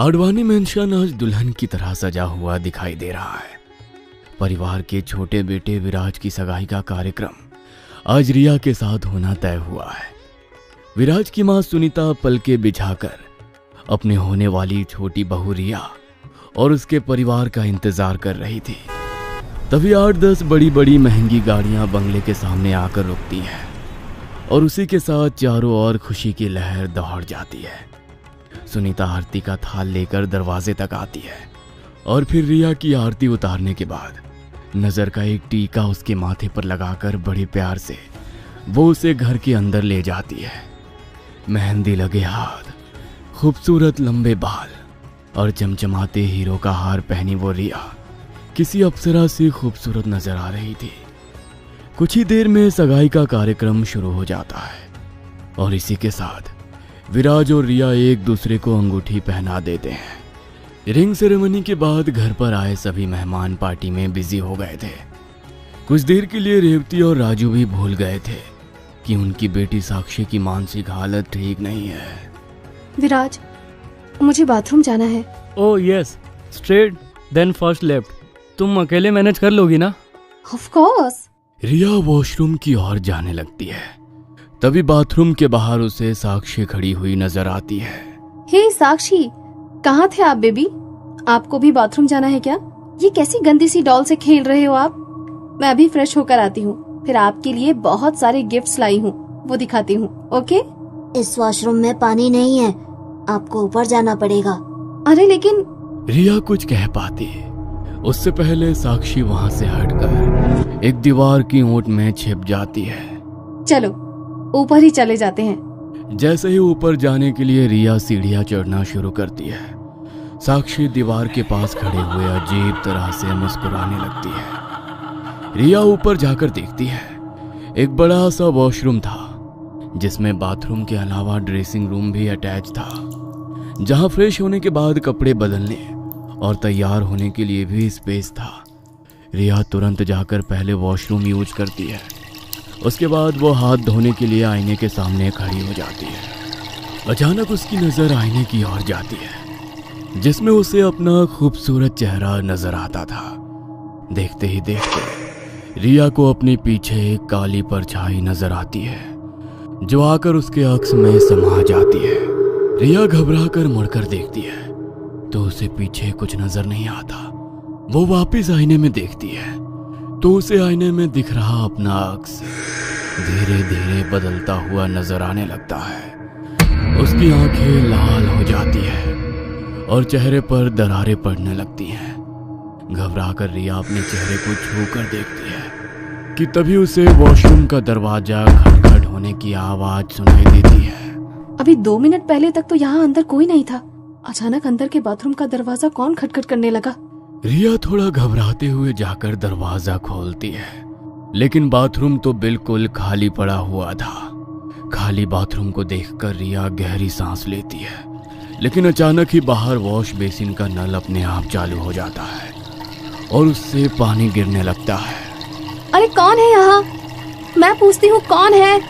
Advani mention आज दुल्हन की तरह सजा हुआ दिखाई दे रहा है। परिवार के छोटे बेटे विराज की सगाई का कार्यक्रम आज रिया के साथ होना तय हुआ है। विराज की मां सुनीता पलके बिछाकर अपने होने वाली छोटी बहू रिया और उसके परिवार का इंतजार कर रही थी। तभी 8-10 बड़ी बड़ी महंगी गाड़ियां बंगले के सामने आकर रुकती हैं और उसी के साथ चारों ओर खुशी की लहर दौड़ जाती है। सुनीता आरती का थाल लेकर दरवाजे तक आती है और फिर रिया की आरती उतारने के बाद नजर का एक टीका उसके माथे पर लगाकर बड़े प्यार से वो उसे घर के अंदर ले जाती है। मेहंदी लगे हाथ, खूबसूरत लंबे बाल और चमचमाते हीरो का हार पहनी वो रिया किसी अप्सरा से खूबसूरत नजर आ रही थी। कुछ ही देर में सगाई का कार्यक्रम शुरू हो जाता है और इसी के साथ विराज और रिया एक दूसरे को अंगूठी पहना देते हैं। रिंग सेरेमनी के बाद घर पर आए सभी मेहमान पार्टी में बिजी हो गए थे। कुछ देर के लिए रेवती और राजू भी भूल गए थे कि उनकी बेटी साक्षी की मानसिक हालत ठीक नहीं है। विराज, मुझे बाथरूम जाना है। Oh yes, straight then first left. तुम अकेले मैनेज कर लोगी ना? Of course. रिया वॉशरूम की ओर जाने लगती है। तभी बाथरूम के बाहर उसे साक्षी खड़ी हुई नजर आती है। हे साक्षी, कहाँ थे आप बेबी? आपको भी बाथरूम जाना है क्या? ये कैसी गंदी सी डॉल से खेल रहे हो आप? मैं अभी फ्रेश होकर आती हूँ, फिर आपके लिए बहुत सारे गिफ्ट्स लाई हूँ, वो दिखाती हूँ। ओके? इस वॉशरूम में पानी नहीं है, आपको ऊपर जाना पड़ेगा। अरे लेकिन रिया कुछ कह पाती है उससे पहले साक्षी वहाँ से हटकर एक दीवार की ओट में छिप जाती है। चलो ऊपर ही चले जाते हैं। जैसे ही ऊपर जाने के लिए रिया सीढ़ियां चढ़ना शुरू करती है, साक्षी दीवार के पास खड़े हुए अजीब तरह से मुस्कुराने लगती है। रिया ऊपर जाकर देखती है एक बड़ा सा वॉशरूम था जिसमें बाथरूम के अलावा ड्रेसिंग रूम भी अटैच था, जहां फ्रेश होने के बाद कपड़े बदलने और तैयार होने के लिए भी स्पेस था। रिया तुरंत जाकर पहले वॉशरूम यूज करती है, उसके बाद वो हाथ धोने के लिए आईने के सामने खड़ी हो जाती है। अचानक उसकी नजर आईने की ओर जाती है जिसमें उसे अपना खूबसूरत चेहरा नजर आता था। देखते ही देखते रिया को अपने पीछे एक काली परछाई नजर आती है जो आकर उसके अक्स में समा जाती है। रिया घबराकर मुड़कर देखती है तो उसे पीछे कुछ नजर नहीं आता। वो वापस आईने में देखती है तो उसे आईने में दिख रहा अपना अक्स धीरे धीरे बदलता हुआ नजर आने लगता है। उसकी आंखें लाल हो जाती है और चेहरे पर दरारें पड़ने लगती हैं। घबराकर रिया अपने चेहरे को छूकर देखती है कि तभी उसे वॉशरूम का दरवाजा खटखट होने की आवाज सुनाई देती है। अभी 2 मिनट पहले तक तो यहाँ अंदर कोई नहीं था, अचानक अंदर के बाथरूम का दरवाजा कौन खटखट करने लगा? रिया थोड़ा घबराते हुए जाकर दरवाजा खोलती है, लेकिन बाथरूम तो बिल्कुल खाली पड़ा हुआ था। खाली बाथरूम को देखकर रिया गहरी सांस लेती है, लेकिन अचानक ही बाहर वॉश बेसिन का नल अपने आप चालू हो जाता है और उससे पानी गिरने लगता है। अरे कौन है यहाँ? मैं पूछती हूँ कौन है?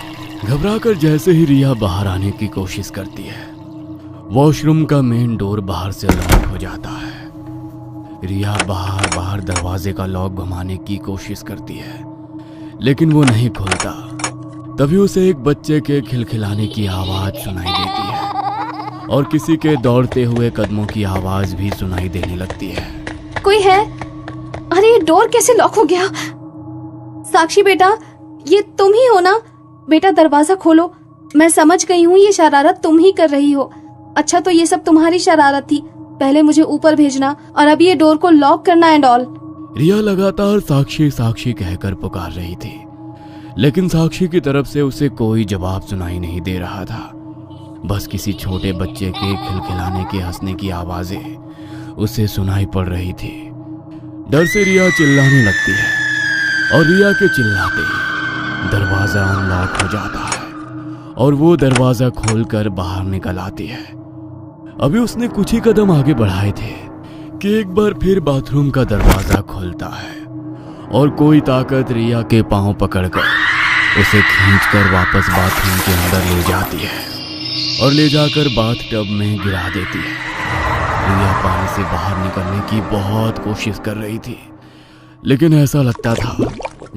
घबराकर जैसे ही रिया बाहर आने की कोशिश करती है, वॉशरूम का मेन डोर बाहर से लॉक हो जाता है। रिया बाहर दरवाजे का लॉक घुमाने की कोशिश करती है, लेकिन वो नहीं खुलता। तभी उसे एक बच्चे के खिलखिलाने की आवाज सुनाई देती है और किसी के दौड़ते हुए कदमों की आवाज भी सुनाई देने लगती है। कोई है? अरे ये डोर कैसे लॉक हो गया? साक्षी बेटा, ये तुम ही हो ना? बेटा दरवाजा खोलो, मैं समझ गई हूँ ये शरारत तुम ही कर रही हो। अच्छा तो ये सब तुम्हारी शरारत थी, पहले मुझे ऊपर भेजना और अब ये डोर को लॉक करना एंड ऑल। रिया लगातार साक्षी साक्षी कहकर पुकार रही थी, लेकिन साक्षी की तरफ से उसे कोई जवाब सुनाई नहीं दे रहा था। बस किसी छोटे बच्चे के खिलखिलाने के हंसने की आवाजें उसे सुनाई पड़ रही थी। डर से रिया चिल्लाने लगती है और रिया के चिल्लाते ही दरवाजा अनलॉक हो जाता है और वो दरवाजा खोलकर बाहर निकल आती है। अभी उसने कुछ ही कदम आगे बढ़ाए थे कि एक बार फिर बाथरूम का दरवाजा खुलता है और कोई ताकत रिया के पांव पकड़कर उसे खींचकर वापस बाथरूम के अंदर ले जाती है और ले जाकर बाथ टब में गिरा देती है। रिया पानी से बाहर निकलने की बहुत कोशिश कर रही थी, लेकिन ऐसा लगता था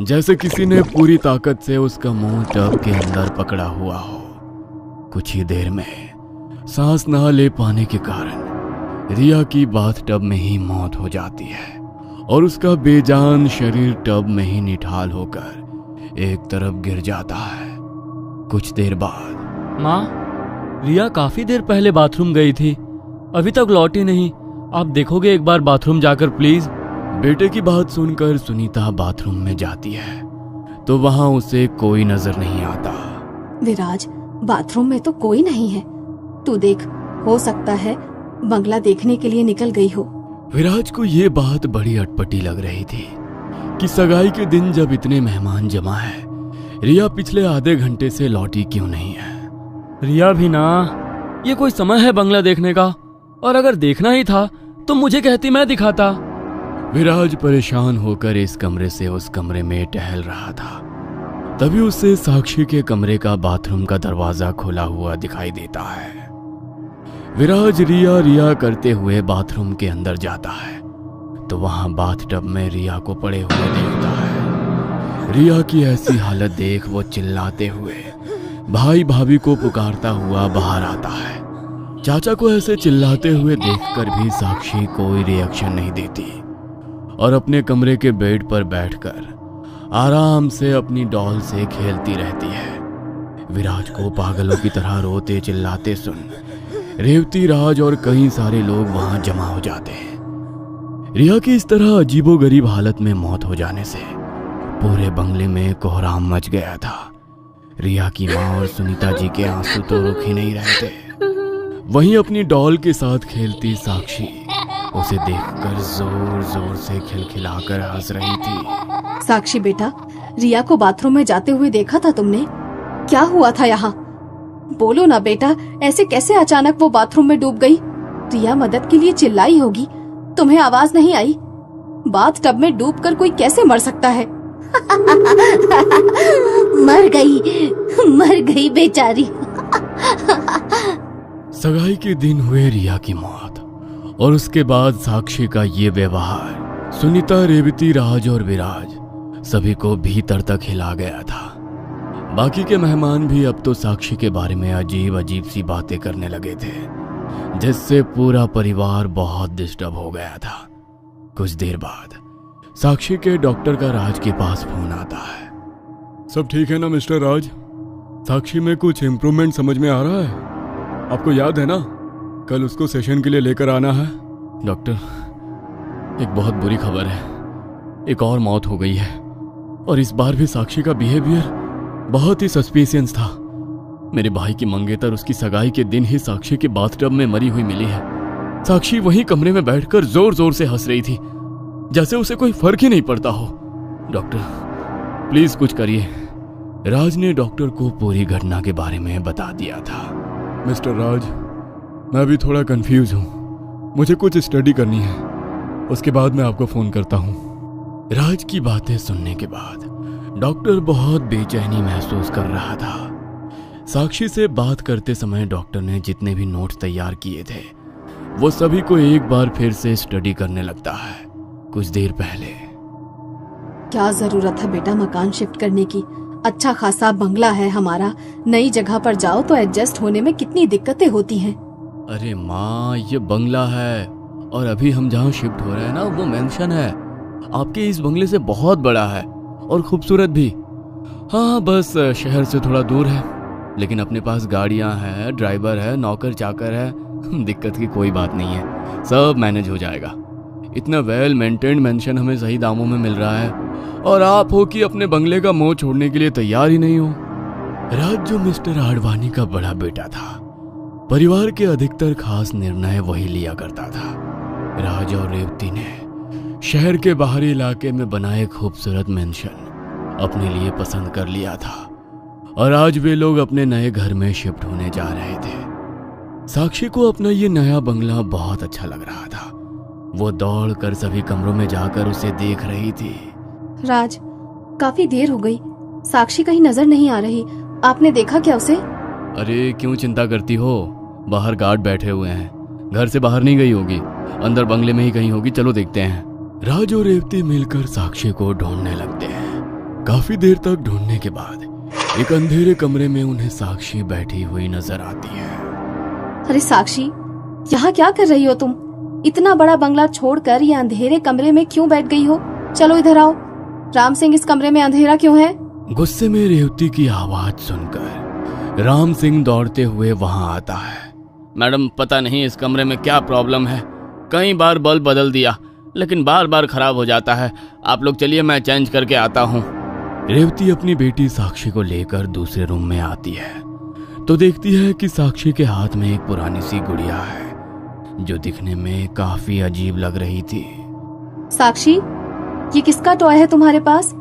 जैसे किसी ने पूरी ताकत से उसका मुंह टब के अंदर पकड़ा हुआ हो। कुछ ही देर में सांस ना ले पाने के कारण रिया की बाथ टब में ही मौत हो जाती है और उसका बेजान शरीर टब में ही निठाल होकर एक तरफ गिर जाता है। कुछ देर बाद माँ, रिया काफी देर पहले बाथरूम गई थी, अभी तक लौटी नहीं। आप देखोगे एक बार बाथरूम जाकर प्लीज? बेटे की बात सुनकर सुनीता बाथरूम में जाती है तो वहां उसे कोई नजर नहीं आता। विराज, बाथरूम में तो कोई नहीं है। तू देख, हो सकता है बंगला देखने के लिए निकल गई हो। विराज को ये बात बड़ी अटपटी लग रही थी कि सगाई के दिन जब इतने मेहमान जमा है, रिया पिछले आधे घंटे से लौटी क्यों नहीं है। रिया भी ना, ये कोई समय है बंगला देखने का? और अगर देखना ही था तो मुझे कहती, मैं दिखाता। विराज परेशान होकर इस कमरे से उस कमरे में टहल रहा था। तभी उसे साक्षी के कमरे का बाथरूम का दरवाजा खुला हुआ दिखाई देता है। विराज रिया रिया करते हुए बाथरूम के अंदर जाता है तो वहां बाथटब में रिया को पड़े हुए देखता है। रिया की ऐसी हालत देख वो चिल्लाते हुए भाई भाभी को पुकारता हुआ बाहर आता है। चाचा को ऐसे चिल्लाते हुए देखकर भी साक्षी कोई रिएक्शन नहीं देती और अपने कमरे के बेड पर बैठकर आराम से अपनी डॉल से खेलती रहती है। विराज को पागलों की तरह रोते चिल्लाते सुन रेवती, राज और कई सारे लोग वहां जमा हो जाते हैं। रिया की इस तरह अजीबोगरीब हालत में मौत हो जाने से पूरे बंगले में कोहराम मच गया था। रिया की माँ और सुनीता जी के आंसू तो रुक ही नहीं रहे थे। वहीं अपनी डॉल के साथ खेलती साक्षी उसे देखकर जोर जोर से खिलखिलाकर हंस रही थी। साक्षी बेटा, रिया को बाथरूम में जाते हुए देखा था तुमने? क्या हुआ था यहाँ? बोलो ना बेटा, ऐसे कैसे अचानक वो बाथरूम में डूब गई? रिया मदद के लिए चिल्लाई होगी, तुम्हें आवाज नहीं आई? बाथ टब में डूबकर कोई कैसे मर सकता है? मर गई बेचारी। सगाई के दिन हुए रिया की मौत और उसके बाद साक्षी का ये व्यवहार सुनीता, रेवती, राज और विराज सभी को भीतर तक हिला गया था। बाकी के मेहमान भी अब तो साक्षी के बारे में अजीब अजीब सी बातें करने लगे थे, जिससे पूरा परिवार बहुत डिस्टर्ब हो गया था। कुछ देर बाद साक्षी के डॉक्टर का राज के पास फोन आता है। सब ठीक है ना मिस्टर राज? साक्षी में कुछ इम्प्रूवमेंट समझ में आ रहा है? आपको याद है ना, कल उसको सेशन के लिए लेकर आना है। डॉक्टर, एक बहुत बुरी खबर है, एक और मौत हो गई है और इस बार भी साक्षी का बिहेवियर बहुत ही सस्पिशियस था। मेरे भाई की मंगेतर उसकी सगाई के दिन ही साक्षी के बाथटब में मरी हुई मिली है। साक्षी वहीं कमरे में बैठकर जोर जोर से हंस रही थी, जैसे उसे कोई फर्क ही नहीं पड़ता हो। डॉक्टर प्लीज कुछ करिए। राज ने डॉक्टर को पूरी घटना के बारे में बता दिया था। मिस्टर राज, मैं भी थोड़ा कंफ्यूज हूँ, मुझे कुछ स्टडी करनी है, उसके बाद मैं आपको फोन करता हूँ। राज की बातें सुनने के बाद डॉक्टर बहुत बेचैनी महसूस कर रहा था। साक्षी से बात करते समय डॉक्टर ने जितने भी नोट्स तैयार किए थे वो सभी को एक बार फिर से स्टडी करने लगता है। कुछ देर पहले क्या जरूरत है बेटा मकान शिफ्ट करने की? अच्छा खासा बंगला है हमारा, नई जगह पर जाओ तो एडजस्ट होने में कितनी दिक्कतें होती हैं। अरे माँ, ये बंगला है और अभी हम जहाँ शिफ्ट हो रहे हैं ना वो मेंशन है। आपके इस बंगले से बहुत बड़ा है और खूबसूरत भी। हाँ, बस शहर से थोड़ा दूर है, लेकिन अपने पास गाड़ियाँ हैं, ड्राइवर है, नौकर चाकर है, दिक्कत की कोई बात नहीं है, सब मैनेज हो जाएगा। इतना वेल मेंटेन्ड मेंशन हमें सही दामों में मिल रहा है और आप हो कि अपने बंगले का मोह छोड़ने के लिए तैयार ही नहीं हो। राज जो मिस्टर आडवाणी का बड़ा बेटा था, परिवार के अधिकतर खास निर्णय वही लिया करता था। राज और रेवती ने शहर के बाहरी इलाके में बनाए खूबसूरत मेंशन अपने लिए पसंद कर लिया था और आज वे लोग अपने नए घर में शिफ्ट होने जा रहे थे। साक्षी को अपना ये नया बंगला बहुत अच्छा लग रहा था। वो दौड़कर सभी कमरों में जाकर उसे देख रही थी। राज, काफी देर हो गई, साक्षी कहीं नजर नहीं आ रही, आपने देखा क्या उसे? अरे क्यों चिंता करती हो, बाहर गार्ड बैठे हुए हैं, घर से बाहर नहीं गई होगी, अंदर बंगले में ही कहीं होगी, चलो देखते हैं। राज और रेवती मिलकर साक्षी को ढूंढने लगते हैं। काफी देर तक ढूंढने के बाद एक अंधेरे कमरे में उन्हें साक्षी बैठी हुई नजर आती है। अरे साक्षी, यहाँ क्या कर रही हो तुम? इतना बड़ा बंगला छोड़कर ये अंधेरे कमरे में क्यों बैठ गई हो? चलो इधर आओ। राम सिंह, इस कमरे में अंधेरा क्यों है? गुस्से में रेवती की आवाज सुनकर राम सिंह दौड़ते हुए वहां आता है। मैडम, पता नहीं इस कमरे में क्या प्रॉब्लम है, कई बार बल्ब बदल दिया लेकिन बार बार खराब हो जाता है। आप लोग चलिए, मैं चेंज करके आता हूँ। रेवती अपनी बेटी साक्षी को लेकर दूसरे रूम में आती है तो देखती है कि साक्षी के हाथ में एक पुरानी सी गुड़िया है जो दिखने में काफी अजीब लग रही थी। साक्षी, ये किसका टॉय है तुम्हारे पास?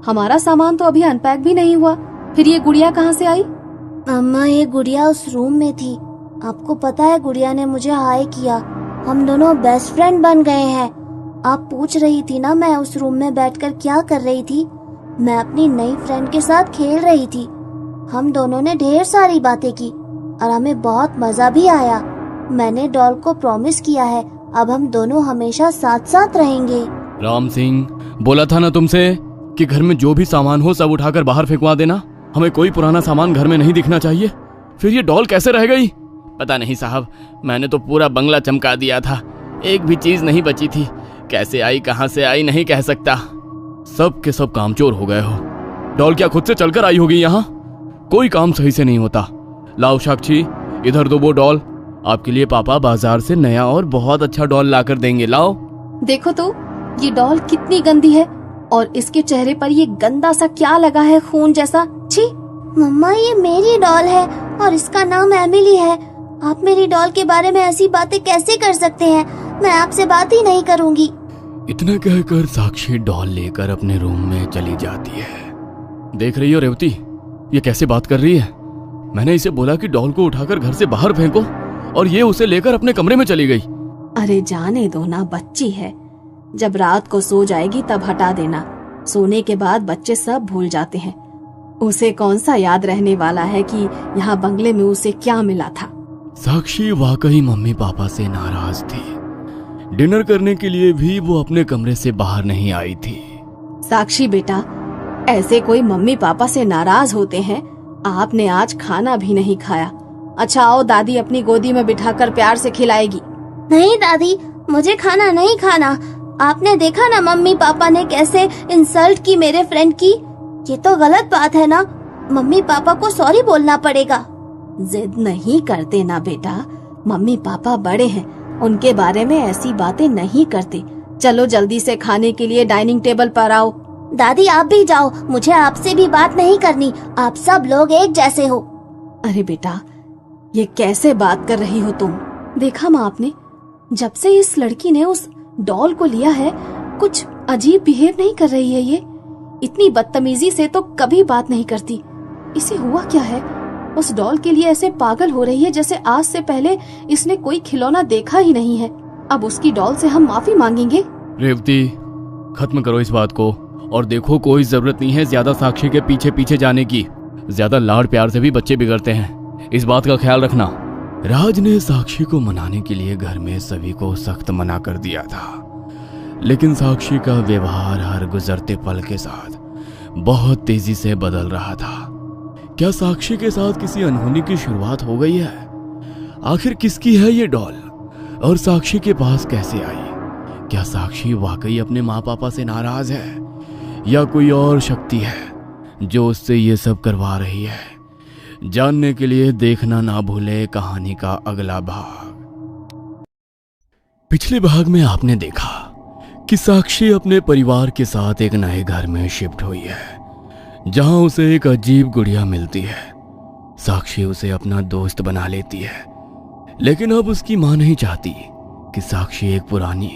हमारा सामान तो अभी अनपैक भी नहीं हुआ, फिर ये गुड़िया कहाँ से आई? अम्मा, ये गुड़िया उस रूम में थी। आपको पता है, गुड़िया ने मुझे हाय किया। हम दोनों बेस्ट फ्रेंड बन गए हैं। आप पूछ रही थी ना मैं उस रूम में बैठकर क्या कर रही थी? मैं अपनी नई फ्रेंड के साथ खेल रही थी। हम दोनों ने ढेर सारी बातें की और हमें बहुत मजा भी आया। मैंने डॉल को प्रॉमिस किया है, अब हम दोनों हमेशा साथ साथ रहेंगे। राम सिंह, बोला था ना तुमसे कि घर में जो भी सामान हो सब उठाकर बाहर फेंकवा देना। हमें कोई पुराना सामान घर में नहीं दिखना चाहिए। फिर ये डॉल कैसे रह गई? पता नहीं साहब, मैंने तो पूरा बंगला चमका दिया था, एक भी चीज नहीं बची थी। कैसे आई, कहां से आई, नहीं कह सकता। सब के सब कामचोर हो गए हो। डॉल क्या खुद से चलकर आई होगी यहाँ? कोई काम सही से नहीं होता। लाओ साक्षी, इधर दो वो डॉल। आपके लिए पापा बाजार से नया और बहुत अच्छा डॉल लाकर देंगे। लाओ। देखो तो, ये डॉल कितनी गंदी है और इसके चेहरे पर ये गंदा सा क्या लगा है, खून जैसा। छी! मम्मा, ये मेरी डॉल है और इसका नाम एमिली है। आप मेरी डॉल के बारे में ऐसी बातें कैसे कर सकते हैं? मैं आपसे बात ही नहीं करूंगी। इतना कहकर साक्षी डॉल लेकर अपने रूम में चली जाती है। देख रही हो रेवती, ये कैसे बात कर रही है? मैंने इसे बोला कि डॉल को उठाकर घर से बाहर फेंको और ये उसे लेकर अपने कमरे में चली गई। अरे जाने दो ना, बच्ची है। जब रात को सो जाएगी तब हटा देना। सोने के बाद बच्चे सब भूल जाते हैं। उसे कौन सा याद रहने वाला है कि यहाँ बंगले में उसे क्या मिला था। साक्षी वाकई मम्मी पापा से नाराज थी। डिनर करने के लिए भी वो अपने कमरे से बाहर नहीं आई थी। साक्षी बेटा, ऐसे कोई मम्मी पापा से नाराज होते हैं? आपने आज खाना भी नहीं खाया। अच्छा आओ, दादी अपनी गोदी में बिठाकर प्यार से खिलाएगी। नहीं दादी, मुझे खाना नहीं खाना। आपने देखा ना मम्मी पापा ने कैसे इंसल्ट की मेरे फ्रेंड की। ये तो गलत बात है ना। मम्मी पापा को सॉरी बोलना पड़ेगा। जिद नहीं करते ना बेटा, मम्मी पापा बड़े हैं, उनके बारे में ऐसी बातें नहीं करते। चलो जल्दी से खाने के लिए डाइनिंग टेबल पर आओ। दादी आप भी जाओ, मुझे आपसे भी बात नहीं करनी। आप सब लोग एक जैसे हो। अरे बेटा, ये कैसे बात कर रही हो तुम? देखा माँ आपने, जब से इस लड़की ने उस डॉल को लिया है कुछ अजीब बिहेव नहीं कर रही है। ये इतनी बदतमीजी से तो कभी बात नहीं करती। इसे हुआ क्या है? उस डॉल के लिए ऐसे पागल हो रही है जैसे आज से पहले इसने कोई खिलौना देखा ही नहीं है। अब उसकी डॉल से हम माफी मांगेंगे? रेवती, खत्म करो इस बात को और देखो, कोई जरूरत नहीं है ज्यादा साक्षी के पीछे पीछे जाने की। ज्यादा लाड़ प्यार से भी बच्चे बिगड़ते हैं, इस बात का ख्याल रखना। राज ने साक्षी को मनाने के लिए घर में सभी को सख्त मना कर दिया था, लेकिन साक्षी का व्यवहार हर गुजरते पल के साथ बहुत तेजी से बदल रहा था। क्या साक्षी के साथ किसी अनहोनी की शुरुआत हो गई है? आखिर किसकी है ये डॉल और साक्षी के पास कैसे आई? क्या साक्षी वाकई अपने माँ पापा से नाराज है या कोई और शक्ति है जो उससे ये सब करवा रही है? जानने के लिए देखना ना भूले कहानी का अगला भाग। पिछले भाग में आपने देखा कि साक्षी अपने परिवार के साथ एक नए घर में शिफ्ट हुई है, जहां उसे एक अजीब गुड़िया मिलती है। साक्षी उसे अपना दोस्त बना लेती है, लेकिन अब उसकी मां नहीं चाहती कि साक्षी एक पुरानी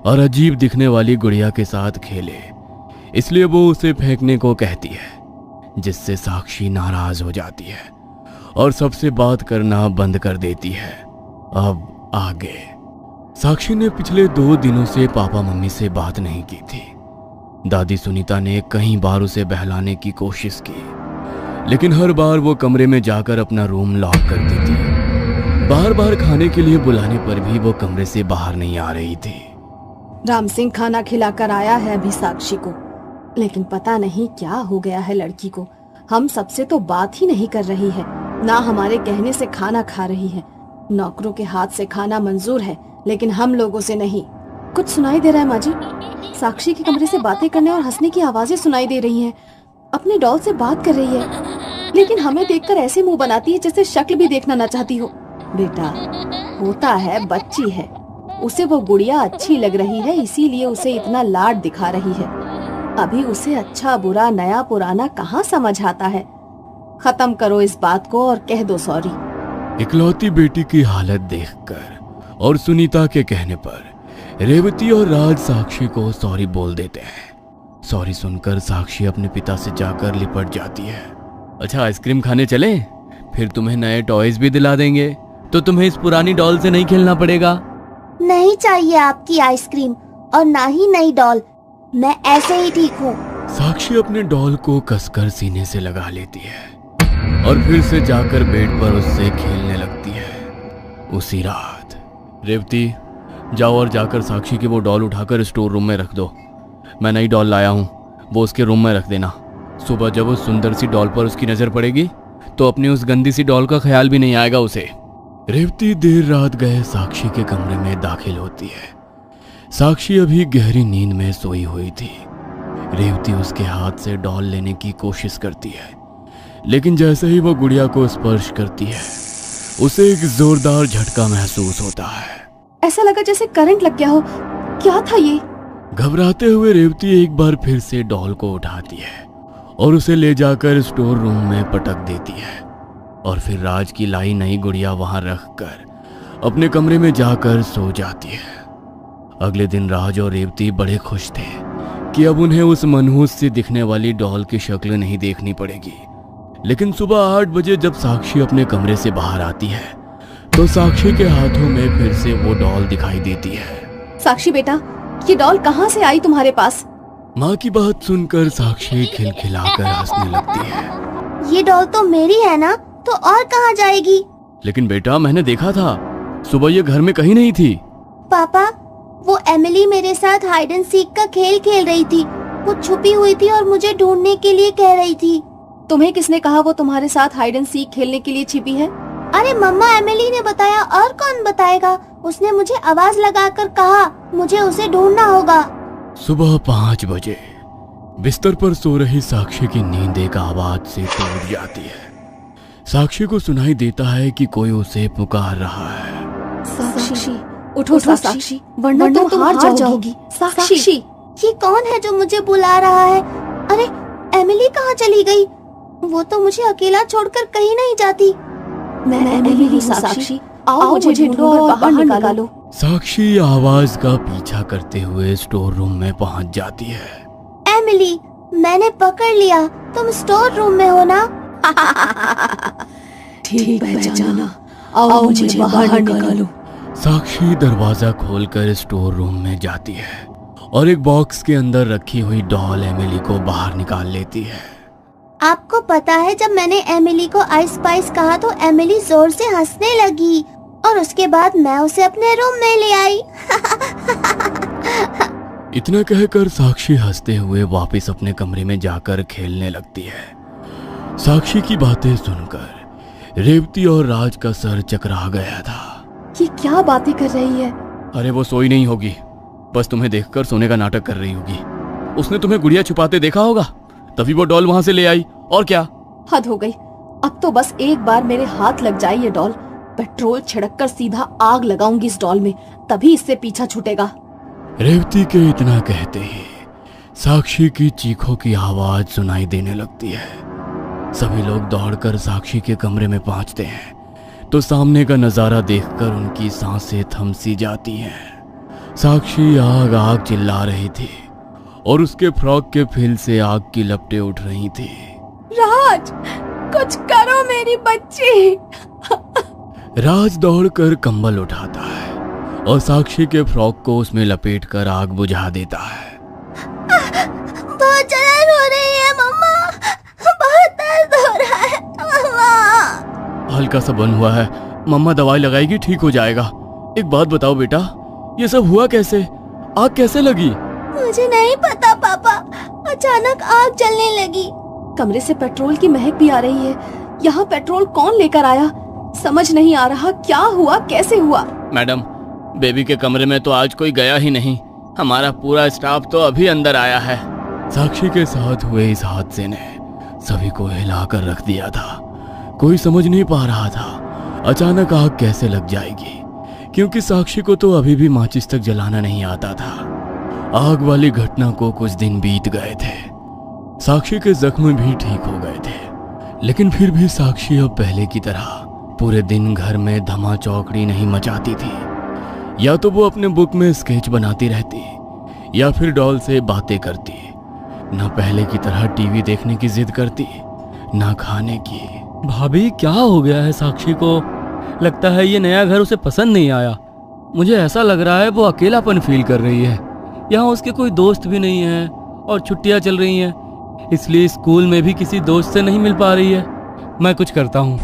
और अजीब दिखने वाली गुड़िया के साथ खेले, इसलिए वो उसे फेंकने को कहती है, जिससे साक्षी नाराज हो जाती है और सबसे बात करना बंद कर देती है। अब आगे। साक्षी ने पिछले 2 दिनों से पापा मम्मी से बात नहीं की थी। दादी सुनीता ने कई बार उसे बहलाने की कोशिश की, लेकिन हर बार वो कमरे में जाकर अपना रूम लॉक करती थी। बार बार खाने के लिए बुलाने पर भी वो कमरे से बाहर नहीं आ रही थी। राम सिंह खाना खिलाकर आया है अभी साक्षी को, लेकिन पता नहीं क्या हो गया है लड़की को। हम सबसे तो बात ही नहीं कर रही है, ना हमारे कहने से खाना खा रही है। नौकरों के हाथ से खाना मंजूर है, लेकिन हम लोगों से नहीं। कुछ सुनाई दे रहा है माँ जी? साक्षी के कमरे से बातें करने और हंसने की आवाजें सुनाई दे रही हैं। अपने डॉल से बात कर रही है, लेकिन हमें देखकर ऐसे मुंह बनाती है जैसे शक्ल भी देखना न चाहती हो। बेटा, होता है बच्ची है, उसे वो गुड़िया अच्छी लग रही है, इसीलिए उसे इतना लाड दिखा रही है। अभी उसे अच्छा बुरा नया पुराना कहाँ समझ आता है। खत्म करो इस बात को और कह दो सॉरी। इकलौती बेटी की हालत देखकर और सुनीता के कहने पर रेवती और राज साक्षी को सॉरी बोल देते हैं। सॉरी सुनकर साक्षी अपने पिता से जाकर लिपट जाती है। अच्छा, आइसक्रीम खाने चले? फिर तुम्हें नए टॉयज भी दिला देंगे, तो तुम्हें इस पुरानी डॉल से नहीं खेलना पड़ेगा। नहीं चाहिए आपकी आइसक्रीम और ना ही नई डॉल, मैं ऐसे ही ठीक हूँ। साक्षी अपने डॉल को कसकर सीने से लगा लेती है और फिर से जाकर बेड पर उससे खेलने लगती है। उसी रात रेवती, जाओ और जाकर साक्षी की वो डॉल उठाकर स्टोर रूम में रख दो। मैं नई डॉल लाया हूँ, वो उसके रूम में रख देना। सुबह जब उस सुंदर सी डॉल पर उसकी नजर पड़ेगी तो अपनी उस गंदी सी डॉल का ख्याल भी नहीं आएगा उसे। रेवती देर रात गए साक्षी के कमरे में दाखिल होती है। साक्षी अभी गहरी नींद में सोई हुई थी। रेवती उसके हाथ से डॉल लेने की कोशिश करती है, लेकिन जैसे ही वो गुड़िया को स्पर्श करती है उसे एक जोरदार झटका महसूस होता है। ऐसा लगा जैसे करंट लग गया हो। क्या था ये? घबराते हुए रेवती एक बार फिर से डॉल को उठाती है और उसे ले जाकर स्टोर रूम में पटक देती है और फिर राज की लाई नई गुड़िया वहां रखकर अपने कमरे में जाकर सो जाती है। अगले दिन राज और रेवती बड़े खुश थे कि अब उन्हें उस मनहूस सी दिखने वाली डॉल की शक्ल नहीं देखनी पड़ेगी। लेकिन सुबह 8 बजे जब साक्षी अपने कमरे से बाहर आती है तो साक्षी के हाथों में फिर से वो डॉल दिखाई देती है। साक्षी बेटा, ये डॉल कहाँ से आई तुम्हारे पास? माँ की बात सुनकर साक्षी खिलखिलाकर हंसने लगती है। ये डॉल तो मेरी है ना, तो और कहाँ जाएगी? लेकिन बेटा, मैंने देखा था, सुबह ये घर में कहीं नहीं थी। पापा, वो एमिली मेरे साथ हाइड एंड सीक का खेल खेल रही थी। वो छुपी हुई थी और मुझे ढूंढने के लिए कह रही थी। तुम्हें किसने कहा वो तुम्हारे साथ हाइड एंड सीक खेलने के लिए छिपी है? अरे मम्मा, एमिली ने बताया, और कौन बताएगा? उसने मुझे आवाज लगाकर कहा मुझे उसे ढूंढना होगा। सुबह 5 बजे बिस्तर पर सो रही साक्षी की नींद एक आवाज से टूट जाती है। साक्षी को सुनाई देता है कि कोई उसे पुकार रहा है। साक्षी, उठो साक्षी, वरना तुम हार जाओगी। साक्षी, ये कौन है जो मुझे बुला रहा है? अरे एमिली कहाँ चली गई? वो तो मुझे अकेला छोड़कर कहीं नहीं जाती। मैं एमिली हूँ साक्षी, आओ मुझे ढूंढो और बाहर निकालो। साक्षी आवाज का पीछा करते हुए स्टोर रूम में पहुंच जाती है। एमिली, मैंने पकड़ लिया, तुम स्टोर रूम में हो ना? ठीक पहचाना, आओ मुझे बाहर निकालो। साक्षी दरवाजा खोलकर स्टोर रूम में जाती है और एक बॉक्स के अंदर रखी हुई डॉल एमिली को बाहर निकाल लेती है। आपको पता है, जब मैंने एमिली को आइस स्पाइस कहा तो एमिली जोर से हंसने लगी और उसके बाद मैं उसे अपने रूम में ले आई। इतना कहकर साक्षी हंसते हुए वापस अपने कमरे में जाकर खेलने लगती है। साक्षी की बातें सुनकर रेवती और राज का सर चकरा गया था। ये क्या बातें कर रही है? अरे वो सोई नहीं होगी, बस तुम्हें देखकर सोने का नाटक कर रही होगी। उसने तुम्हें गुड़िया छुपाते देखा होगा, तभी वो डॉल वहां से ले आई। और क्या? हद हो गई। अब तो बस एक बार मेरे हाथ लग जाए ये डॉल, पेट्रोल छिड़ककर सीधा आग लगाऊंगी इस डॉल में, तभी इससे पीछा छूटेगा। रेवती के इतना कहते ही साक्षी की चीखों की आवाज सुनाई देने लगती है। सभी लोग दौड़कर साक्षी के कमरे में पहुंचते हैं तो सामने का नजारा देखकर उनकी सांसें थम सी जाती हैं। साक्षी आग आग चिल्ला रही थी और उसके फ्रॉक के फिल से आग की लपटें उठ रही थी। राज, कुछ करो मेरी बच्ची। राज दौड़कर कंबल उठाता है और साक्षी के फ्रॉक को उसमें लपेटकर आग बुझा देता है। बहुत जलन हो रही है मम्मा, बहुत दर्द हो रहा है मम्मा। हल्का सा बन हुआ है, मम्मा दवाई लगाएगी, ठीक हो जाएगा। एक बात बताओ बेटा, ये सब हुआ कैसे? आग कैसे लगी? मुझे नहीं पता पापा, अचानक आग जलने लगी। कमरे से पेट्रोल की महक भी आ रही है। यहाँ पेट्रोल कौन लेकर आया? समझ नहीं आ रहा क्या हुआ, कैसे हुआ। मैडम, बेबी के कमरे में तो आज कोई गया ही नहीं। हमारा पूरा स्टाफ तो अभी अंदर आया है। साक्षी के साथ हुए इस हादसे ने सभी को हिलाकर रख दिया था। कोई समझ नहीं पा रहा था अचानक आग कैसे लग जाएगी, क्योंकि साक्षी को तो अभी भी माचिस तक जलाना नहीं आता था। आग वाली घटना को कुछ दिन बीत गए थे। साक्षी के जख्म भी ठीक हो गए थे, लेकिन फिर भी साक्षी अब पहले की तरह पूरे दिन घर में धमा चौकड़ी नहीं मचाती थी। या तो वो अपने बुक में स्केच बनाती रहती, या फिर डॉल से बातें करती। ना पहले की तरह टीवी देखने की जिद करती, ना खाने की। भाभी, क्या हो गया है साक्षी को? लगता है ये नया घर उसे पसंद नहीं आया। मुझे ऐसा लग रहा है वो अकेलापन फील कर रही है। यहाँ उसके कोई दोस्त भी नहीं है और छुट्टियाँ चल रही हैं, इसलिए स्कूल में भी किसी दोस्त से नहीं मिल पा रही है। मैं कुछ करता हूँ।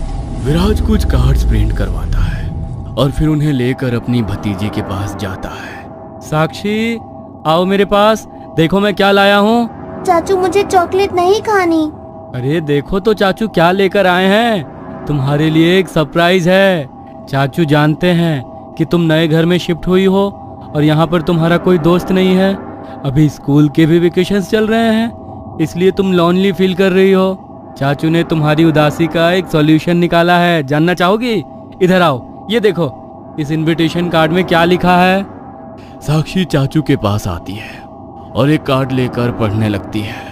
विराज कुछ कार्ड्स प्रिंट करवाता है और फिर उन्हें लेकर अपनी भतीजी के पास जाता है। साक्षी, आओ मेरे पास, देखो मैं क्या लाया हूँ। चाचू, मुझे चॉकलेट नहीं खानी। अरे देखो तो चाचू क्या लेकर आए हैं। तुम्हारे लिए एक सरप्राइज है। चाचू जानते हैं कि तुम नए घर में शिफ्ट हुई हो और यहाँ पर तुम्हारा कोई दोस्त नहीं है। अभी स्कूल के भी वेकेशंस चल रहे हैं, इसलिए तुम लॉनली फील कर रही हो। चाचू ने तुम्हारी उदासी का एक सॉल्यूशन निकाला है। जानना चाहोगी? इधर आओ, ये देखो इस इनविटेशन कार्ड में क्या लिखा है। साक्षी चाचू के पास आती है और एक कार्ड लेकर पढ़ने लगती है।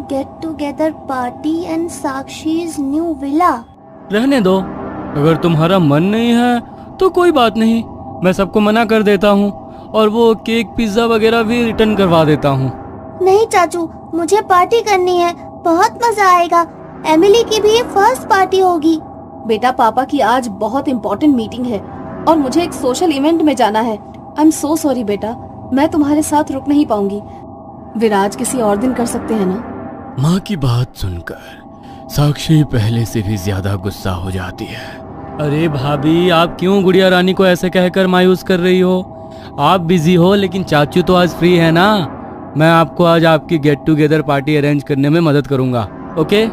Get together party and Sakshi's new villa. रहने दो, अगर तुम्हारा मन नहीं है तो कोई बात नहीं, मैं सबको मना कर देता हूँ और वो केक पिज्जा वगैरह भी रिटर्न करवा देता हूँ। नहीं चाचू, मुझे पार्टी करनी है, बहुत मजा आएगा। एमिली की भी फर्स्ट पार्टी होगी। बेटा, पापा की आज बहुत इम्पोर्टेंट मीटिंग है और मुझे एक सोशल इवेंट में जाना है। आई एम सो सॉरी बेटा, मैं तुम्हारे साथ रुक नहीं पाऊंगी। विराज किसी और दिन कर सकते हैं ना? माँ की बात सुनकर साक्षी पहले से भी ज्यादा गुस्सा हो जाती है। अरे भाभी, आप क्यों गुड़िया रानी को ऐसे कहकर मायूस कर रही हो? आप बिजी हो, लेकिन चाचू तो आज फ्री है ना। मैं आपको आज आपकी गेट टुगेदर पार्टी अरेंज करने में मदद करूंगा, ओके?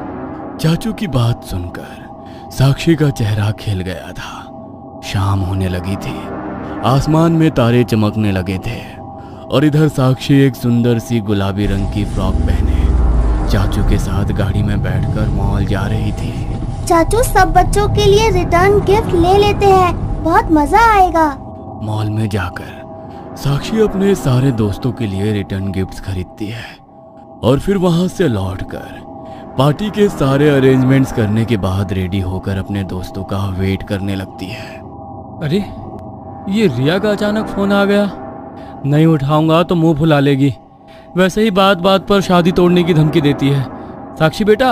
चाचू की बात सुनकर साक्षी का चेहरा खिल गया था। शाम होने लगी थी, आसमान में तारे चमकने लगे थे और इधर साक्षी एक सुंदर सी गुलाबी रंग की फ्रॉक पहने चाचू के साथ गाड़ी में बैठकर मॉल जा रही थी। चाचू, सब बच्चों के लिए रिटर्न गिफ्ट ले लेते हैं, बहुत मजा आएगा। मॉल में जाकर साक्षी अपने सारे दोस्तों के लिए रिटर्न गिफ्ट्स खरीदती है और फिर वहां से लौटकर पार्टी के सारे अरेंजमेंट्स करने के बाद रेडी होकर अपने दोस्तों का वेट करने लगती है। अरे, ये रिया का अचानक फोन आ गया। नहीं उठाऊंगा तो मुंह फुला लेगी। वैसे ही बात बात पर शादी तोड़ने की धमकी देती है। साक्षी बेटा,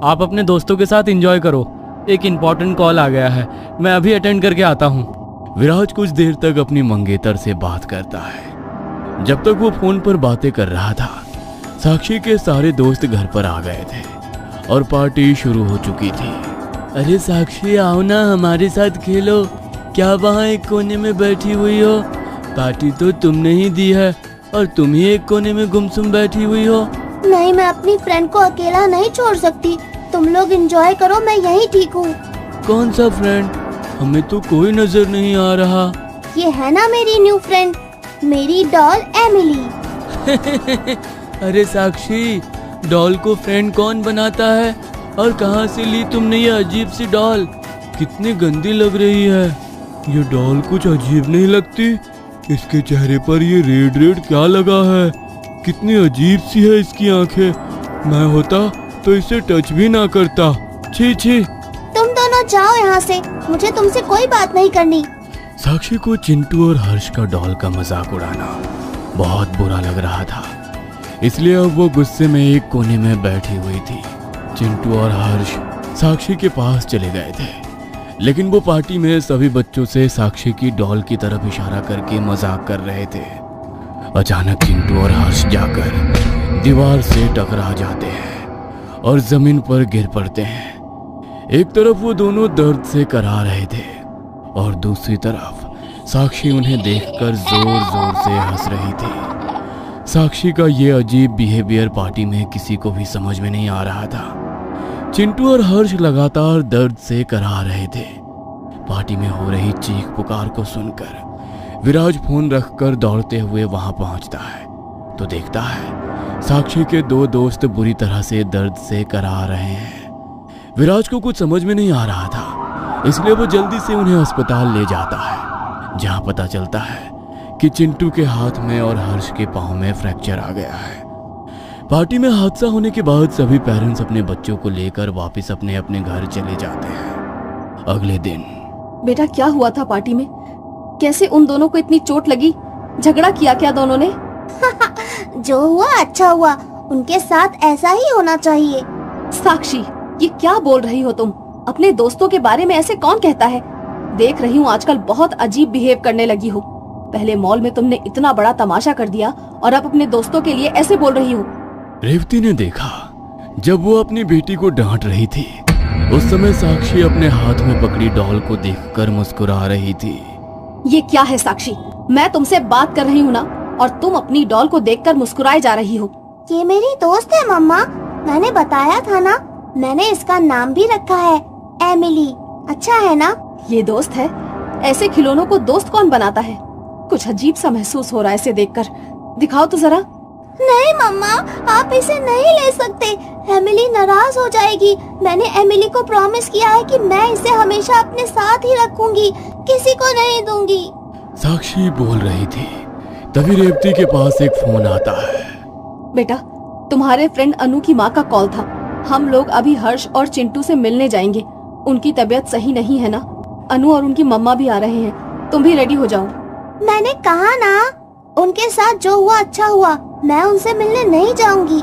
आप अपने दोस्तों के साथ एंजॉय करो, एक इम्पोर्टेंट कॉल आ गया है, मैं अभी अटेंड करके आता हूँ। विराज कुछ देर तक अपनी मंगेतर से बात करता है। जब तक वो फोन पर बातें कर रहा था, साक्षी के सारे दोस्त घर पर आ गए थे और पार्टी शुरू हो चुकी थी। अरे साक्षी, आओ ना हमारे साथ खेलो। क्या वहाँ एक कोने में बैठी हुई हो? पार्टी तो तुमने ही दी है और तुम ही एक कोने में गुमसुम बैठी हुई हो। नहीं, मैं अपनी फ्रेंड को अकेला नहीं छोड़ सकती। तुम लोग एंजॉय करो, मैं यहीं ठीक हूँ। कौन सा फ्रेंड? हमें तो कोई नजर नहीं आ रहा। ये है ना मेरी न्यू फ्रेंड, मेरी डॉल एमिली। अरे साक्षी, डॉल को फ्रेंड कौन बनाता है और कहाँ से ली तुमने ये अजीब सी डॉल? कितनी गंदी लग रही है। ये डॉल कुछ अजीब नहीं लगती? इसके चेहरे पर ये रेड रेड क्या लगा है? कितनी अजीब सी है इसकी आंखें। मैं होता तो इसे टच भी ना करता। छी छी। तुम दोनों जाओ यहाँ से, मुझे तुमसे कोई बात नहीं करनी। साक्षी को चिंटू और हर्ष का डॉल का मजाक उड़ाना बहुत बुरा लग रहा था, इसलिए अब वो गुस्से में एक कोने में बैठी हुई थी। चिंटू और हर्ष साक्षी के पास चले गए थे, लेकिन वो पार्टी में सभी बच्चों से साक्षी की डॉल की तरफ इशारा करके मजाक कर रहे थे। अचानक चिंटू और हर्ष जाकर दीवार से टकरा जाते हैं और जमीन पर गिर पड़ते हैं। एक तरफ वो दोनों दर्द से करा रहे थे और दूसरी तरफ साक्षी उन्हें देखकर जोर जोर से हंस रही थी। साक्षी का ये अजीब बिहेवियर पार्टी में किसी को भी समझ में नहीं आ रहा था। चिंटू और हर्ष लगातार दर्द से कराह रहे थे। पार्टी में हो रही चीख पुकार को सुनकर विराज फोन रखकर दौड़ते हुए वहां पहुंचता है तो देखता है साक्षी के दो दोस्त बुरी तरह से दर्द से कराह रहे हैं। विराज को कुछ समझ में नहीं आ रहा था, इसलिए वो जल्दी से उन्हें अस्पताल ले जाता है, जहां पता चलता है कि चिंटू के हाथ में और हर्ष के पांव में फ्रैक्चर आ गया है। पार्टी में हादसा होने के बाद सभी पेरेंट्स अपने बच्चों को लेकर वापस अपने अपने घर चले जाते हैं। अगले दिन बेटा क्या हुआ था पार्टी में? कैसे उन दोनों को इतनी चोट लगी? झगड़ा किया क्या दोनों ने? जो हुआ अच्छा हुआ, उनके साथ ऐसा ही होना चाहिए। साक्षी, ये क्या बोल रही हो तुम? अपने दोस्तों के बारे में ऐसे कौन कहता है? देख रही हूँ आजकल बहुत अजीब बिहेव करने लगी हो। पहले मॉल में तुमने इतना बड़ा तमाशा कर दिया और अब अपने दोस्तों के लिए ऐसे बोल रही हो। रेवती ने देखा जब वो अपनी बेटी को डांट रही थी, उस समय साक्षी अपने हाथ में पकड़ी डॉल को देखकर मुस्कुरा रही थी। ये क्या है साक्षी? मैं तुमसे बात कर रही हूँ ना, और तुम अपनी डॉल को देखकर मुस्कुराए जा रही हो। ये मेरी दोस्त है मम्मा, मैंने बताया था ना। मैंने इसका नाम भी रखा है एमिली। अच्छा है ना? ये दोस्त है? ऐसे खिलौनों को दोस्त कौन बनाता है? कुछ अजीब सा महसूस हो रहा है इसे देखकर। दिखाओ तो जरा। नहीं मम्मा, आप इसे नहीं ले सकते। एमिली नाराज हो जाएगी। मैंने एमिली को प्रॉमिस किया है कि मैं इसे हमेशा अपने साथ ही रखूंगी, किसी को नहीं दूंगी। साक्षी बोल रही थी, तभी रेवती के पास एक फोन आता है। बेटा, तुम्हारे फ्रेंड अनु की माँ का कॉल था। हम लोग अभी हर्ष और चिंटू से मिलने जाएंगे। उनकी तबीयत सही नहीं है ना। अनु और उनकी मम्मा भी आ रहे हैं। तुम भी रेडी हो जाओ। मैंने कहा ना, उनके साथ जो हुआ अच्छा हुआ। मैं उनसे मिलने नहीं जाऊंगी।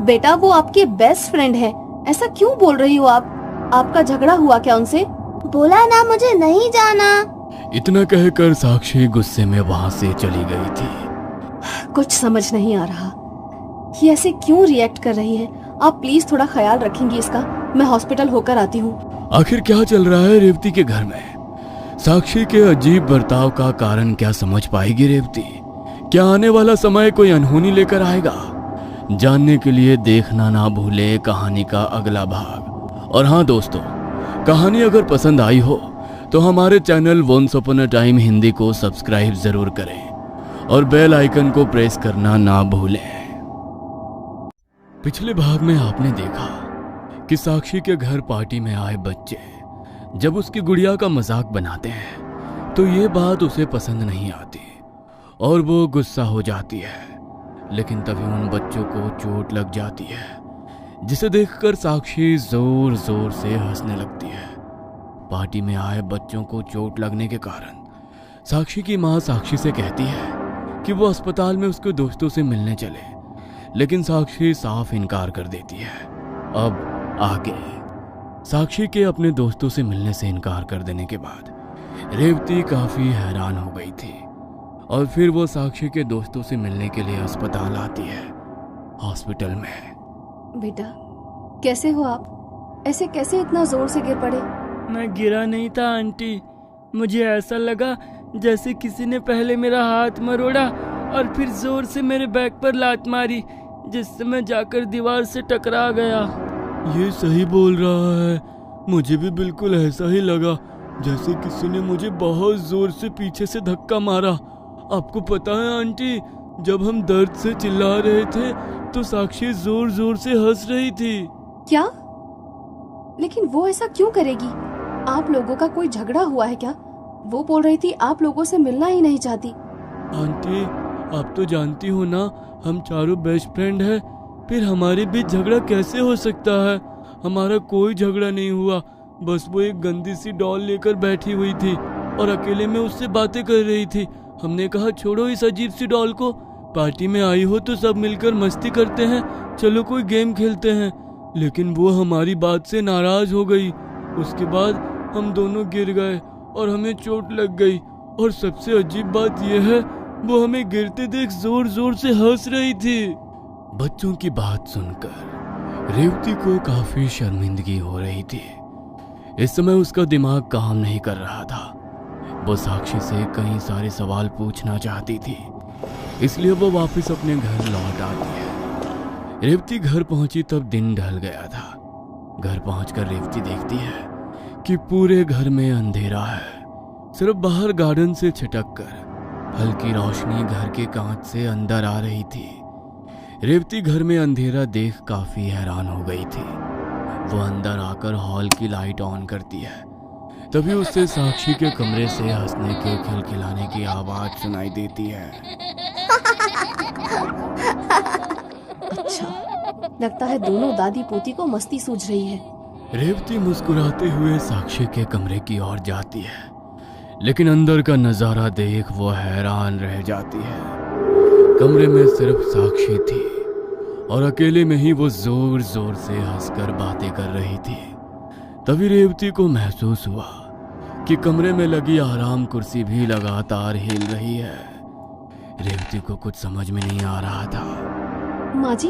बेटा, वो आपके बेस्ट फ्रेंड है, ऐसा क्यों बोल रही हो आप? आपका झगड़ा हुआ क्या उनसे? बोला ना मुझे नहीं जाना। इतना कहकर साक्षी गुस्से में वहां से चली गई थी। कुछ समझ नहीं आ रहा, ये ऐसे क्यों रिएक्ट कर रही है? आप प्लीज थोड़ा ख्याल रखेंगी इसका। मैं हॉस्पिटल होकर आती हूँ। आखिर क्या चल रहा है रेवती के घर में? साक्षी के अजीब बर्ताव का कारण क्या समझ पाएगी रेवती? क्या आने वाला समय कोई अनहोनी लेकर आएगा? जानने के लिए देखना ना भूले कहानी का अगला भाग। और हाँ दोस्तों, कहानी अगर पसंद आई हो तो हमारे channel once upon a time Hindi को सब्सक्राइब जरूर करें और बेल आइकन को प्रेस करना ना भूलें। पिछले भाग में आपने देखा कि साक्षी के घर पार्टी में आए बच्चे जब उसकी गुड़िया का मजाक बनाते हैं तो ये बात उसे पसंद नहीं आती और वो गुस्सा हो जाती है। लेकिन तभी उन बच्चों को चोट लग जाती है, जिसे देखकर साक्षी जोर जोर से हंसने लगती है। पार्टी में आए बच्चों को चोट लगने के कारण साक्षी की माँ साक्षी से कहती है कि वो अस्पताल में उसके दोस्तों से मिलने चले, लेकिन साक्षी साफ इनकार कर देती है। अब आगे साक्षी के अपने दोस्तों से मिलने से इनकार कर देने के बाद रेवती काफी हैरान हो गई थी और फिर वो साक्षी के दोस्तों से मिलने के लिए अस्पताल आती है। हॉस्पिटल में बेटा, कैसे हो आप? ऐसे कैसे इतना जोर से गिर पड़े? मैं गिरा नहीं था आंटी, मुझे ऐसा लगा जैसे किसी ने पहले मेरा हाथ मरोड़ा और फिर जोर से मेरे बैक पर लात मारी, जिससे मैं जाकर दीवार से टकरा गया। ये सही बोल रहा है, मुझे भी बिल्कुल ऐसा ही लगा जैसे किसी ने मुझे बहुत जोर से पीछे से धक्का मारा। आपको पता है आंटी, जब हम दर्द से चिल्ला रहे थे तो साक्षी जोर जोर से हंस रही थी। क्या? लेकिन वो ऐसा क्यों करेगी? आप लोगों का कोई झगड़ा हुआ है क्या? वो बोल रही थी आप लोगों से मिलना ही नहीं चाहती। आंटी, आप तो जानती हो ना, हम चारों बेस्ट फ्रेंड हैं, फिर हमारे बीच झगड़ा कैसे हो सकता है? हमारा कोई झगड़ा नहीं हुआ, बस वो एक गंदी सी डॉल लेकर बैठी हुई थी और अकेले में उससे बातें कर रही थी। हमने कहा छोड़ो इस अजीब सी डॉल को, पार्टी में आई हो तो सब मिलकर मस्ती करते हैं, चलो कोई गेम खेलते हैं। लेकिन वो हमारी बात से नाराज हो गई। उसके बाद हम दोनों गिर गए और हमें चोट लग गई, और सबसे अजीब बात यह है वो हमें गिरते देख जोर जोर से हंस रही थी। बच्चों की बात सुनकर रेवती को काफी शर्मिंदगी हो रही थी। इस समय उसका दिमाग काम नहीं कर रहा था वो साक्षी से कई सारे सवाल पूछना चाहती थी, इसलिए वो वापस अपने घर लौट आती है। रेवती घर पहुंची तब दिन ढल गया था। घर पहुंचकर रेवती देखती है कि पूरे घर में अंधेरा है। सिर्फ बाहर गार्डन से छिटक कर हल्की रोशनी घर के कांच से अंदर आ रही थी। रेवती घर में अंधेरा देख काफी हैरान हो गई थी। वो अंदर आकर हॉल की लाइट ऑन करती है। तभी उससे साक्षी के कमरे से हंसने के खिलखिलाने की आवाज सुनाई देती है। अच्छा, लगता है दोनों दादी पोती को मस्ती सूझ रही है। रेवती मुस्कुराते हुए साक्षी के कमरे की ओर जाती है, लेकिन अंदर का नजारा देख वो हैरान रह जाती है। कमरे में सिर्फ साक्षी थी और अकेले में ही वो जोर जोर से हंसकर बातें कर रही थी। तभी रेवती को महसूस हुआ कि कमरे में लगी आराम कुर्सी भी लगातार हिल रही है। रेवती को कुछ समझ में नहीं आ रहा था। माँ जी,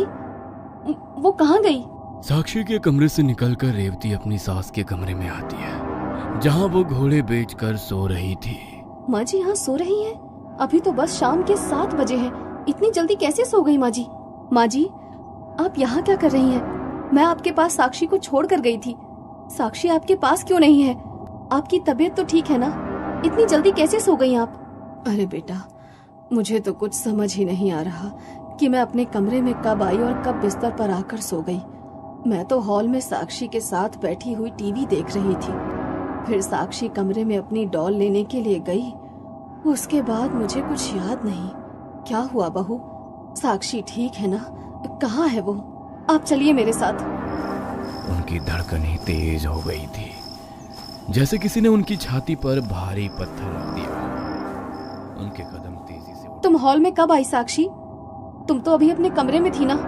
वो कहाँ गई? साक्षी के कमरे से निकलकर रेवती अपनी सास के कमरे में आती है, जहाँ वो घोड़े बेचकर सो रही थी। माँ जी यहाँ सो रही हैं? अभी तो बस शाम के 7 बजे हैं। इतनी जल्दी कैसे सो गई माँ जी? माँ जी, आप यहाँ क्या कर रही हैं? मैं आपके पास साक्षी को छोड़ कर गई थी। साक्षी आपके पास क्यों नहीं है? आपकी तबीयत तो ठीक है ना? इतनी जल्दी कैसे सो गई आप? अरे बेटा, मुझे तो कुछ समझ ही नहीं आ रहा कि मैं अपने कमरे में कब आई और कब बिस्तर पर आकर सो गई। मैं तो हॉल में साक्षी के साथ बैठी हुई टीवी देख रही थी। फिर साक्षी कमरे में अपनी डॉल लेने के लिए गई। उसके बाद मुझे कुछ याद नहीं। क्या हुआ बहू? साक्षी ठीक है ना? कहाँ है वो? आप चलिए मेरे साथ। उनकी धड़कनें तेज हो गई थी, जैसे किसी ने उनकी छाती पर भारी पत्थर रख दिया। उनके कदम तेजी से तुम हॉल में कब आई साक्षी? तुम तो अभी अपने कमरे में थी ना?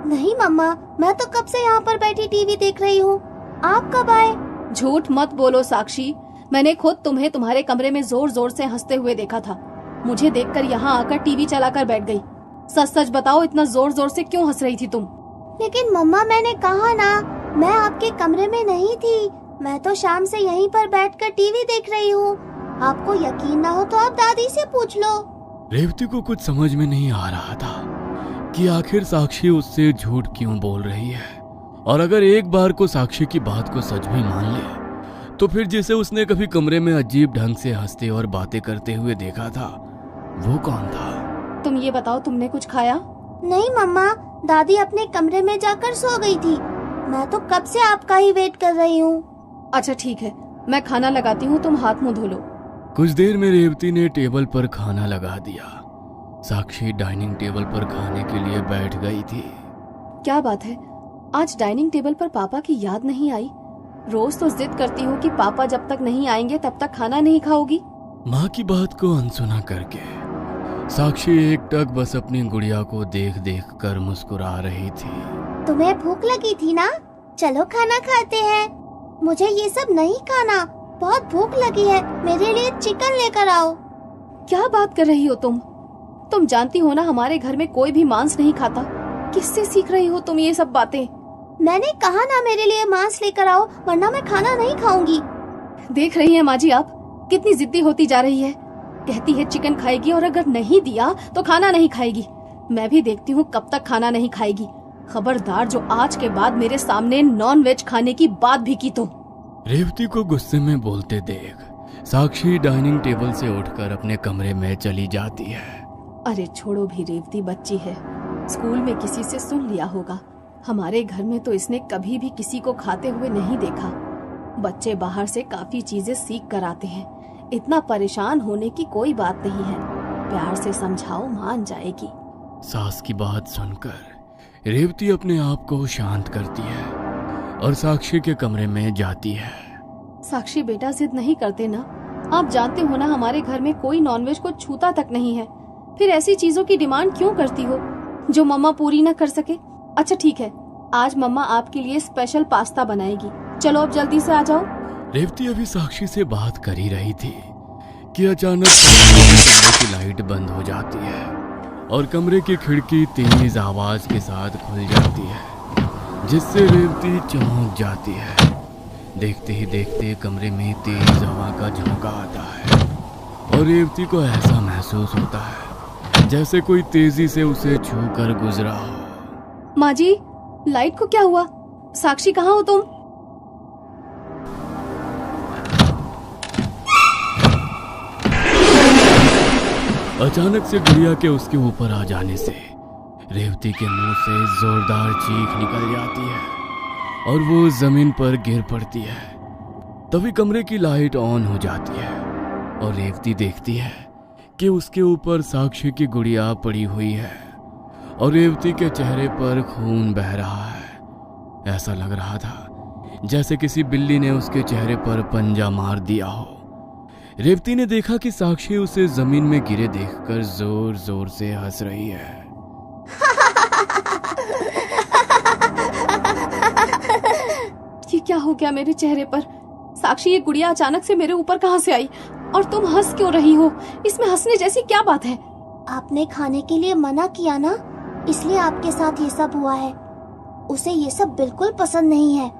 नहीं मम्मा, मैं तो कब से यहाँ पर बैठी टीवी देख रही हूँ। आप कब आए? झूठ मत बोलो साक्षी, मैंने खुद तुम्हें तुम्हारे कमरे में जोर जोर से हंसते हुए देखा था। मुझे देखकर यहाँ आकर टीवी चलाकर बैठ गई। सच सच बताओ, इतना जोर जोर से क्यों हंस रही थी तुम? लेकिन मम्मा, मैंने कहा ना, मैं आपके कमरे में नहीं थी। मैं तो शाम से यहीं पर बैठकर टीवी देख रही हूँ। आपको यकीन ना हो तो आप दादी से पूछ लो। रेवती को कुछ समझ में नहीं आ रहा था कि आखिर साक्षी उससे झूठ क्यों बोल रही है। और अगर एक बार को साक्षी की बात को सच भी मान ले, तो फिर जिसे उसने कभी कमरे में अजीब ढंग से हंसते और बातें करते हुए देखा था, वो कौन था? तुम ये बताओ, तुमने कुछ खाया? नहीं मम्मा, दादी अपने कमरे में जाकर सो गई थी। मैं तो कब से आपका ही वेट कर रही हूँ। अच्छा ठीक है, मैं खाना लगाती हूँ, तुम हाथ मुंह धो लो। कुछ देर में रेवती ने टेबल पर खाना लगा दिया। साक्षी डाइनिंग टेबल पर खाने के लिए बैठ गई थी। क्या बात है, आज डाइनिंग टेबल पर पापा की याद नहीं आई? रोज तो जिद करती हूँ कि पापा जब तक नहीं आएंगे तब तक खाना नहीं खाओगी। माँ की बात को अनसुना करके साक्षी एकटक बस अपनी गुड़िया को देख देख कर मुस्कुरा रही थी। तुम्हें भूख लगी थी ना? चलो खाना खाते हैं। मुझे ये सब नहीं खाना, बहुत भूख लगी है। मेरे लिए चिकन लेकर आओ। क्या बात कर रही हो तुम? तुम जानती हो ना हमारे घर में कोई भी मांस नहीं खाता। किससे सीख रही हो तुम ये सब बातें? मैंने कहा ना मेरे लिए मांस लेकर आओ, वरना मैं खाना नहीं खाऊंगी। देख रही हैं माँ जी, आप कितनी जिद्दी होती जा रही है। कहती है चिकन खाएगी और अगर नहीं दिया तो खाना नहीं खाएगी। मैं भी देखती हूँ कब तक खाना नहीं खाएगी। खबरदार जो आज के बाद मेरे सामने नॉन वेज खाने की बात भी की तो। रेवती को गुस्से में बोलते देख साक्षी डाइनिंग टेबल से उठकर अपने कमरे में चली जाती है। अरे छोड़ो भी, रेवती बच्ची है, स्कूल में किसी से सुन लिया होगा। हमारे घर में तो इसने कभी भी किसी को खाते हुए नहीं देखा। बच्चे बाहर से काफी चीजें सीख कर आते हैं। इतना परेशान होने की कोई बात नहीं है। प्यार से समझाओ, मान जाएगी। सास की बात सुनकर रेवती अपने आप को शांत करती है और साक्षी के कमरे में जाती है। साक्षी बेटा, जिद नहीं करते ना। आप जानते हो ना हमारे घर में कोई नॉनवेज को छूता तक नहीं है। फिर ऐसी चीजों की डिमांड क्यों करती हो जो मम्मा पूरी न कर सके? अच्छा ठीक है, आज मम्मा आपके लिए स्पेशल पास्ता बनाएगी। चलो अब जल्दी से आ जाओ। रेवती अभी साक्षी से बात कर ही रही थी कि अचानक कमरे की लाइट बंद हो जाती है और कमरे की खिड़की तेज आवाज के साथ खुल जाती है, जिससे रेवती चौंक जाती है। देखते ही देखते कमरे में तेज हवा का झोंका आता है और रेवती को ऐसा महसूस होता है जैसे कोई तेजी से उसे छू कर गुजरा हो। माँ जी, लाइट को क्या हुआ? साक्षी कहाँ हो तुम? अचानक से गुड़िया के उसके ऊपर आ जाने से रेवती के मुंह से जोरदार चीख निकल जाती है और वो जमीन पर गिर पड़ती है। तभी कमरे की लाइट ऑन हो जाती है और रेवती देखती है कि उसके ऊपर साक्षी की गुड़िया पड़ी हुई है और रेवती के चेहरे पर खून बह रहा है। ऐसा लग रहा था जैसे किसी बिल्ली ने उसके चेहरे पर पंजा मार दिया हो। रेवती ने देखा कि साक्षी उसे जमीन में गिरे देखकर जोर जोर से हंस रही है। ये क्या हो गया मेरे चेहरे पर? साक्षी, ये गुड़िया अचानक से मेरे ऊपर कहाँ से आई और तुम हंस क्यों रही हो? इसमें हंसने जैसी क्या बात है? आपने खाने के लिए मना किया ना, इसलिए आपके साथ ये सब हुआ है। उसे ये सब बिल्कुल पसंद नहीं है।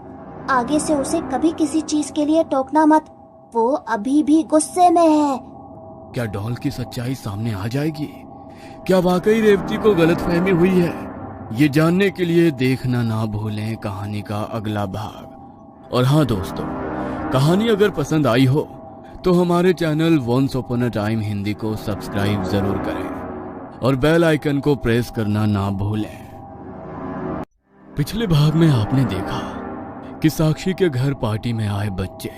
आगे से उसे कभी किसी चीज के लिए टोकना मत, वो अभी भी गुस्से में है। क्या डॉल की सच्चाई सामने आ जाएगी? क्या वाकई रेवती को गलतफहमी हुई है? ये जानने के लिए देखना ना भूलें कहानी का अगला भाग। और हाँ दोस्तों, कहानी अगर पसंद आई हो तो हमारे channel once upon a time Hindi को सब्सक्राइब जरूर करें और बेल आइकन को प्रेस करना ना भूलें। पिछले भाग में आपने देखा कि साक्षी के घर पार्टी में आए बच्चे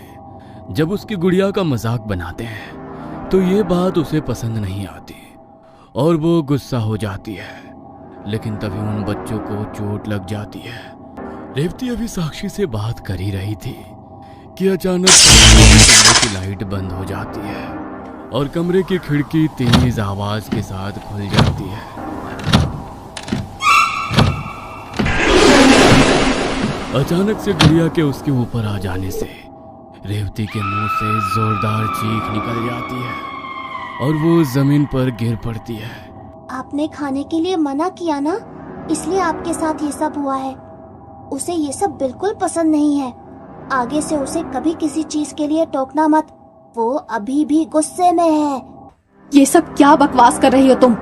जब उसकी गुड़िया का मजाक बनाते हैं तो ये बात उसे पसंद नहीं आती और वो गुस्सा हो जाती है। लेकिन तभी उन बच्चों को चोट लग जाती है। रेवती अभी साक्षी से बात कर ही रही थी कि अचानक कमरे की लाइट बंद हो जाती है और कमरे की खिड़की तेज आवाज के साथ खुल जाती है। अचानक से गुड़िया के उसके ऊपर आ जाने से रेवती के मुंह से जोरदार चीख निकल जाती है और वो जमीन पर गिर पड़ती है। आपने खाने के लिए मना किया ना, इसलिए आपके साथ ये सब हुआ है। उसे ये सब बिल्कुल पसंद नहीं है। आगे से उसे कभी किसी चीज के लिए टोकना मत, वो अभी भी गुस्से में है। ये सब क्या बकवास कर रही हो तुम?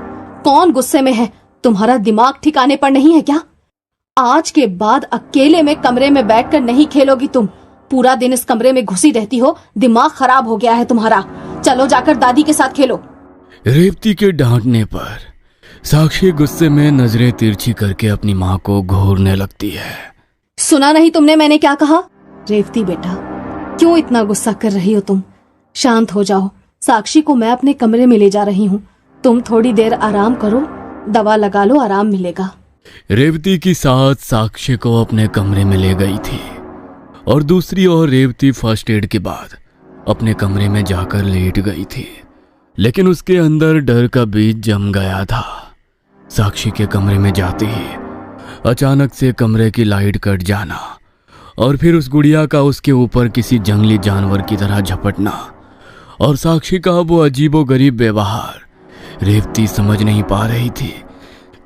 कौन गुस्से में है? तुम्हारा दिमाग ठिकाने पर नहीं है क्या? आज के बाद अकेले में कमरे में बैठकर नहीं खेलोगी तुम। पूरा दिन इस कमरे में घुसी रहती हो, दिमाग खराब हो गया है तुम्हारा। चलो जाकर दादी के साथ खेलो। रेवती के डांटने पर साक्षी गुस्से में नजरें तिरछी करके अपनी माँ को घूरने लगती है। सुना नहीं तुमने मैंने क्या कहा? रेवती बेटा, क्यों इतना गुस्सा कर रही हो तुम? शांत हो जाओ। साक्षी को मैं अपने कमरे में ले जा रही हूँ। तुम थोड़ी देर आराम करो, दवा लगा लो, आराम मिलेगा। रेवती की सास साक्षी को अपने कमरे में ले गई थी और दूसरी ओर रेवती फर्स्ट एड के बाद अपने कमरे में जाकर लेट गई थी। लेकिन उसके अंदर डर का बीज जम गया था। साक्षी के कमरे में जाते ही अचानक से कमरे की लाइट कट जाना और फिर उस गुड़िया का उसके ऊपर किसी जंगली जानवर की तरह झपटना और साक्षी का वो अजीबोगरीब व्यवहार। रेवती समझ नहीं पा रही थी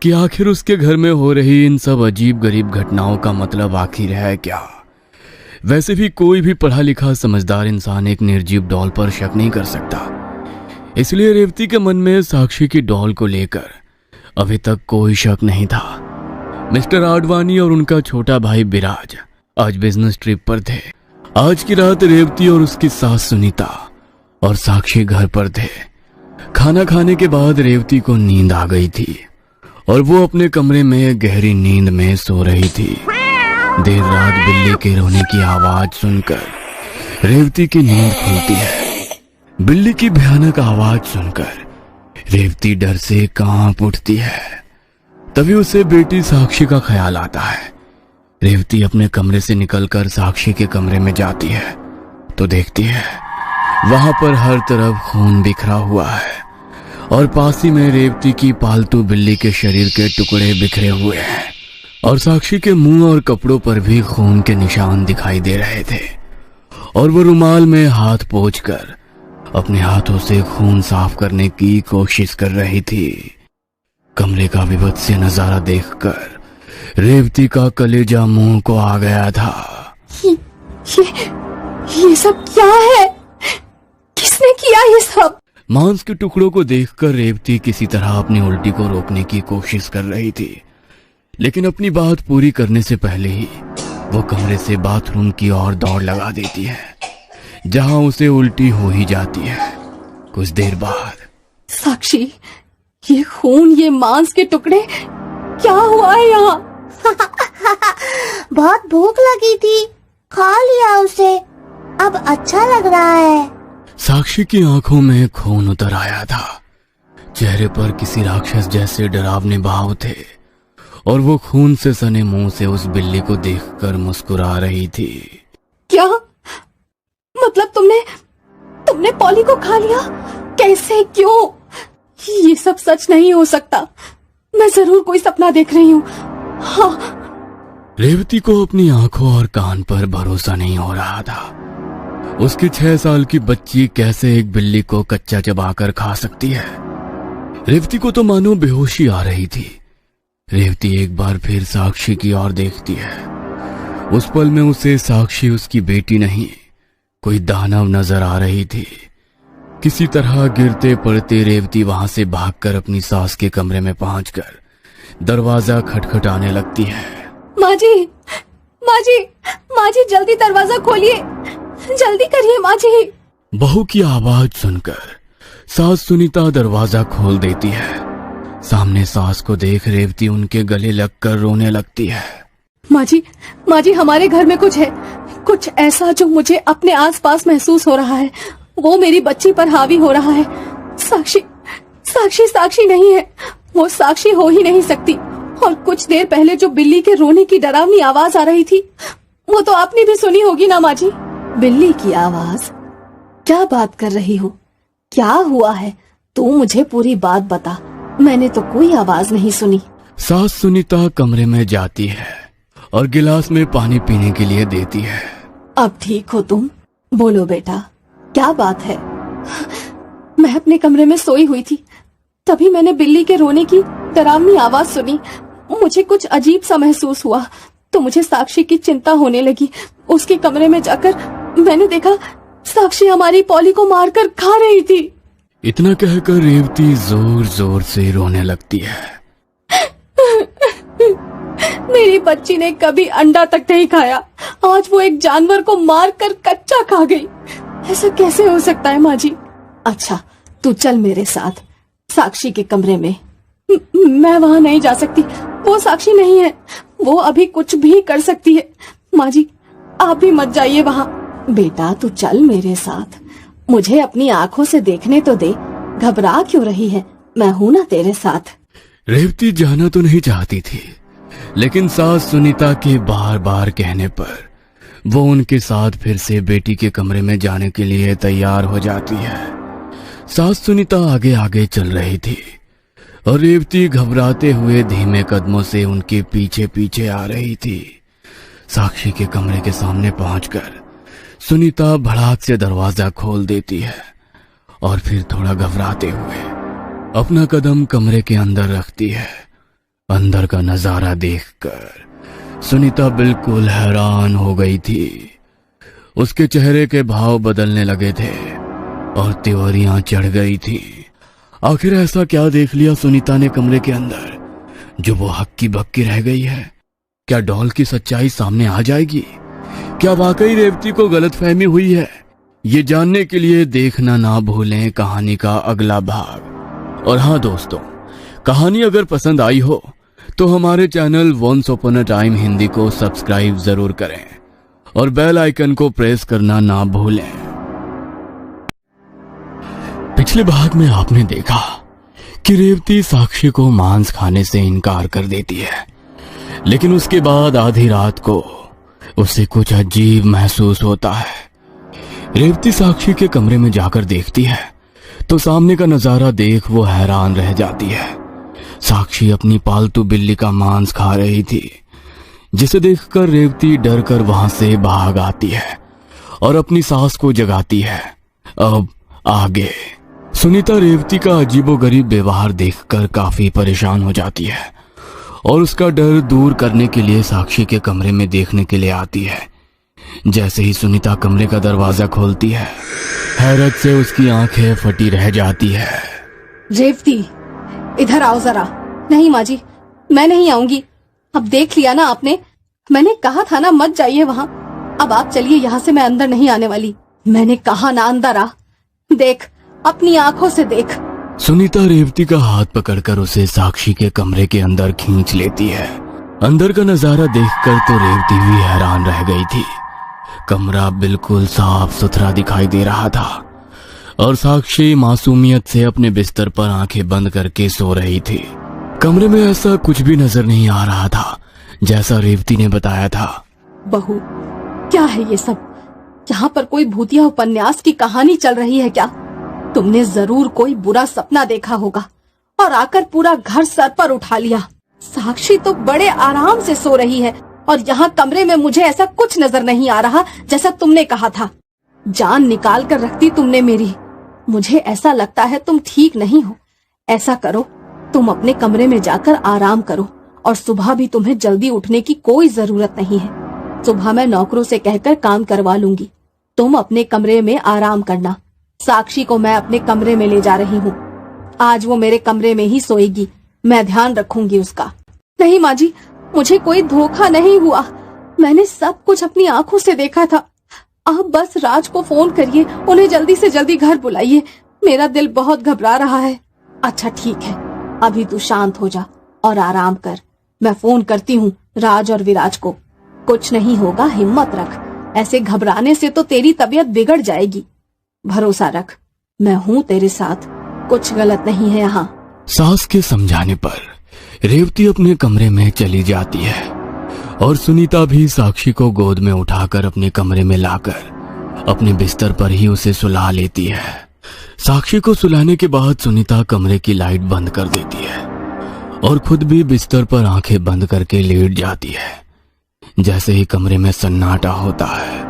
कि आखिर उसके घर में हो रही इन सब अजीब गरीब घटनाओं का मतलब आखिर है क्या। वैसे भी कोई भी पढ़ा लिखा समझदार इंसान एक निर्जीव डॉल पर शक नहीं कर सकता। इसलिए रेवती के मन में साक्षी की डॉल को लेकर अभी तक कोई शक नहीं था। मिस्टर आडवाणी और उनका छोटा भाई विराज आज बिजनेस ट्रिप पर थे। आज की रात रेवती और उसकी सास सुनीता और साक्षी घर पर थे। खाना खाने के बाद रेवती को नींद आ गई थी और वो अपने कमरे में गहरी नींद में सो रही थी। देर रात बिल्ली के रोने की आवाज सुनकर रेवती की नींद खुलती है। बिल्ली की भयानक आवाज सुनकर रेवती डर से कांप उठती है। तभी उसे बेटी साक्षी का ख्याल आता है। रेवती अपने कमरे से निकलकर साक्षी के कमरे में जाती है तो देखती है वहां पर हर तरफ खून बिखरा हुआ है और पास ही में रेवती की पालतू बिल्ली के शरीर के टुकड़े बिखरे हुए हैं और साक्षी के मुंह और कपड़ों पर भी खून के निशान दिखाई दे रहे थे और वो रुमाल में हाथ पोंछकर अपने हाथों से खून साफ करने की कोशिश कर रही थी। कमरे का विभत्स नजारा देखकर रेवती का कलेजा मुंह को आ गया था। ये सब क्या है? किसने किया ये सब? मांस के टुकड़ों को देखकर रेवती किसी तरह अपनी उल्टी को रोकने की कोशिश कर रही थी, लेकिन अपनी बात पूरी करने से पहले ही वो कमरे से बाथरूम की ओर दौड़ लगा देती है, जहां उसे उल्टी हो ही जाती है। कुछ देर बाद साक्षी, ये खून, ये मांस के टुकड़े, क्या हुआ है यहाँ? बहुत भूख लगी थी, खा लिया उसे, अब अच्छा लग रहा है। साक्षी की आंखों में खून उतर आया था। चेहरे पर किसी राक्षस जैसे डरावने भाव थे और वो खून से सने मुंह से उस बिल्ली को देखकर मुस्कुरा रही थी। क्या मतलब तुमने पॉली को खा लिया? कैसे, क्यों? ये सब सच नहीं हो सकता। मैं जरूर कोई सपना देख रही हूँ। हाँ। रेवती को अपनी आंखों और कान पर भरोसा नहीं हो रहा था। उसकी 6 साल की बच्ची कैसे एक बिल्ली को कच्चा चबाकर खा सकती है? रेवती को तो मानो बेहोशी आ रही थी। रेवती एक बार फिर साक्षी की ओर देखती है। उस पल में उसे साक्षी उसकी बेटी नहीं, कोई दानव नजर आ रही थी। किसी तरह गिरते पड़ते रेवती वहां से भागकर अपनी सास के कमरे में पहुंचकर दरवाजा खटखटाने लगती है। माँ जी, माँ जी, माँ जी, जल्दी दरवाजा खोलिए, जल्दी करिए माँ जी। बहू की आवाज सुनकर सास सुनीता दरवाजा खोल देती है। सामने सास को देख रेवती उनके गले लगकर रोने लगती है। माँ जी, हमारे घर में कुछ है, कुछ ऐसा जो मुझे अपने आसपास महसूस हो रहा है। वो मेरी बच्ची पर हावी हो रहा है। साक्षी नहीं है, वो साक्षी हो ही नहीं सकती। और कुछ देर पहले जो बिल्ली के रोने की डरावनी आवाज आ रही थी, वो तो आपने भी सुनी होगी ना माँ जी? बिल्ली की आवाज? क्या बात कर रही हो? क्या हुआ है? तू मुझे पूरी बात बता, मैंने तो कोई आवाज नहीं सुनी। सास सुनीता कमरे में जाती है और गिलास में पानी पीने के लिए देती है। अब ठीक हो तुम? बोलो बेटा, क्या बात है? मैं अपने कमरे में सोई हुई थी, तभी मैंने बिल्ली के रोने की डरावनी आवाज सुनी। मुझे कुछ अजीब सा महसूस हुआ, तो मुझे साक्षी की चिंता होने लगी। उसके कमरे में जाकर मैंने देखा साक्षी हमारी पॉली को मारकर खा रही थी। इतना कहकर रेवती जोर जोर से रोने लगती है। मेरी बच्ची ने कभी अंडा तक नहीं खाया, आज वो एक जानवर को मारकर कच्चा खा गई। ऐसा कैसे हो सकता है माँ जी? अच्छा, तू चल मेरे साथ साक्षी के कमरे में। मैं वहाँ नहीं जा सकती, वो साक्षी नहीं है, वो अभी कुछ भी कर सकती है। माँ जी, आप भी मत जाइए वहाँ। बेटा तू चल मेरे साथ, मुझे अपनी आंखों से देखने तो दे, घबरा क्यों रही है? मैं हूँ ना तेरे साथ। रेवती जाना तो नहीं चाहती थी, लेकिन सास सुनीता के बार बार कहने पर वो उनके साथ फिर से बेटी के कमरे में जाने के लिए तैयार हो जाती है। सास सुनीता आगे आगे चल रही थी और रेवती घबराते हुए धीमे कदमों से उनके पीछे पीछे आ रही थी। साक्षी के कमरे के सामने पहुंचकर सुनीता भड़ाक से दरवाजा खोल देती है और फिर थोड़ा घबराते हुए अपना कदम कमरे के अंदर रखती है। अंदर का नजारा देखकर सुनीता बिल्कुल हैरान हो गई थी। उसके चेहरे के भाव बदलने लगे थे और तिवरियां चढ़ गई थी। आखिर ऐसा क्या देख लिया सुनीता ने कमरे के अंदर जो वो हक्की बक्की रह गई है? क्या डॉल की सच्चाई सामने आ जाएगी? क्या वाकई रेवती को गलतफहमी हुई है? ये जानने के लिए देखना ना भूलें कहानी का अगला भाग। और हाँ दोस्तों, कहानी अगर पसंद आई हो तो हमारे channel once upon a time Hindi को सब्सक्राइब जरूर करें और बेल आइकन को प्रेस करना ना भूलें। पिछले भाग में आपने देखा कि रेवती साक्षी को मांस खाने से इनकार कर देती है, लेकिन उसके बाद आधी रात को उसे कुछ अजीब महसूस होता है। रेवती साक्षी के कमरे में जाकर देखती है तो सामने का नजारा देख वो हैरान रह जाती है। साक्षी अपनी पालतू बिल्ली का मांस खा रही थी, जिसे देखकर रेवती डर कर वहां से भाग आती है और अपनी सास को जगाती है। अब आगे सुनीता रेवती का अजीबोगरीब व्यवहार देखकर काफी परेशान हो जाती है और उसका डर दूर करने के लिए साक्षी के कमरे में देखने के लिए आती है। जैसे ही सुनीता कमरे का दरवाजा खोलती है, हैरत से उसकी आंखें फटी रह जाती है। रेवती, इधर आओ जरा। नहीं माँ जी, मैं नहीं आऊंगी। अब देख लिया ना आपने, मैंने कहा था ना मत जाइए वहाँ। अब आप चलिए यहाँ से, मैं अंदर नहीं आने वाली। मैंने कहा ना अंदर आ। देख, अपनी आंखों से देख। सुनीता रेवती का हाथ पकड़कर उसे साक्षी के कमरे के अंदर खींच लेती है। अंदर का नजारा देखकर तो रेवती भी हैरान रह गई थी। कमरा बिल्कुल साफ सुथरा दिखाई दे रहा था और साक्षी मासूमियत से अपने बिस्तर पर आंखें बंद करके सो रही थी। कमरे में ऐसा कुछ भी नजर नहीं आ रहा था जैसा रेवती ने बताया था। बहू, क्या है ये सब? यहाँ पर कोई भूतिया उपन्यास की कहानी चल रही है क्या? तुमने जरूर कोई बुरा सपना देखा होगा और आकर पूरा घर सर पर उठा लिया। साक्षी तो बड़े आराम से सो रही है और यहाँ कमरे में मुझे ऐसा कुछ नजर नहीं आ रहा जैसा तुमने कहा था। जान निकाल कर रखती तुमने मेरी। मुझे ऐसा लगता है तुम ठीक नहीं हो। ऐसा करो, तुम अपने कमरे में जाकर आराम करो और सुबह भी तुम्हें जल्दी उठने की कोई जरूरत नहीं है। सुबह मैं नौकरों से कहकर काम करवा लूंगी। तुम अपने कमरे में आराम करना। साक्षी को मैं अपने कमरे में ले जा रही हूँ। आज वो मेरे कमरे में ही सोएगी। मैं ध्यान रखूंगी उसका। नहीं माँ जी, मुझे कोई धोखा नहीं हुआ। मैंने सब कुछ अपनी आंखों से देखा था। आप बस राज को फोन करिए, उन्हें जल्दी से जल्दी घर बुलाइए। मेरा दिल बहुत घबरा रहा है। अच्छा ठीक है, अभी तू शांत हो जा और आराम कर। मैं फोन करती हूँ राज और विराज को। कुछ नहीं होगा, हिम्मत रख। ऐसे घबराने से तो तेरी तबीयत बिगड़ जाएगी। भरोसा रख, मैं हूँ तेरे साथ। कुछ गलत नहीं है यहाँ। सास के समझाने पर रेवती अपने कमरे में चली जाती है और सुनीता भी साक्षी को गोद में उठाकर अपने कमरे में लाकर अपने बिस्तर पर ही उसे सुला लेती है। साक्षी को सुलाने के बाद सुनीता कमरे की लाइट बंद कर देती है और खुद भी बिस्तर पर आंखें बंद करके लेट जाती है। जैसे ही कमरे में सन्नाटा होता है,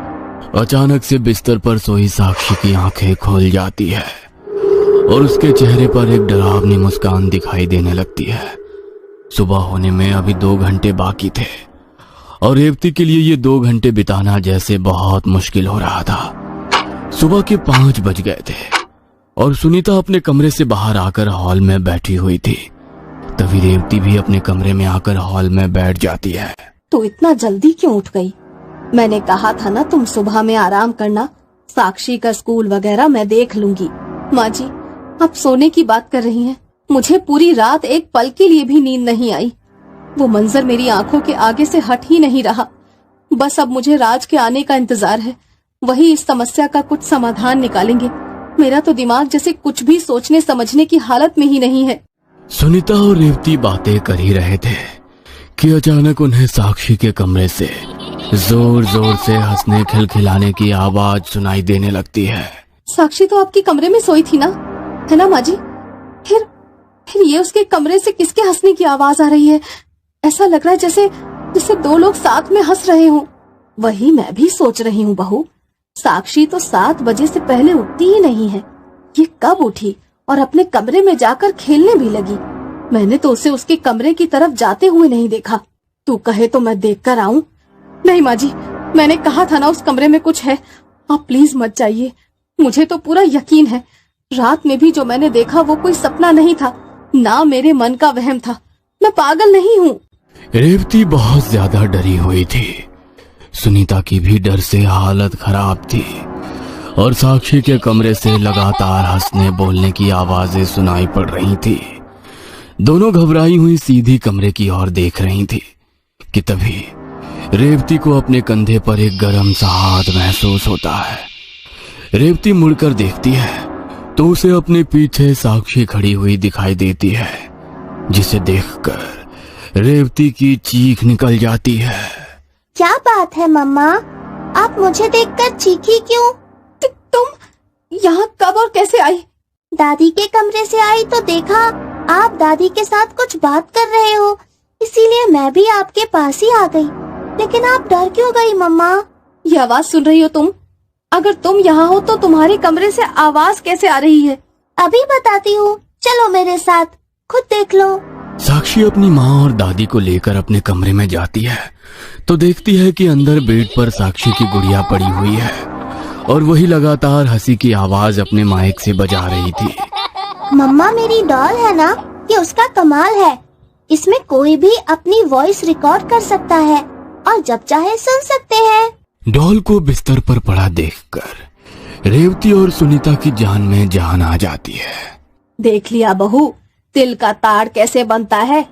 अचानक से बिस्तर पर सोई साक्षी की आंखें खुल जाती है और उसके चेहरे पर एक डरावनी मुस्कान दिखाई देने लगती है। सुबह होने में अभी 2 घंटे बाकी थे और रेवती के लिए ये 2 घंटे बिताना जैसे बहुत मुश्किल हो रहा था। सुबह के 5 बज गए थे और सुनीता अपने कमरे से बाहर आकर हॉल में बैठी हुई थी। तभी रेवती भी अपने कमरे में आकर हॉल में बैठ जाती है। तो इतना जल्दी क्यों उठ गई? मैंने कहा था ना तुम सुबह में आराम करना। साक्षी का स्कूल वगैरह मैं देख लूंगी। माँ जी, आप सोने की बात कर रही हैं। मुझे पूरी रात एक पल के लिए भी नींद नहीं आई। वो मंजर मेरी आंखों के आगे से हट ही नहीं रहा। बस अब मुझे राज के आने का इंतजार है। वही इस समस्या का कुछ समाधान निकालेंगे। मेरा तो दिमाग जैसे कुछ भी सोचने समझने की हालत में ही नहीं है। सुनीता और रेवती बातें कर ही रहे थे कि अचानक उन्हें साक्षी के कमरे से जोर जोर से हंसने खिलखिलाने की आवाज सुनाई देने लगती है। साक्षी तो आपके कमरे में सोई थी ना, है ना माँ जी? फिर ये उसके कमरे से किसके हंसने की आवाज आ रही है? ऐसा लग रहा है जैसे 2 लोग साथ में हंस रहे हों। वही मैं भी सोच रही हूँ बहू। साक्षी तो 7 बजे से पहले उठती ही नहीं है। ये कब उठी और अपने कमरे में जाकर खेलने भी लगी? मैंने तो उसे उसके कमरे की तरफ जाते हुए नहीं देखा। तू कहे तो मैं देख कर आऊं? नहीं माँ जी, मैंने कहा था ना उस कमरे में कुछ है। आप प्लीज मत जाइए। मुझे तो पूरा यकीन है रात में भी जो मैंने देखा वो कोई सपना नहीं था, ना मेरे मन का वहम था। मैं पागल नहीं हूँ। रेवती बहुत ज्यादा डरी हुई थी। सुनीता की भी डर से हालत खराब थी और साक्षी के कमरे से लगातार हंसने बोलने की आवाजें सुनाई पड़ रही थी। दोनों घबराई हुई सीधी कमरे की ओर देख रही थी कि तभी रेवती को अपने कंधे पर एक गर्म सा हाथ महसूस होता है। रेवती मुड़कर देखती है तो उसे अपने पीछे साक्षी खड़ी हुई दिखाई देती है, जिसे देखकर रेवती की चीख निकल जाती है। क्या बात है मम्मा, आप मुझे देखकर चीखी क्यों? तुम यहाँ कब और कैसे आई? दादी के कमरे से आई तो देखा आप दादी के साथ कुछ बात कर रहे हो, इसीलिए मैं भी आपके पास ही आ गई। लेकिन आप डर क्यों गई मम्मा? ये आवाज सुन रही हो तुम? अगर तुम यहाँ हो तो तुम्हारे कमरे से आवाज कैसे आ रही है? अभी बताती हूँ, चलो मेरे साथ, खुद देख लो। साक्षी अपनी माँ और दादी को लेकर अपने कमरे में जाती है तो देखती है कि अंदर बेड पर साक्षी की गुड़िया पड़ी हुई है और वही लगातार हंसी की आवाज अपने माइक से बजा रही थी। मम्मा, मेरी डॉल है ना, ये उसका कमाल है। इसमें कोई भी अपनी वॉइस रिकॉर्ड कर सकता है और जब चाहे सुन सकते हैं। डॉल को बिस्तर पर पड़ा देखकर रेवती और सुनीता की जान में जान आ जाती है। देख लिया बहू, तिल का ताड़ कैसे बनता है।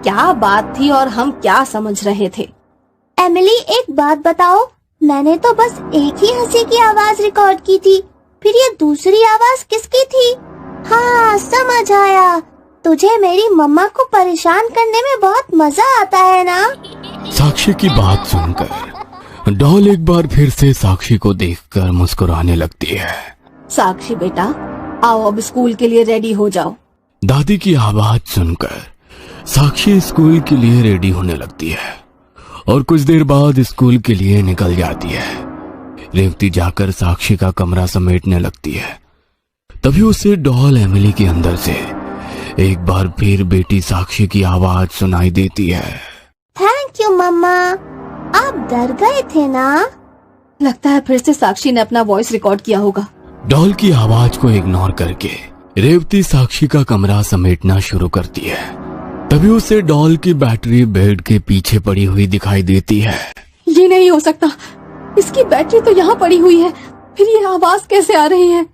क्या बात थी और हम क्या समझ रहे थे। एमिली, एक बात बताओ, मैंने तो बस एक ही हंसी की आवाज रिकॉर्ड की थी, फिर ये दूसरी आवाज किसकी थी? हाँ, समझ आया। तुझे मेरी मम्मा को परेशान करने में बहुत मजा आता है ना? साक्षी की बात सुनकर डॉल एक बार फिर से साक्षी को देखकर मुस्कुराने लगती है। साक्षी बेटा, आओ अब स्कूल के लिए रेडी हो जाओ। दादी की आवाज सुनकर साक्षी स्कूल के लिए रेडी होने लगती है और कुछ देर बाद स्कूल के लिए निकल जाती है। रेवती जाकर साक्षी का कमरा समेटने लगती है। तभी उसे डॉल एमिली के अंदर से एक बार फिर बेटी साक्षी की आवाज सुनाई देती है। थैंक यू मम्मा, आप डर गए थे ना? लगता है फिर से साक्षी ने अपना वॉइस रिकॉर्ड किया होगा। डॉल की आवाज को इग्नोर करके रेवती साक्षी का कमरा समेटना शुरू करती है। तभी उसे डॉल की बैटरी बेड के पीछे पड़ी हुई दिखाई देती है। ये नहीं हो सकता, इसकी बैटरी तो यहाँ पड़ी हुई है, फिर ये आवाज कैसे आ रही है?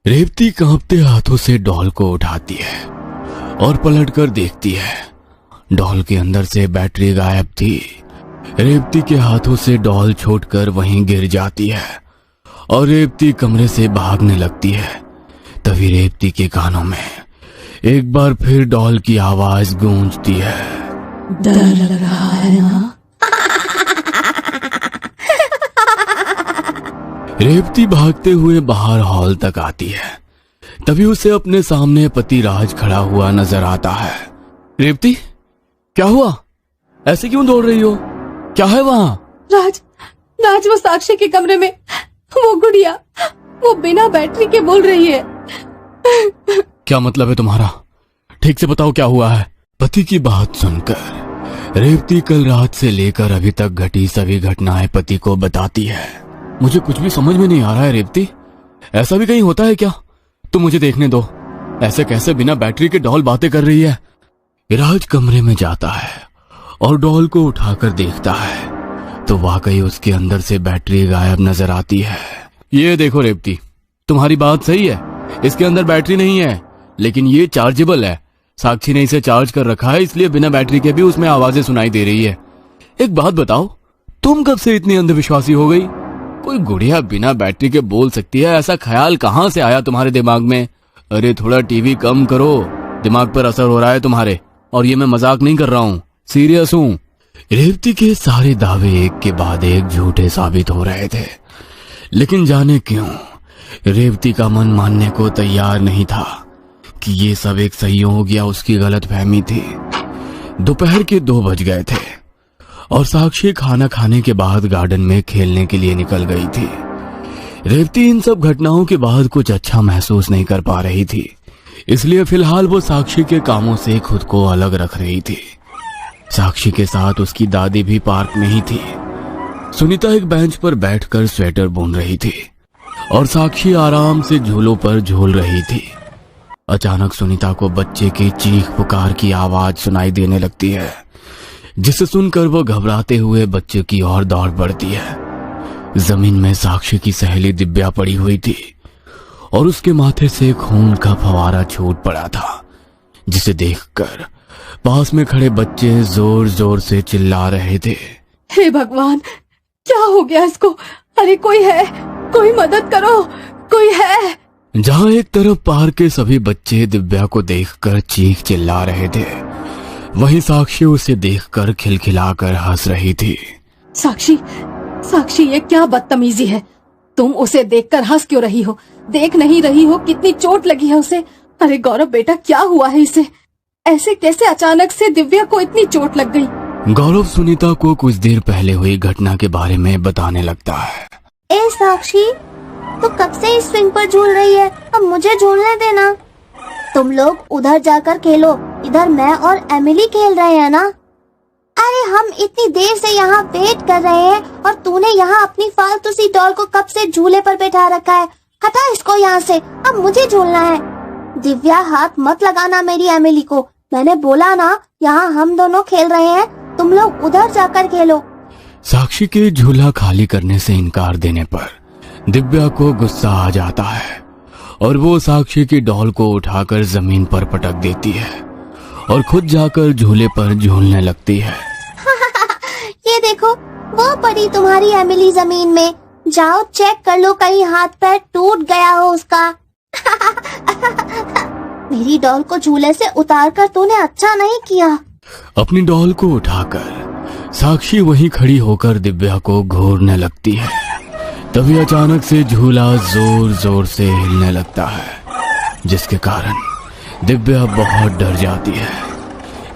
रेवती कांपते हाथों से डॉल को उठाती है और पलटकर देखती है। डॉल के अंदर से बैटरी गायब थी। रेवती के हाथों से डॉल छूटकर वहीं गिर जाती है और रेवती कमरे से भागने लगती है। तभी रेवती के कानों में एक बार फिर डॉल की आवाज गूंजती है। डर लग रहा है ना? रेवती भागते हुए बाहर हॉल तक आती है। तभी उसे अपने सामने पति राज खड़ा हुआ नजर आता है। रेवती, क्या हुआ? ऐसे क्यों दौड़ रही हो? क्या है वहाँ? राज, राज, वो साक्षी के कमरे में वो गुड़िया, वो बिना बैटरी के बोल रही है। क्या मतलब है तुम्हारा? ठीक से बताओ क्या हुआ है? पति की बात सुनकर रेवती कल रात से लेकर अभी तक घटी सभी घटनाएं पति को बताती है। मुझे कुछ भी समझ में नहीं आ रहा है रेवती, ऐसा भी कहीं होता है क्या? तुम मुझे देखने दो, ऐसे कैसे बिना बैटरी के डॉल बातें कर रही है? राज कमरे में जाता है और डॉल को उठाकर देखता है तो वाकई उसके अंदर से बैटरी गायब नजर आती है। ये देखो रेवती, तुम्हारी बात सही है, इसके अंदर बैटरी नहीं है, लेकिन ये चार्जेबल है। साक्षी ने इसे चार्ज कर रखा है, इसलिए बिना बैटरी के भी उसमें आवाजें सुनाई दे रही है। एक बात बताओ, तुम कब से इतनी अंधविश्वासी हो गई? कोई गुड़िया बिना बैटरी के बोल सकती है, ऐसा ख्याल कहाँ से आया तुम्हारे दिमाग में? अरे थोड़ा टीवी कम करो, दिमाग पर असर हो रहा है तुम्हारे। और ये मैं मजाक नहीं कर रहा हूँ, सीरियस हूँ। रेवती के सारे दावे एक के बाद एक झूठे साबित हो रहे थे, लेकिन जाने क्यों रेवती का मन मानने को तैयार नहीं था कि ये सब एक संयोग या उसकी गलतफहमी थी। दोपहर के 2 बज गए थे और साक्षी खाना खाने के बाद गार्डन में खेलने के लिए निकल गई थी। रेवती इन सब घटनाओं के बाद कुछ अच्छा महसूस नहीं कर पा रही थी, इसलिए फिलहाल वो साक्षी के कामों से खुद को अलग रख रही थी। साक्षी के साथ उसकी दादी भी पार्क में ही थी। सुनीता एक बेंच पर बैठकर स्वेटर बुन रही थी और साक्षी आराम से झूलों पर झूल रही थी। अचानक सुनीता को बच्चे की चीख पुकार की आवाज सुनाई देने लगती है, जिसे सुनकर वो घबराते हुए बच्चे की ओर दौड़ पड़ती है। जमीन में साक्षी की सहेली दिव्या पड़ी हुई थी और उसके माथे से खून का फवारा छूट पड़ा था, जिसे देखकर पास में खड़े बच्चे जोर जोर से चिल्ला रहे थे। हे भगवान, क्या हो गया इसको? अरे कोई है, कोई मदद करो, कोई है। जहां एक तरफ पार्क के सभी बच्चे दिव्या को देखकर चीख चिल्ला रहे थे, वहीं साक्षी उसे देखकर खिलखिलाकर हंस रही थी। साक्षी, साक्षी, ये क्या बदतमीजी है? तुम उसे देखकर हंस क्यों रही हो? देख नहीं रही हो कितनी चोट लगी है उसे? अरे गौरव बेटा, क्या हुआ है इसे? ऐसे कैसे अचानक से दिव्या को इतनी चोट लग गई? गौरव सुनीता को कुछ देर पहले हुई घटना के बारे में बताने लगता है। ए साक्षी, तो कब से इस स्विंग पर झूल रही है? अब मुझे झूलने देना। तुम लोग उधर जाकर खेलो, इधर मैं और एमिली खेल रहे हैं ना। अरे हम इतनी देर से यहाँ वेट कर रहे हैं और तूने यहाँ अपनी फालतू सी डॉल को कब से झूले पर बैठा रखा है। हटा इसको यहाँ से, अब मुझे झूलना है। दिव्या हाथ मत लगाना मेरी एमिली को, मैंने बोला ना यहाँ हम दोनों खेल रहे हैं, तुम लोग उधर जाकर खेलो। साक्षी के झूला खाली करने से इनकार देने पर दिव्या को गुस्सा आ जाता है और वो साक्षी की डॉल को उठाकर जमीन पर पटक देती है और खुद जाकर झूले पर झूलने लगती है। ये देखो वो पड़ी तुम्हारी एमिली जमीन में, जाओ चेक कर लो कहीं हाथ पैर टूट गया हो उसका। मेरी डॉल को झूले से उतारकर तूने अच्छा नहीं किया। अपनी डॉल को उठाकर साक्षी वहीं खड़ी होकर दिव्या को घूरने लगती है। तभी अचानक से झूला जोर जोर से हिलने लगता है, जिसके कारण दिव्या बहुत डर जाती है।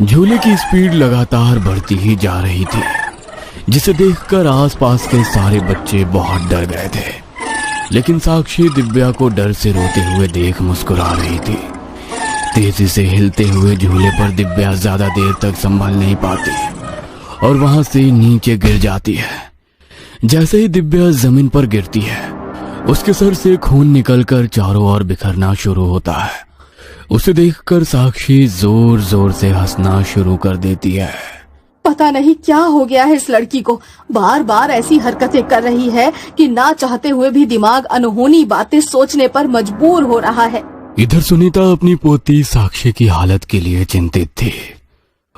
झूले की स्पीड लगातार बढ़ती ही जा रही थी, जिसे देखकर आसपास के सारे बच्चे बहुत डर गए थे। लेकिन साक्षी दिव्या को डर से रोते हुए देख मुस्कुरा रही थी। तेजी से हिलते हुए झूले पर दिव्या ज्यादा देर तक संभल नहीं पाती और वहां से नीचे गिर जाती है। जैसे ही दिव्या जमीन पर गिरती है, उसके सर से खून निकलकर चारों ओर बिखरना शुरू होता है। उसे देखकर साक्षी जोर जोर से हंसना शुरू कर देती है। पता नहीं क्या हो गया है इस लड़की को, बार बार ऐसी हरकतें कर रही है कि ना चाहते हुए भी दिमाग अनहोनी बातें सोचने पर मजबूर हो रहा है। इधर सुनीता अपनी पोती साक्षी की हालत के लिए चिंतित थी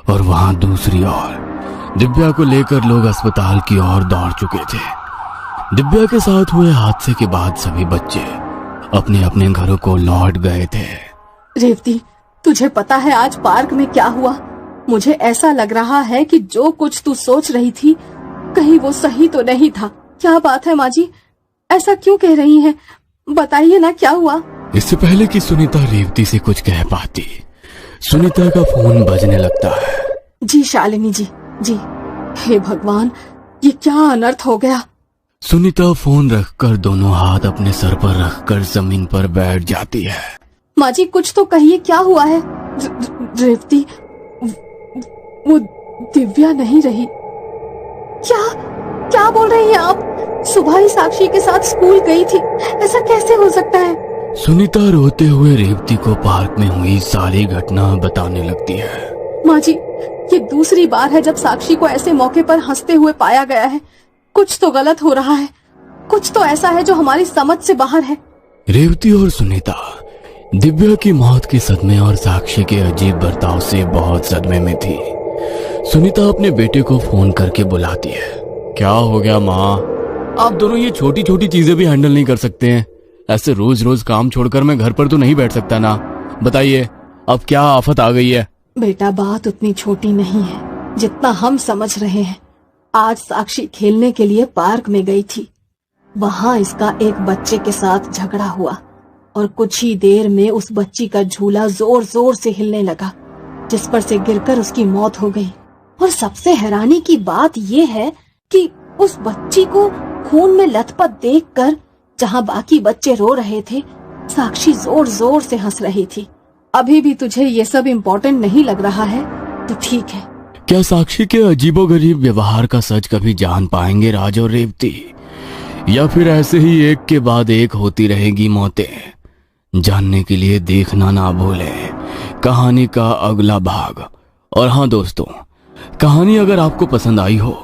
और वहां दूसरी ओर दिव्या को लेकर लोग अस्पताल की ओर दौड़ चुके थे। दिव्या के साथ हुए हादसे के बाद सभी बच्चे अपने अपने घरों को लौट गए थे। रेवती, तुझे पता है आज पार्क में क्या हुआ? मुझे ऐसा लग रहा है कि जो कुछ तू सोच रही थी कहीं वो सही तो नहीं था। क्या बात है माँ जी, ऐसा क्यों कह रही हैं? बताइए ना क्या हुआ। इससे पहले कि सुनीता रेवती से कुछ कह पाती, सुनीता का फोन बजने लगता है। जी शालिनी जी, जी। हे भगवान, ये क्या अनर्थ हो गया। सुनीता फोन रखकर दोनों हाथ अपने सर पर रखकर जमीन पर बैठ जाती है। माँ जी कुछ तो कहिए, क्या हुआ है? रेवती, वो दिव्या नहीं रही। क्या बोल रही हैं आप? सुबह ही साक्षी के साथ स्कूल गई थी, ऐसा कैसे हो सकता है? सुनीता रोते हुए रेवती को पार्क में हुई सारी घटना बताने लगती है। माँ जी, ये दूसरी बार है जब साक्षी को ऐसे मौके पर हंसते हुए पाया गया है। कुछ तो गलत हो रहा है, कुछ तो ऐसा है जो हमारी समझ से बाहर है। रेवती और सुनीता दिव्या की मौत के सदमे और साक्षी के अजीब बर्ताव से बहुत सदमे में थी। सुनीता अपने बेटे को फोन करके बुलाती है। क्या हो गया माँ? आप दोनों ये छोटी छोटी चीजें भी हैंडल नहीं कर सकते हैं? ऐसे रोज रोज काम छोड़कर मैं घर पर तो नहीं बैठ सकता ना। बताइए अब क्या आफत आ गई है? बेटा, बात उतनी छोटी नहीं है जितना हम समझ रहे हैं। आज साक्षी खेलने के लिए पार्क में गई थी। वहाँ इसका एक बच्चे के साथ झगड़ा हुआ और कुछ ही देर में उस बच्ची का झूला जोर जोर से हिलने लगा, जिस पर से गिरकर उसकी मौत हो गई। और सबसे हैरानी की बात ये है कि उस बच्ची को खून में लथपथ देखकर जहाँ बाकी बच्चे रो रहे थे, साक्षी जोर जोर से हंस रही थी। अभी भी तुझे ये सब इम्पोर्टेंट नहीं लग रहा है तो ठीक है। क्या साक्षी के अजीबोगरीब व्यवहार का सच कभी जान पाएंगे राज और रेवती, या फिर ऐसे ही एक के बाद एक होती रहेगी मौतें? जानने के लिए देखना ना भूलें कहानी का अगला भाग। और हाँ दोस्तों, कहानी अगर आपको पसंद आई हो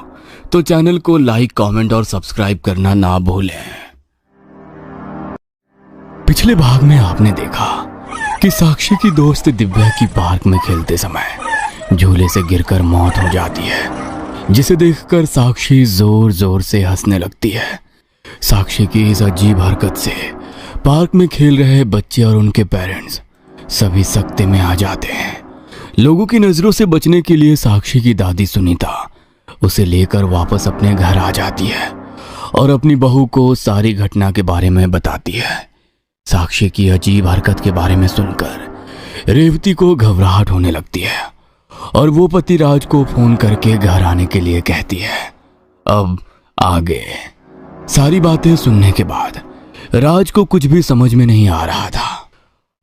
तो चैनल को लाइक, कमेंट और सब्सक्राइब करना ना भूलें। पिछले भाग में आपने देखा कि साक्षी की दोस्त दिव्या की पार्क में खेलते समय झूले से गिरकर मौत हो जाती है, जिसे देखकर साक्षी जोर जोर से हंसने लगती है। साक्षी की इस अजीब हरकत से पार्क में खेल रहे बच्चे और उनके पेरेंट्स सभी सकते में आ जाते हैं। लोगों की नजरों से बचने के लिए साक्षी की दादी सुनीता उसे लेकर वापस अपने घर आ जाती है और अपनी बहू को सारी घटना के बारे में बताती है। साक्षी की अजीब हरकत के बारे में सुनकर रेवती को घबराहट होने लगती है और वो पति राज को फोन करके घर आने के लिए कहती है। अब आगे सारी बातें सुनने के बाद राज को कुछ भी समझ में नहीं आ रहा था।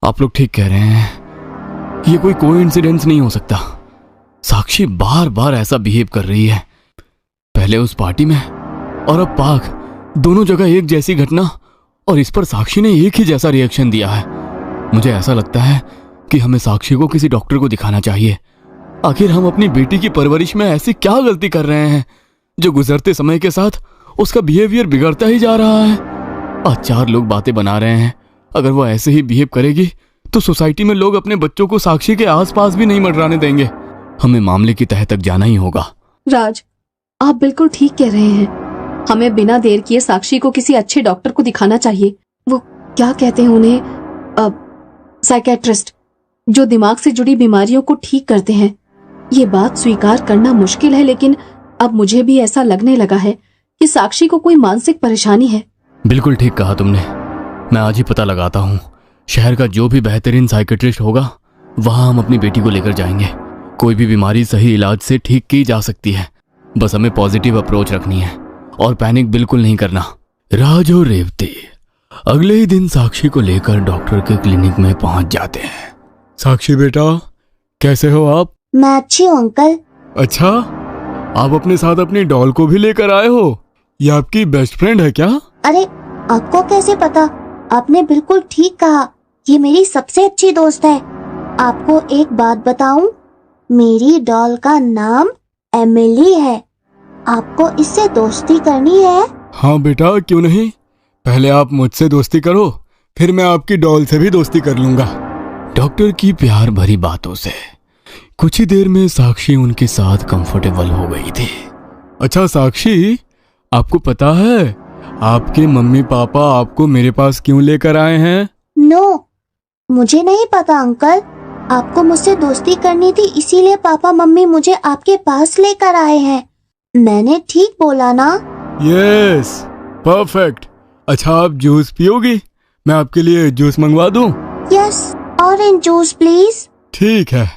आप लोग ठीक कह रहे हैं, ये कोई कोइंसिडेंस नहीं हो सकता। साक्षी बार बार ऐसा बिहेव कर रही है, पहले उस पार्टी में और अब पार्क, दोनों जगह एक जैसी घटना, और इस पर साक्षी ने एक ही जैसा रिएक्शन दिया है। मुझे ऐसा लगता है कि हमें साक्षी को किसी डॉक्टर को दिखाना चाहिए। आखिर हम अपनी बेटी की परवरिश में ऐसी क्या गलती कर रहे हैं जो गुजरते समय के साथ उसका बिहेवियर बिगड़ता ही जा रहा है। आज 4 लोग बातें बना रहे हैं, अगर वो ऐसे ही बिहेव करेगी तो सोसाइटी में लोग अपने बच्चों को साक्षी के आसपास भी नहीं मंडराने देंगे। हमें मामले की तह तक जाना ही होगा। राज, आप बिल्कुल ठीक कह रहे हैं। हमें बिना देर किए साक्षी को किसी अच्छे डॉक्टर को दिखाना चाहिए। वो क्या कहते हैं उन्हें, साइकेट्रिस्ट, जो दिमाग से जुड़ी बीमारियों को ठीक करते हैं। ये बात स्वीकार करना मुश्किल है, लेकिन अब मुझे भी ऐसा लगने लगा है कि साक्षी को कोई मानसिक परेशानी है। बिल्कुल ठीक कहा तुमने। मैं आज ही पता लगाता हूँ। शहर का जो भी बेहतरीन साइकेट्रिस्ट होगा वहां हम अपनी बेटी को लेकर जाएंगे। कोई भी बीमारी सही इलाज से ठीक की जा सकती है, बस हमें पॉजिटिव अप्रोच रखनी है और पैनिक बिल्कुल नहीं करना। राज और रेवती अगले ही दिन साक्षी को लेकर डॉक्टर के क्लिनिक में पहुंच जाते हैं। साक्षी बेटा, कैसे हो आप? मैं अच्छी हूँ अंकल। अच्छा, आप अपने साथ अपनी डॉल को भी लेकर आए हो? ये आपकी बेस्ट फ्रेंड है क्या? अरे, आपको कैसे पता? आपने बिल्कुल ठीक कहा, ये मेरी सबसे अच्छी दोस्त है। आपको एक बात बताऊं, मेरी डॉल का नाम एमिली है। आपको इससे दोस्ती करनी है? हाँ बेटा, क्यों नहीं। पहले आप मुझसे दोस्ती करो, फिर मैं आपकी डॉल से भी दोस्ती कर लूंगा। डॉक्टर की प्यार भरी बातों से कुछ ही देर में साक्षी उनके साथ कंफर्टेबल हो गई थी। अच्छा साक्षी, आपको पता है आपके मम्मी पापा आपको मेरे पास क्यों लेकर आए हैं? नो, मुझे नहीं पता अंकल। आपको मुझसे दोस्ती करनी थी, इसीलिए पापा मम्मी मुझे आपके पास लेकर आए हैं। मैंने ठीक बोला ना? Yes, perfect. अच्छा, आप जूस पियोगी? मैं आपके लिए जूस मंगवा दूं? Yes, orange juice please. ठीक है,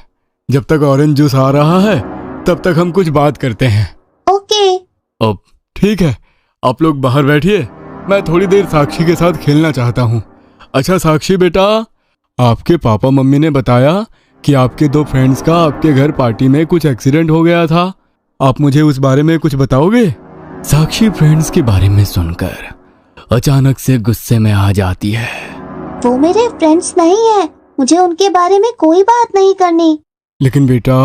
जब तक ऑरेंज जूस आ रहा है तब तक हम कुछ बात करते हैं। ओके। अब ठीक है, आप लोग बाहर बैठिए, मैं थोड़ी देर साक्षी के साथ खेलना चाहता हूँ। अच्छा साक्षी बेटा, आपके पापा मम्मी ने बताया कि आपके 2 फ्रेंड्स का आपके घर पार्टी में कुछ एक्सीडेंट हो गया था। आप मुझे उस बारे में कुछ बताओगे? साक्षी फ्रेंड्स के बारे में सुनकर अचानक से गुस्से में आ जाती है। वो मेरे फ्रेंड्स नहीं है, मुझे उनके बारे में कोई बात नहीं करनी। लेकिन बेटा,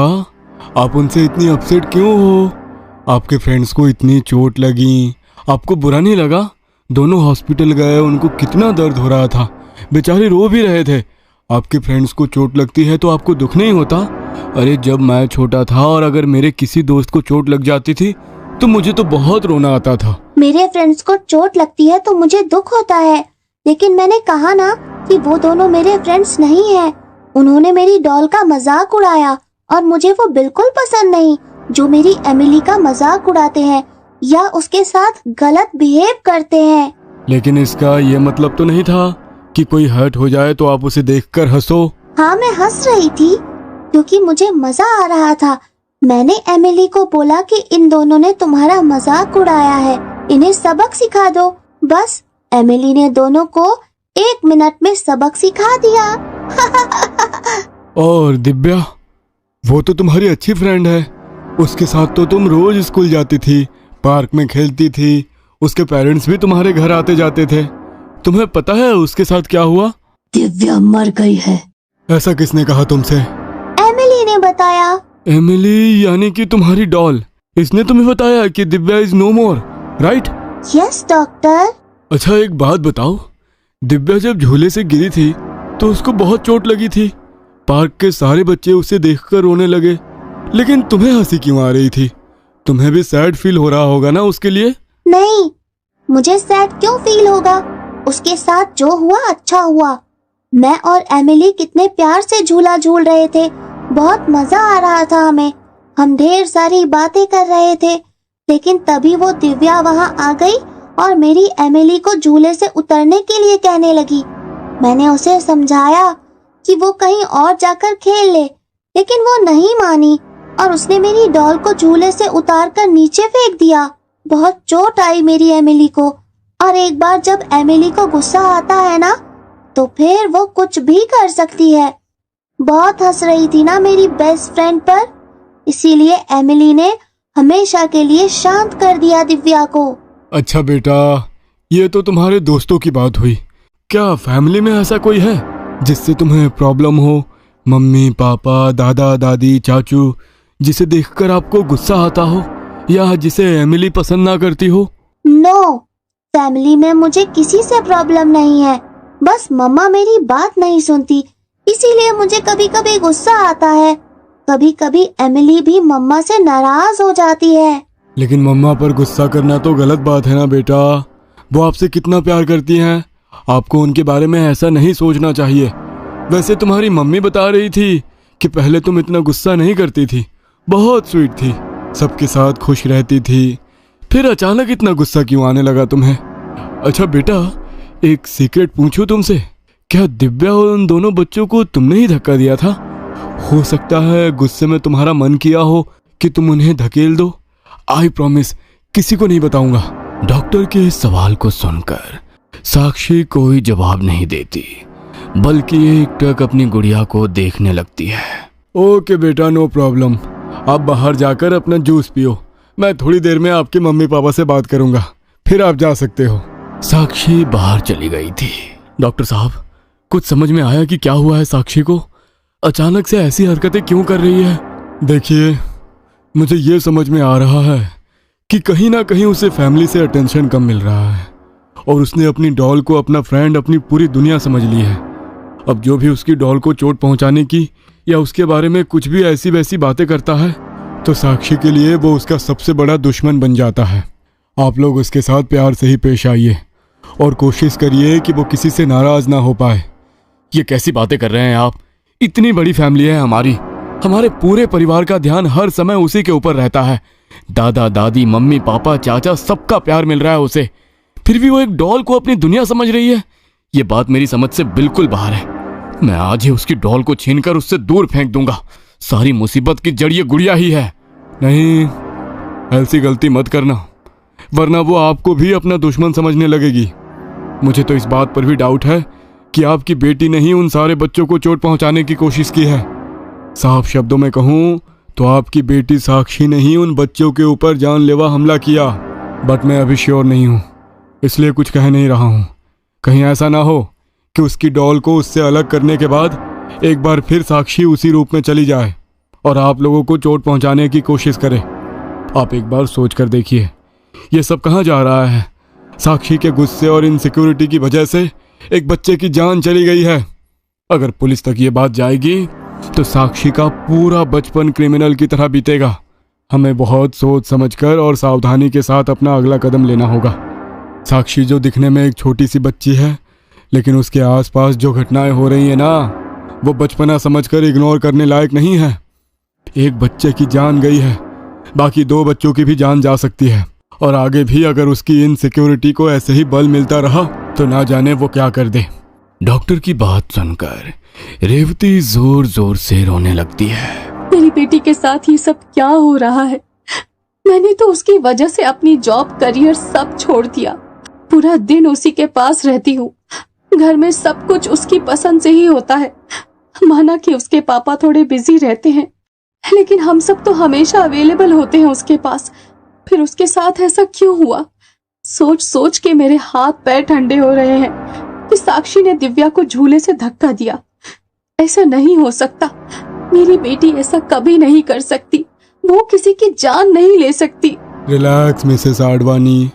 आप उनसे इतनी अपसेट क्यों हो? आपके फ्रेंड्स को इतनी चोट लगी, आपको बुरा नहीं लगा? दोनों हॉस्पिटल गए, उनको कितना दर्द हो रहा था, बेचारे रो भी रहे थे। आपके फ्रेंड्स को चोट लगती है तो आपको दुख नहीं होता? अरे जब मैं छोटा था और अगर मेरे किसी दोस्त को चोट लग जाती थी तो मुझे तो बहुत रोना आता था। मेरे फ्रेंड्स को चोट लगती है तो मुझे दुख होता है, लेकिन मैंने कहा ना कि वो दोनों मेरे फ्रेंड्स नहीं है। उन्होंने मेरी डॉल का मजाक उड़ाया और मुझे वो बिल्कुल पसंद नहीं जो मेरी एमिली का मजाक उड़ाते हैं या उसके साथ गलत बिहेव करते हैं। लेकिन इसका ये मतलब तो नहीं था कि कोई हर्ट हो जाए तो आप उसे देखकर हंसो। हाँ, मैं हंस रही थी क्योंकि मुझे मजा आ रहा था। मैंने एमिली को बोला कि इन दोनों ने तुम्हारा मजाक उड़ाया है, इन्हें सबक सिखा दो। बस एमिली ने दोनों को 1 मिनट में सबक सिखा दिया। और दिव्या, वो तो तुम्हारी अच्छी फ्रेंड है, उसके साथ तो तुम रोज स्कूल जाती थी, पार्क में खेलती थी, उसके पेरेंट्स भी तुम्हारे घर आते जाते थे। तुम्हें पता है उसके साथ क्या हुआ? दिव्या मर गई है। ऐसा किसने कहा तुमसे? एमिली ने बताया। एमिली यानी कि तुम्हारी डॉल, इसने तुम्हें बताया कि Divya is no more, right? Yes doctor. अच्छा एक बात बताओ, दिव्या जब झूले से गिरी थी तो उसको बहुत चोट लगी थी। पार्क के सारे बच्चे उसे देखकर रोने लगे, लेकिन तुम्हें हंसी क्यों आ रही थी? तुम्हें भी सैड फील हो रहा होगा ना उसके लिए? नहीं, मुझे सैड क्यों फील होगा? उसके साथ जो हुआ अच्छा हुआ। मैं और एमिली कितने प्यार से झूला झूल रहे थे, बहुत मजा आ रहा था हमें। हम ढेर सारी बातें कर रहे थे, लेकिन तभी वो दिव्या वहां आ गई और मेरी एमिली को झूले से उतरने के लिए कहने लगी। मैंने उसे समझाया कि वो कहीं और जाकर खेल ले, लेकिन वो नहीं मानी और उसने मेरी डॉल को झूले से उतारकर नीचे फेंक दिया। बहुत चोट आई मेरी एमिली को, और एक बार जब एमिली को गुस्सा आता है ना, तो फिर वो कुछ भी कर सकती है। बहुत हंस रही थी ना मेरी बेस्ट फ्रेंड पर, इसीलिए एमिली ने हमेशा के लिए शांत कर दिया दिव्या को। अच्छा बेटा, ये तो तुम्हारे दोस्तों की बात हुई। क्या फैमिली में ऐसा कोई है जिससे तुम्हें प्रॉब्लम हो? मम्मी पापा, दादा दादी, चाचू, जिसे देखकर आपको गुस्सा आता हो या जिसे एमिली पसंद ना करती हो? नो, फैमिली में मुझे किसी से प्रॉब्लम नहीं है। बस मम्मा मेरी बात नहीं सुनती, इसीलिए मुझे कभी कभी गुस्सा आता है। कभी कभी एमिली भी मम्मा से नाराज हो जाती है। लेकिन मम्मा पर गुस्सा करना तो गलत बात है ना बेटा। वो आपसे कितना प्यार करती हैं, आपको उनके बारे में ऐसा नहीं सोचना चाहिए। वैसे तुम्हारी मम्मी बता रही थी कि पहले तुम इतना गुस्सा नहीं करती थी, बहुत स्वीट थी, सबके साथ खुश रहती थी, फिर अचानक इतना गुस्सा क्यों आने लगा तुम्हें? अच्छा बेटा, एक सीक्रेट पूछूं तुमसे, क्या दिव्या और उन दोनों बच्चों को तुमने ही धक्का दिया था? हो सकता है गुस्से में तुम्हारा मन किया हो कि तुम उन्हें धकेल दो। आई प्रॉमिस किसी को नहीं बताऊंगा। डॉक्टर के इस सवाल को सुनकर साक्षी कोई जवाब नहीं देती, बल्कि एकटक अपनी गुड़िया को देखने लगती है। ओके बेटा, नो प्रॉब्लम, आप बाहर जाकर अपना जूस पियो, मैं थोड़ी देर में आपके मम्मी पापा से बात करूंगा, फिर आप जा सकते हो। साक्षी बाहर चली गई थी। डॉक्टर साहब, कुछ समझ में आया कि क्या हुआ है साक्षी को? अचानक से ऐसी हरकतें क्यों कर रही है? देखिए, मुझे ये समझ में आ रहा है कि कहीं ना कहीं उसे फैमिली से अटेंशन कम मिल रहा है और उसने अपनी डॉल को अपना फ्रेंड, अपनी पूरी दुनिया समझ ली है। अब जो भी उसकी डॉल को चोट पहुंचाने की या उसके बारे में कुछ भी ऐसी वैसी बातें करता है तो साक्षी के लिए वो उसका सबसे बड़ा दुश्मन बन जाता है। आप लोग उसके साथ प्यार से ही पेश आइए और कोशिश करिए कि वो किसी से नाराज ना हो पाए। ये कैसी बातें कर रहे हैं आप? इतनी बड़ी फैमिली है हमारी, हमारे पूरे परिवार का ध्यान हर समय उसी के ऊपर रहता है। दादा दादी, मम्मी पापा, चाचा, सबका प्यार मिल रहा है उसे, फिर भी वो एक डॉल को अपनी दुनिया समझ रही है। ये बात मेरी समझ से बिल्कुल बाहर है। मैं आज ही उसकी डॉल को छीनकर उससे दूर फेंक दूंगा। सारी मुसीबत की जड़ ये गुड़िया ही है। नहीं, ऐसी गलती मत करना, वरना वो आपको भी अपना दुश्मन समझने लगेगी। मुझे तो इस बात पर भी डाउट है कि आपकी बेटी ने ही उन सारे बच्चों को चोट पहुंचाने की कोशिश की है। साफ शब्दों में कहूं तो आपकी बेटी साक्षी ने ही उन बच्चों के ऊपर जानलेवा हमला किया, बट मैं अभी श्योर नहीं हूं, इसलिए कुछ कह नहीं रहा हूं। कहीं ऐसा ना हो कि उसकी डॉल को उससे अलग करने के बाद एक बार फिर साक्षी उसी रूप में चली जाए और आप लोगों को चोट पहुंचाने की कोशिश करे। आप एक बार सोच कर देखिए, ये सब कहाँ जा रहा है? साक्षी के गुस्से और इनसिक्योरिटी की वजह से एक बच्चे की जान चली गई है। अगर पुलिस तक ये बात जाएगी तो साक्षी का पूरा बचपन क्रिमिनल की तरह बीतेगा। हमें बहुत सोच समझकर और सावधानी के साथ अपना अगला कदम लेना होगा। साक्षी जो दिखने में एक छोटी सी बच्ची है, लेकिन उसके आसपास जो घटनाएं हो रही है ना, वो बचपना समझकर इग्नोर करने लायक नहीं है। एक बच्चे की जान गई है, बाकी 2 बच्चों की भी जान जा सकती है, और आगे भी अगर उसकी इनसिक्योरिटी को ऐसे ही बल मिलता रहा तो ना जाने वो क्या कर दे। डॉक्टर की बात सुनकर रेवती जोर जोर से रोने लगती है। मेरी बेटी के साथ ये सब क्या हो रहा है? मैंने तो उसकी वजह से अपनी जॉब, करियर सब छोड़ दिया। पूरा दिन उसी के पास रहती हूँ। घर में सब कुछ उसकी पसंद से ही होता है। माना कि उसके पापा थोड़े बिजी रहते हैं, लेकिन हम सब तो हमेशा अवेलेबल होते हैं उसके पास। फिर उसके साथ ऐसा क्यों हुआ? सोच सोच के मेरे हाथ पैर ठंडे हो रहे हैं कि साक्षी ने दिव्या को झूले से धक्का दिया। ऐसा नहीं हो सकता। मेरी बेटी ऐसा कभी नहीं कर सकती। वो किसी की जान नहीं ले सकती। रिलैक्स मिसेस आडवाणी,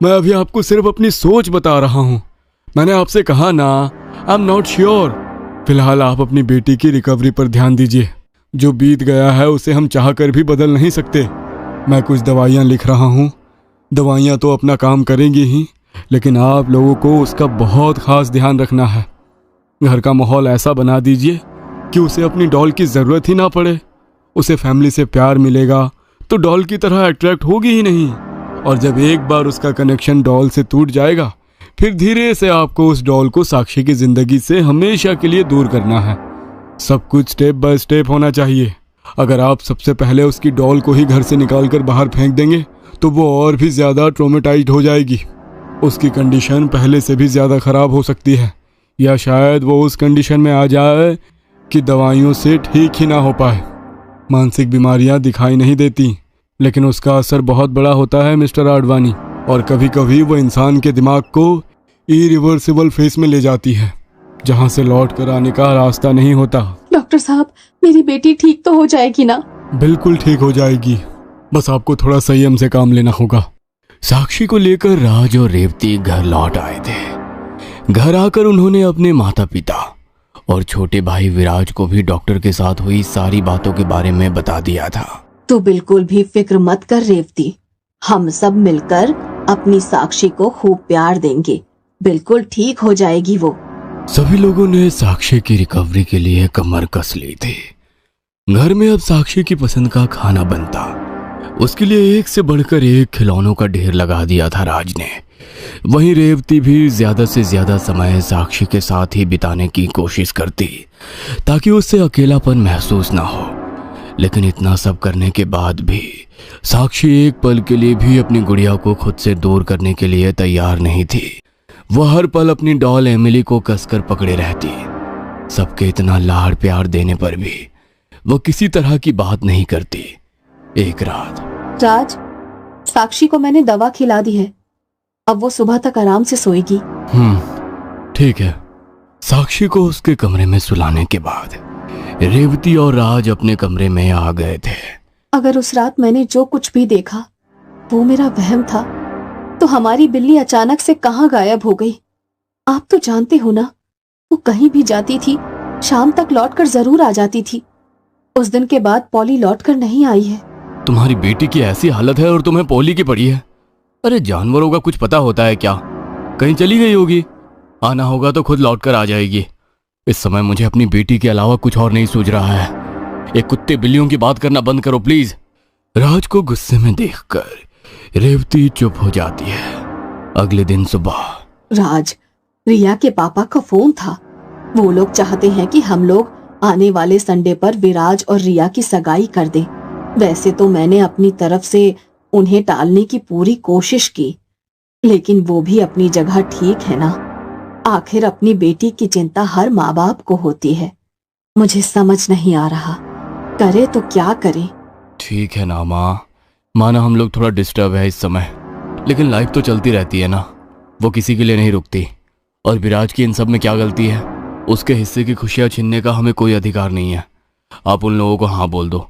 मैं अभी आपको सिर्फ अपनी सोच बता रहा हूँ। मैंने आपसे कहा ना, आई एम नॉट श्योर। फिलहाल आप अपनी बेटी की रिकवरी पर ध्यान दीजिए। जो बीत गया है उसे हम चाहकर भी बदल नहीं सकते। मैं कुछ दवाइयाँ लिख रहा हूँ। दवाइयाँ तो अपना काम करेंगी ही, लेकिन आप लोगों को उसका बहुत खास ध्यान रखना है। घर का माहौल ऐसा बना दीजिए कि उसे अपनी डॉल की ज़रूरत ही ना पड़े। उसे फैमिली से प्यार मिलेगा तो डॉल की तरह अट्रैक्ट होगी ही नहीं, और जब एक बार उसका कनेक्शन डॉल से टूट जाएगा, फिर धीरे से आपको उस डॉल को साक्षी की ज़िंदगी से हमेशा के लिए दूर करना है। सब कुछ स्टेप बाय स्टेप होना चाहिए। अगर आप सबसे पहले उसकी डॉल को ही घर से निकाल कर बाहर फेंक देंगे तो वो और भी ज़्यादा ट्रॉमेटाइज्ड हो जाएगी। उसकी कंडीशन पहले से भी ज़्यादा ख़राब हो सकती है, या शायद वो उस कंडीशन में आ जाए कि दवाइयों से ठीक ही ना हो पाए। मानसिक बीमारियां दिखाई नहीं देती, लेकिन उसका असर बहुत बड़ा होता है मिस्टर आडवाणी, और कभी कभी वो इंसान के दिमाग को इरिवर्सिबल फेस में ले जाती है, जहां से लौट कर आने का रास्ता नहीं होता। डॉक्टर साहब, मेरी बेटी ठीक तो हो जाएगी ना? बिल्कुल ठीक हो जाएगी, बस आपको थोड़ा संयम से काम लेना होगा। साक्षी को लेकर राज और रेवती घर लौट आए थे। घर आकर उन्होंने अपने माता पिता और छोटे भाई विराज को भी डॉक्टर के साथ हुई सारी बातों के बारे में बता दिया था। तू बिल्कुल भी फिक्र मत कर रेवती, हम सब मिलकर अपनी साक्षी को खूब प्यार देंगे, बिल्कुल ठीक हो जाएगी वो। सभी लोगों ने साक्षी की रिकवरी के लिए कमर कस ली थी। घर में अब साक्षी की पसंद का खाना बनता, उसके लिए एक से बढ़कर एक खिलौनों का ढेर लगा दिया था राज ने। वहीं रेवती भी ज्यादा से ज्यादा समय साक्षी के साथ ही बिताने की कोशिश करती, ताकि उससे अकेलापन महसूस ना हो। लेकिन इतना सब करने के बाद भी साक्षी एक पल के लिए भी अपनी गुड़िया को खुद से दूर करने के लिए तैयार नहीं थी। वह हर पल अपनी डॉल एमिली को कसकर पकड़े रहती। सबके इतना लाड़ प्यार देने पर भी वो किसी तरह की बात नहीं करती। एक रात, राज, साक्षी को मैंने दवा खिला दी है, अब वो सुबह तक आराम से सोएगी। ठीक है। साक्षी को उसके कमरे में सुलाने के बाद रेवती और राज अपने कमरे में आ गए थे। अगर उस रात मैंने जो कुछ भी देखा वो मेरा वहम था, तो हमारी बिल्ली अचानक से कहाँ गायब हो गई? आप तो जानते हो ना, वो कहीं भी जाती थी शाम तक लौटकर जरूर आ जाती थी। उस दिन के बाद पॉली लौटकर नहीं आई है। तुम्हारी बेटी की ऐसी हालत है और तुम्हें पॉली की पड़ी है? अरे जानवरों का कुछ पता होता है क्या? कहीं चली गई होगी, आना होगा तो खुद लौटकर आ जाएगी। इस समय मुझे अपनी बेटी के अलावा कुछ और नहीं सूझ रहा है। एक कुत्ते बिल्लियों की बात करना बंद करो प्लीज। राज को गुस्से में देखकर रेवती चुप हो जाती है। अगले दिन सुबह, राज, रिया के पापा का फोन था। वो लोग चाहते हैं कि हम लोग आने वाले संडे पर विराज और रिया की सगाई कर दें। वैसे तो मैंने अपनी तरफ से उन्हें टालने की पूरी कोशिश की, लेकिन वो भी अपनी जगह ठीक है ना। आखिर अपनी बेटी की चिंता हर माँ बाप को होती है। मुझे समझ नहीं आ रहा, करे तो क्या करे। ठीक है ना माँ, माना हम लोग थोड़ा डिस्टर्ब है इस समय, लेकिन लाइफ तो चलती रहती है ना, वो किसी के लिए नहीं रुकती। और विराज की इन सब में क्या गलती है? उसके हिस्से की खुशियां छीनने का हमें कोई अधिकार नहीं है। आप उन लोगों को हाँ बोल दो,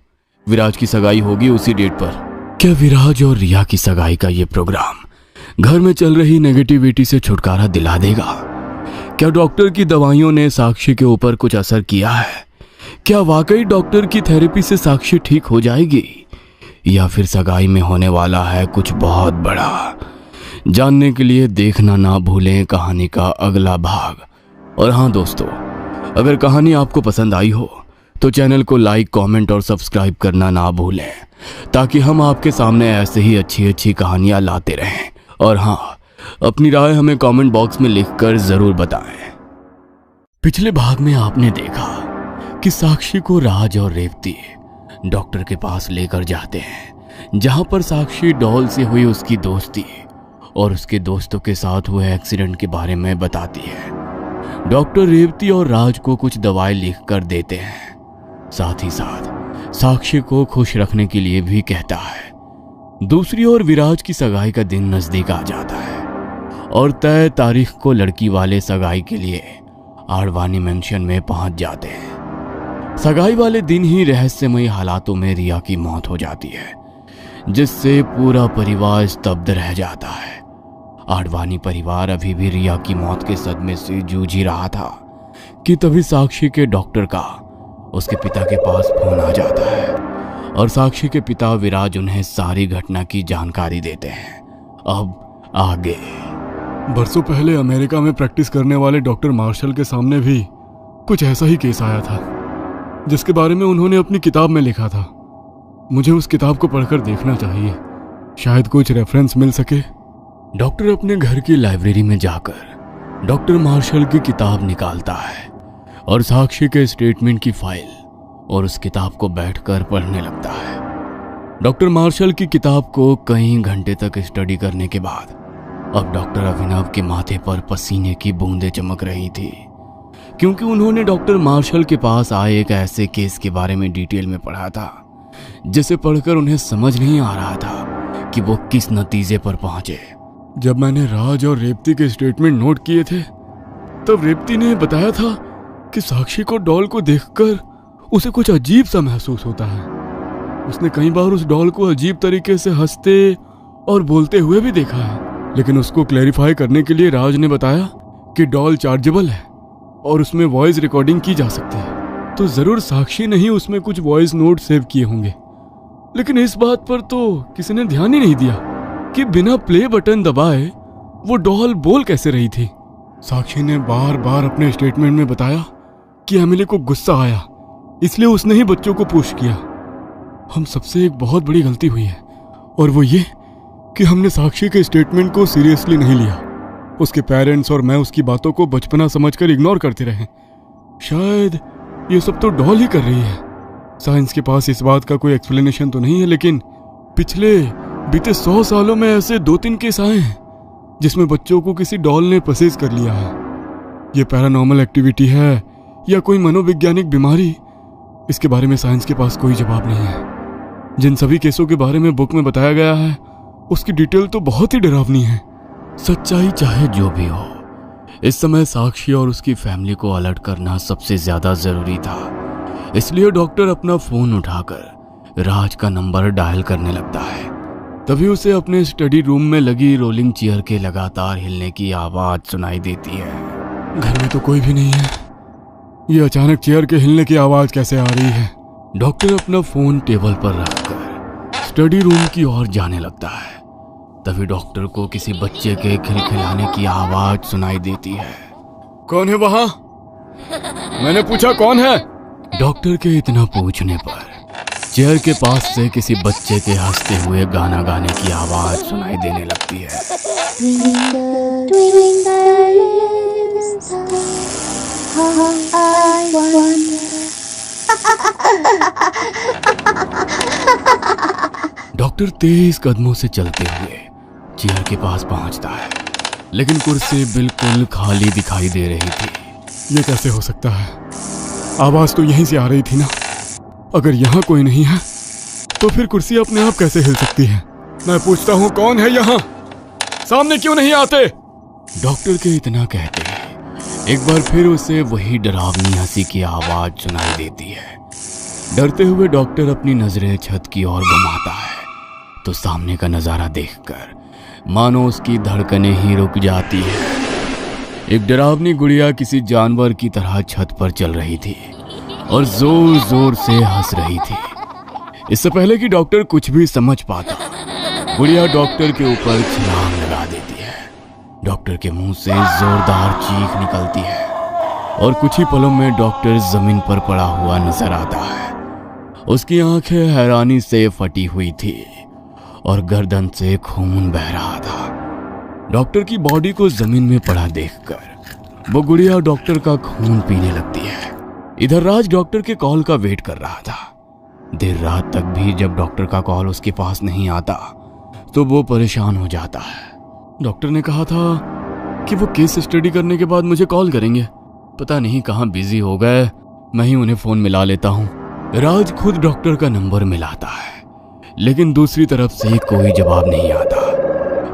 विराज की सगाई होगी उसी डेट पर। क्या विराज और रिया की सगाई का ये प्रोग्राम घर में चल रही नेगेटिविटी से छुटकारा दिला देगा? क्या डॉक्टर की दवाइयों ने साक्षी के ऊपर कुछ असर किया है? क्या वाकई डॉक्टर की थेरेपी से साक्षी ठीक हो जाएगी, या फिर सगाई में होने वाला है कुछ बहुत बड़ा? जानने के लिए देखना ना भूलें कहानी का अगला भाग। और हाँ दोस्तों, अगर कहानी आपको पसंद आई हो तो चैनल को लाइक, कमेंट और सब्सक्राइब करना ना भूलें, ताकि हम आपके सामने ऐसे ही अच्छी अच्छी कहानियां लाते रहें। और हाँ, अपनी राय हमें कमेंट बॉक्स में लिखकर जरूर बताएं। पिछले भाग में आपने देखा कि साक्षी को राज और रेवती डॉक्टर के पास लेकर जाते हैं, जहां पर साक्षी डॉल से हुई उसकी दोस्ती और उसके दोस्तों के साथ हुए एक्सीडेंट के बारे में बताती है। डॉक्टर रेवती और राज को कुछ दवाई लिख कर देते हैं, साथ ही साथ साक्षी को खुश रखने के लिए भी कहता है। दूसरी ओर विराज की सगाई का दिन नजदीक आ जाता है और तय तारीख को लड़की वाले सगाई के लिए आडवाणी मेंशन में पहुंच जाते हैं। सगाई वाले दिन ही रहस्यमयी हालातों में रिया की मौत हो जाती है, जिससे पूरा परिवार स्तब्ध रह जाता है। आडवाणी परिवार अभी भी रिया की मौत के सदमे से जूझ ही रहा था कि तभी साक्षी के डॉक्टर का उसके पिता के पास फोन आ जाता है और साक्षी के पिता विराज उन्हें सारी घटना की जानकारी देते हैं। अब आगे। बरसों पहले अमेरिका में प्रैक्टिस करने वाले डॉक्टर मार्शल के सामने भी कुछ ऐसा ही केस आया था, जिसके बारे में उन्होंने अपनी किताब में लिखा था। मुझे उस किताब को पढ़कर देखना चाहिए, शायद कुछ रेफरेंस मिल सके। डॉक्टर अपने घर की लाइब्रेरी में जाकर डॉक्टर मार्शल की किताब निकालता है और साक्षी के स्टेटमेंट की फाइल और उस किताब को बैठकर पढ़ने लगता है। डॉक्टर मार्शल की किताब को कई घंटे तक स्टडी करने के बाद अब डॉक्टर अभिनव के माथे पर पसीने की बूंदें चमक रही थी। क्योंकि उन्होंने डॉक्टर मार्शल के पास आए एक ऐसे केस के बारे में डिटेल में पढ़ा था जिसे पढ़कर उन्हें समझ नहीं आ रहा था कि वो किस नतीजे पर पहुंचे। जब मैंने राज और रेवती के स्टेटमेंट नोट किए थे तब रेवती ने बताया था कि साक्षी को डॉल को देखकर उसे कुछ अजीब सा महसूस होता है। उसने कई बार उस डॉल को अजीब तरीके से हंसते और बोलते हुए भी देखा है, लेकिन उसको क्लैरिफाई करने के लिए राज ने बताया कि डॉल चार्जेबल है और उसमें वॉइस रिकॉर्डिंग की जा सकती है। तो जरूर साक्षी ने ही उसमें कुछ वॉइस नोट सेव किए होंगे, लेकिन इस बात पर तो किसी ने ध्यान ही नहीं दिया कि बिना प्ले बटन दबाए वो डॉल बोल कैसे रही थी। साक्षी ने बार बार अपने स्टेटमेंट में बताया कि एमिली को गुस्सा आया, इसलिए उसने ही बच्चों को पुश किया। हम सबसे एक बहुत बड़ी गलती हुई है और वो ये कि हमने साक्षी के स्टेटमेंट को सीरियसली नहीं लिया। उसके पेरेंट्स और मैं उसकी बातों को बचपना समझकर इग्नोर करते रहे। शायद ये सब तो डॉल ही कर रही है। साइंस के पास इस बात का कोई एक्सप्लेनेशन तो नहीं है, लेकिन बीते 100 सालों में ऐसे 2-3 केस आए हैं जिसमें बच्चों को किसी डॉल ने पसेज कर लिया है। ये पैरानॉर्मल एक्टिविटी है या कोई मनोवैज्ञानिक बीमारी, इसके बारे में साइंस के पास कोई जवाब नहीं है। जिन सभी केसों के बारे में बुक में बताया गया है उसकी डिटेल तो बहुत ही डरावनी है। सच्चाई चाहे जो भी हो, इस समय साक्षी और उसकी फैमिली को अलर्ट करना सबसे ज्यादा जरूरी था। इसलिए डॉक्टर अपना फोन उठाकर राज का नंबर डायल करने लगता है। तभी उसे अपने स्टडी रूम में लगी रोलिंग चेयर के लगातार हिलने की आवाज सुनाई देती है। घर में तो कोई भी नहीं है, ये अचानक चेयर के हिलने की आवाज कैसे आ रही है? डॉक्टर अपना फोन टेबल पर रखकर स्टडी रूम की ओर जाने लगता है। तभी डॉक्टर को किसी बच्चे के खिलखिलाने की आवाज सुनाई देती है। कौन है वहां? मैंने पूछा कौन है? डॉक्टर के इतना पूछने पर चेयर के पास से किसी बच्चे के हंसते हुए गाना गाने की आवाज सुनाई देने लगती है। डॉक्टर तेज कदमों से चलते हुए चेयर के पास पहुंचता है, लेकिन कुर्सी बिल्कुल खाली दिखाई दे रही थी। ये कैसे हो सकता है? आवाज तो यहीं से आ रही थी ना। अगर यहाँ कोई नहीं है तो फिर कुर्सी अपने आप कैसे हिल सकती है? मैं पूछता हूँ, कौन है यहाँ? सामने क्यों नहीं आते? डॉक्टर के इतना कहते ही एक बार फिर उसे वही डरावनी हंसी की आवाज सुनाई देती है। डरते हुए डॉक्टर अपनी नजरें छत की ओर घुमाता है तो सामने का नजारा देखकर मानो उसकी धड़कनें ही रुक जाती है। एक डरावनी गुड़िया किसी जानवर की तरह छत पर चल रही थी और जोर जोर से हंस रही थी। इससे पहले कि डॉक्टर कुछ भी समझ पाता, गुड़िया डॉक्टर के ऊपर छलांग लगा देती है। डॉक्टर के मुंह से जोरदार चीख निकलती है और कुछ ही पलों में डॉक्टर जमीन पर पड़ा हुआ नजर आता है। उसकी आंखें हैरानी से फटी हुई थी और गर्दन से खून बह रहा था। डॉक्टर की बॉडी को जमीन में पड़ा देखकर वो गुड़िया डॉक्टर का खून पीने लगती है। इधर राज डॉक्टर के कॉल का वेट कर रहा था। देर रात तक भी जब डॉक्टर का कॉल उसके पास नहीं आता तो वो परेशान हो जाता है। डॉक्टर ने कहा था कि वो केस स्टडी करने के बाद मुझे कॉल करेंगे। पता नहीं कहाँ बिजी हो गए, मैं ही उन्हें फोन मिला लेता हूँ। राज खुद डॉक्टर का नंबर मिलाता है, लेकिन दूसरी तरफ से कोई जवाब नहीं आता।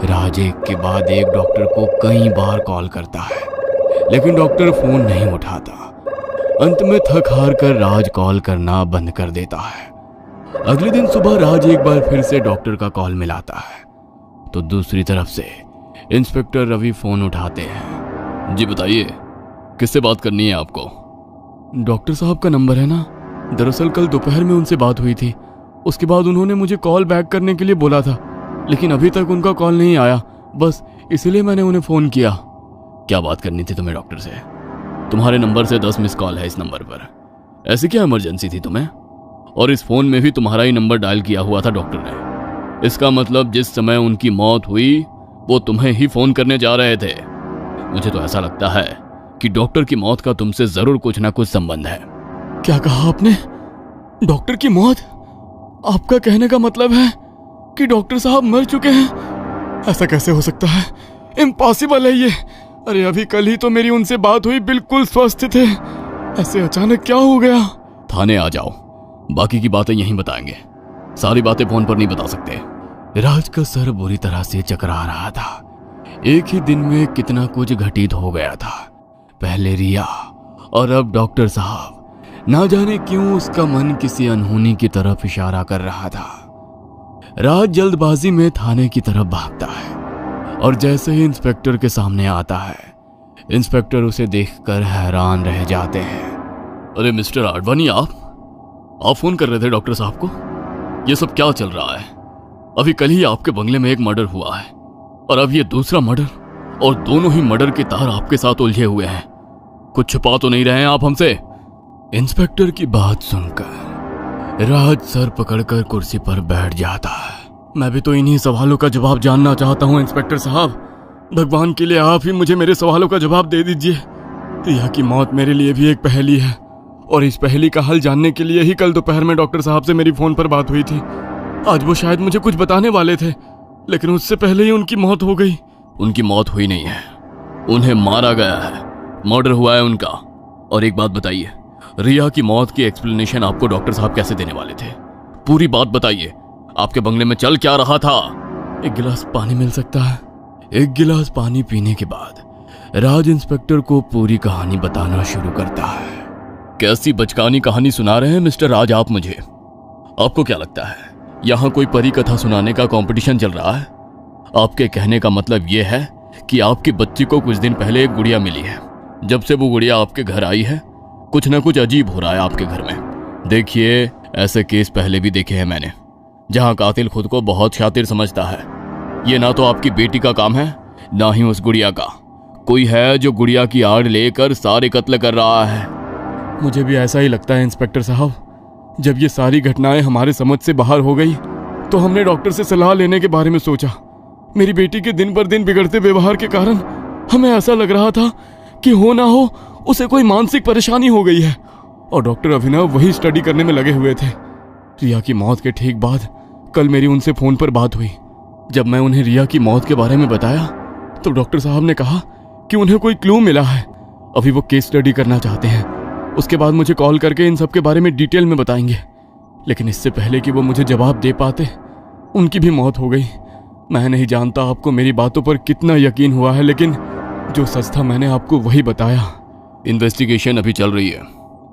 राज एक के बाद एक डॉक्टर को कई बार कॉल करता है, लेकिन डॉक्टर फोन नहीं उठाता। अंत में थक हार कर राज कॉल करना बंद कर देता है। अगले दिन सुबह राज एक बार फिर से डॉक्टर का कॉल मिलाता है तो दूसरी तरफ से इंस्पेक्टर रवि फोन उठाते हैं। जी बताइए, किससे बात करनी है आपको? डॉक्टर साहब का नंबर है ना? दरअसल कल दोपहर में उनसे बात हुई थी। उसके बाद उन्होंने मुझे कॉल बैक करने के लिए बोला था, लेकिन अभी तक उनका कॉल नहीं आया। बस इसलिए मैंने उन्हें फोन किया। क्या बात करनी थी तुम्हें डॉक्टर से? तुम्हारे नंबर से 10 मिस कॉल है इस नंबर पर। ऐसी क्या इमरजेंसी थी तुम्हें? और इस फोन में भी तुम्हारा ही नंबर डायल किया हुआ था डॉक्टर ने। इसका मतलब जिस समय उनकी मौत हुई वो तुम्हें ही फोन करने जा रहे थे। मुझे तो ऐसा लगता है कि डॉक्टर की मौत का तुमसे जरूर कुछ ना कुछ संबंध है। क्या कहा आपने? डॉक्टर की मौत? आपका कहने का मतलब है कि डॉक्टर साहब मर चुके हैं? ऐसा कैसे हो सकता है? इम्पॉसिबल है ये। अरे अभी कल ही तो मेरी उनसे बात हुई, बिल्कुल स्वस्थ थे, ऐसे अचानक क्या हो गया? थाने आ जाओ, बाकी की बातें यहीं बताएंगे, सारी बातें फोन पर नहीं बता सकते। राज का सर बुरी तरह से चकरा रहा था। एक ही दिन में कितना कुछ घटित हो गया था। पहले रिया और अब डॉक्टर साहब। ना जाने क्यों उसका मन किसी अनहोनी की तरफ इशारा कर रहा था। राज जल्दबाजी में थाने की तरफ भागता है और जैसे ही इंस्पेक्टर के सामने आता है, इंस्पेक्टर उसे देखकर हैरान रह जाते हैं। अरे मिस्टर आडवाणी, आप फोन कर रहे थे डॉक्टर साहब को? ये सब क्या चल रहा है? अभी कल ही आपके बंगले में एक मर्डर हुआ है और अब ये दूसरा मर्डर, और दोनों ही मर्डर के तार आपके साथ उलझे हुए हैं। कुछ छुपा तो नहीं रहे हैं आप हमसे? इंस्पेक्टर की बात सुनकर राज सर पकड़कर कुर्सी पर बैठ जाता है। मैं भी तो इन्हीं सवालों का जवाब जानना चाहता हूं इंस्पेक्टर साहब। भगवान के लिए आप ही मुझे मेरे सवालों का जवाब दे दीजिए। रिया की मौत मेरे लिए भी एक पहेली है और इस पहेली का हल जानने के लिए ही कल दोपहर में डॉक्टर साहब से मेरी फोन पर बात हुई थी। आज वो शायद मुझे कुछ बताने वाले थे, लेकिन उससे पहले ही उनकी मौत हो गई। उनकी मौत हुई नहीं है, उन्हें मारा गया है, मर्डर हुआ है उनका। और एक बात बताइए, रिया की मौत की एक्सप्लेनेशन आपको डॉक्टर साहब कैसे देने वाले थे? पूरी बात बताइए, आपके बंगले में चल क्या रहा था? एक गिलास पानी मिल सकता है? एक गिलास पानी पीने के बाद राज इंस्पेक्टर को पूरी कहानी बताना शुरू करता है। कैसी बचकानी कहानी सुना रहे हैं मिस्टर राज आप मुझे? आपको क्या लगता है यहां कोई परी कथा सुनाने का कंपटीशन चल रहा है? आपके कहने का मतलब यह है कि आपकी बच्ची को कुछ दिन पहले एक गुड़िया मिली है। जब से वो गुड़िया आपके घर आई है, कुछ ना कुछ अजीब हो रहा है आपके घर में। देखिए, ऐसे केस पहले भी देखे हैं मैंने, जहां कातिल खुद को बहुत शातिर समझता है। ये ना तो आपकी बेटी का काम है, ना ही उस गुड़िया का। कोई है जो गुड़िया की आड़ लेकर सारे कत्ल कर रहा है। मुझे भी ऐसा ही लगता है इंस्पेक्टर साहब। जब ये सारी घटनाएं हमारे समझ से बाहर हो गई तो हमने डॉक्टर से सलाह लेने के बारे में सोचा। मेरी बेटी के दिन पर दिन बिगड़ते व्यवहार के कारण हमें ऐसा लग रहा था कि हो ना हो उसे कोई मानसिक परेशानी हो गई है, और डॉक्टर अभिनव वही स्टडी करने में लगे हुए थे। रिया की मौत के ठीक बाद कल मेरी उनसे फोन पर बात हुई। जब मैं उन्हें रिया की मौत के बारे में बताया तो डॉक्टर साहब ने कहा कि उन्हें कोई क्लू मिला है, अभी वो केस स्टडी करना चाहते हैं। उसके बाद मुझे कॉल करके इन सब के बारे में डिटेल में बताएंगे। लेकिन इससे पहले कि वो मुझे जवाब दे पाते, उनकी भी मौत हो गई। मैं नहीं जानता आपको मेरी बातों पर कितना यकीन हुआ है, लेकिन जो सच था मैंने आपको वही बताया। इन्वेस्टिगेशन अभी चल रही है।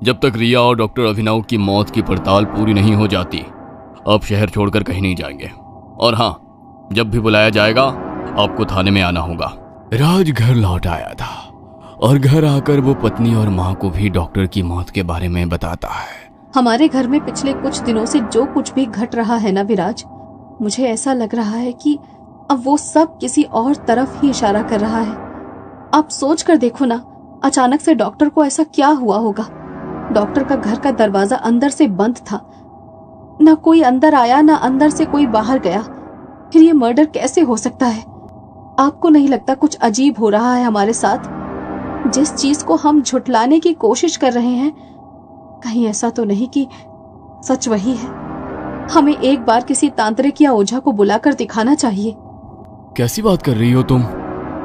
जब तक रिया और डॉक्टर अभिनव की मौत की पड़ताल पूरी नहीं हो जाती, आप शहर छोड़कर कहीं नहीं जाएंगे। और हाँ, जब भी बुलाया जाएगा आपको थाने में आना होगा। राज घर लौट आया था और घर आकर वो पत्नी और माँ को भी डॉक्टर की मौत के बारे में बताता है। हमारे घर में पिछले कुछ दिनों से जो कुछ भी घट रहा है ना विराज, मुझे ऐसा लग रहा है कि अब वो सब किसी और तरफ ही इशारा कर रहा है। आप सोच कर देखो ना, अचानक से डॉक्टर को ऐसा क्या हुआ होगा? डॉक्टर का घर का दरवाजा अंदर से बंद था, ना कोई अंदर आया ना अंदर से कोई बाहर गया। फिर ये मर्डर कैसे हो सकता है? आपको नहीं लगता कुछ अजीब हो रहा है हमारे साथ? जिस चीज को हम झुठलाने की कोशिश कर रहे हैं, कहीं ऐसा तो नहीं कि सच वही है? हमें एक बार किसी तांत्रिक या ओझा को बुलाकर दिखाना चाहिए। कैसी बात कर रही हो तुम?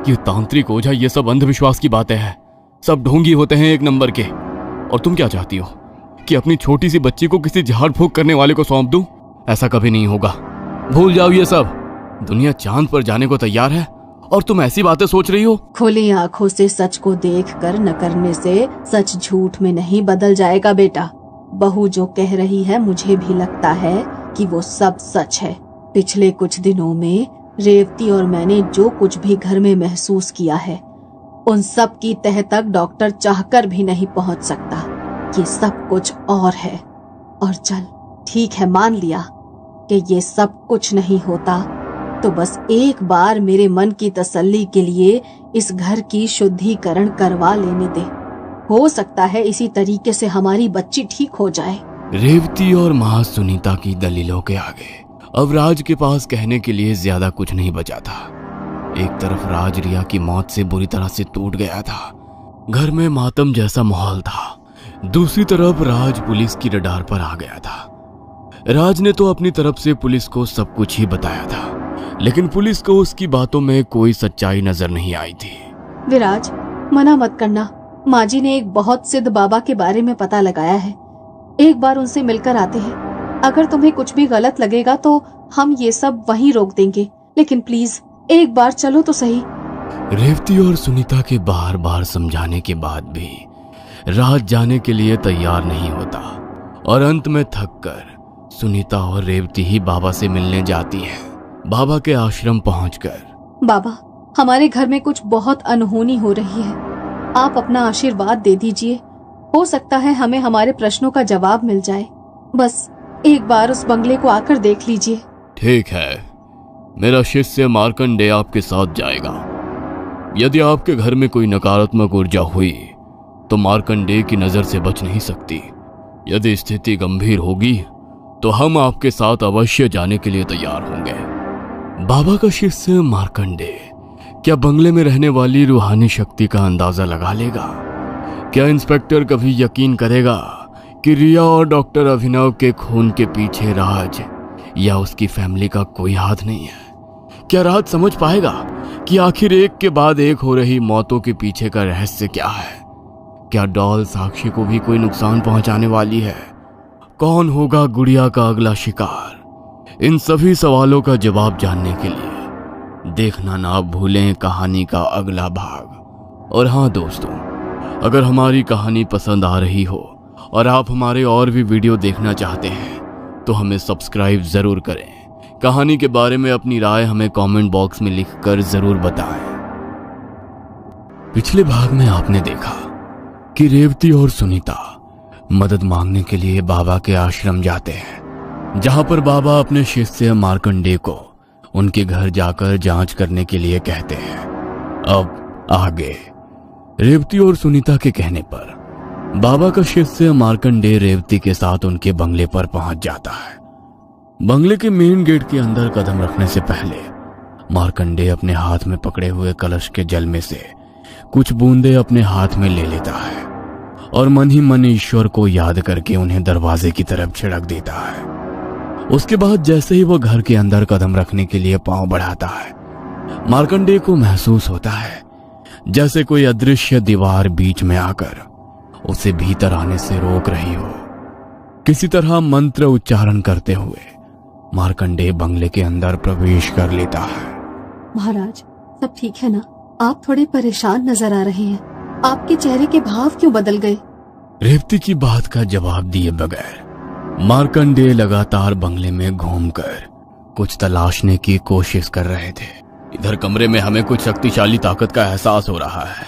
ये तांत्रिक ओझा ये सब अंधविश्वास की बातें हैं। सब ढोंगी होते हैं एक नंबर के। और तुम क्या चाहती हो कि अपनी छोटी सी बच्ची को किसी झाड़ फूक करने वाले को सौंप दूं? ऐसा कभी नहीं होगा, भूल जाओ ये सब। दुनिया चांद पर जाने को तैयार है और तुम ऐसी बातें सोच रही हो। खुली आंखों से सच को देखकर न करने से सच झूठ में नहीं बदल जाएगा बेटा। बहू जो कह रही है, मुझे भी लगता है कि वो सब सच है। पिछले कुछ दिनों में रेवती और मैंने जो कुछ भी घर में महसूस किया है, उन सब की तह तक डॉक्टर चाहकर भी नहीं पहुंच सकता। ये सब कुछ और है। और चल ठीक है, मान लिया कि ये सब कुछ नहीं होता, तो बस एक बार मेरे मन की तसल्ली के लिए इस घर की शुद्धिकरण करवा लेने दे। हो सकता है इसी तरीके से हमारी बच्ची ठीक हो जाए। रेवती और माँ सुनीता की दलीलों के आगे अब राज के पास कहने के लिए ज्यादा कुछ नहीं बचा था। एक तरफ राज रिया की मौत से बुरी तरह से टूट गया था, घर में मातम जैसा माहौल था। दूसरी तरफ राज पुलिस की रडार पर आ गया था। राज ने तो अपनी तरफ से पुलिस को सब कुछ ही बताया था, लेकिन पुलिस को उसकी बातों में कोई सच्चाई नजर नहीं आई थी। विराज, मना मत करना। माँ जी ने एक बहुत सिद्ध बाबा के बारे में पता लगाया है, एक बार उनसे मिलकर आते हैं। अगर तुम्हें कुछ भी गलत लगेगा तो हम ये सब वहीं रोक देंगे, लेकिन प्लीज एक बार चलो तो सही। रेवती और सुनीता के बार बार समझाने के बाद भी राज जाने के लिए तैयार नहीं होता और अंत में थककर सुनीता और रेवती ही बाबा से मिलने जाती हैं। बाबा के आश्रम पहुंचकर, बाबा, हमारे घर में कुछ बहुत अनहोनी हो रही है, आप अपना आशीर्वाद दे दीजिए। हो सकता है हमें हमारे प्रश्नों का जवाब मिल जाए। बस एक बार उस बंगले को आकर देख लीजिए। ठीक है, मेरा शिष्य मार्कंडेय आपके साथ जाएगा। यदि आपके घर में कोई नकारात्मक ऊर्जा हुई तो मार्कंडेय की नजर से बच नहीं सकती। यदि स्थिति गंभीर होगी तो हम आपके साथ अवश्य जाने के लिए तैयार होंगे। बाबा का शिष्य मार्कंडेय क्या बंगले में रहने वाली रूहानी शक्ति का अंदाजा लगा लेगा? क्या इंस्पेक्टर कभी यकीन करेगा कि रिया और डॉक्टर अभिनव के खून के पीछे राज या उसकी फैमिली का कोई हाथ नहीं है? क्या राज समझ पाएगा कि आखिर एक के बाद एक हो रही मौतों के पीछे का रहस्य क्या है? क्या डॉल साक्षी को भी कोई नुकसान पहुंचाने वाली है? कौन होगा गुड़िया का अगला शिकार? इन सभी सवालों का जवाब जानने के लिए देखना ना भूलें कहानी का अगला भाग। और हाँ दोस्तों, अगर हमारी कहानी पसंद आ रही हो और आप हमारे और भी वीडियो देखना चाहते हैं तो हमें सब्सक्राइब जरूर करें। कहानी के बारे में अपनी राय हमें कमेंट बॉक्स में लिखकर जरूर बताएं। पिछले भाग में आपने देखा कि रेवती और सुनीता मदद मांगने के लिए बाबा के आश्रम जाते हैं, जहां पर बाबा अपने शिष्य मार्कंडेय को उनके घर जाकर जांच करने के लिए कहते हैं। अब आगे रेवती और सुनीता के कहने पर बाबा का शिष्य मार्कंडेय रेवती के साथ उनके बंगले पर पहुंच जाता है। बंगले के मेन गेट के अंदर कदम रखने से पहले मार्कंडेय अपने हाथ में पकड़े हुए कलश के जल में से कुछ बूंदे अपने हाथ में ले लेता है और मन ही मन ईश्वर को याद करके उन्हें दरवाजे की तरफ छिड़क देता है। उसके बाद जैसे ही वो घर के अंदर कदम रखने के लिए पांव बढ़ाता है, मार्कंडेय को महसूस होता है जैसे कोई अदृश्य दीवार बीच में आकर उसे भीतर आने से रोक रही हो। किसी तरह मंत्र उच्चारण करते हुए मार्कंडेय बंगले के अंदर प्रवेश कर लेता है। महाराज, सब ठीक है ना? आप थोड़े परेशान नजर आ रहे हैं, आपके चेहरे के भाव क्यों बदल गए? रेवती की बात का जवाब दिए बगैर मार्कंडेय लगातार बंगले में घूमकर कुछ तलाशने की कोशिश कर रहे थे। इधर कमरे में हमें कुछ शक्तिशाली ताकत का एहसास हो रहा है।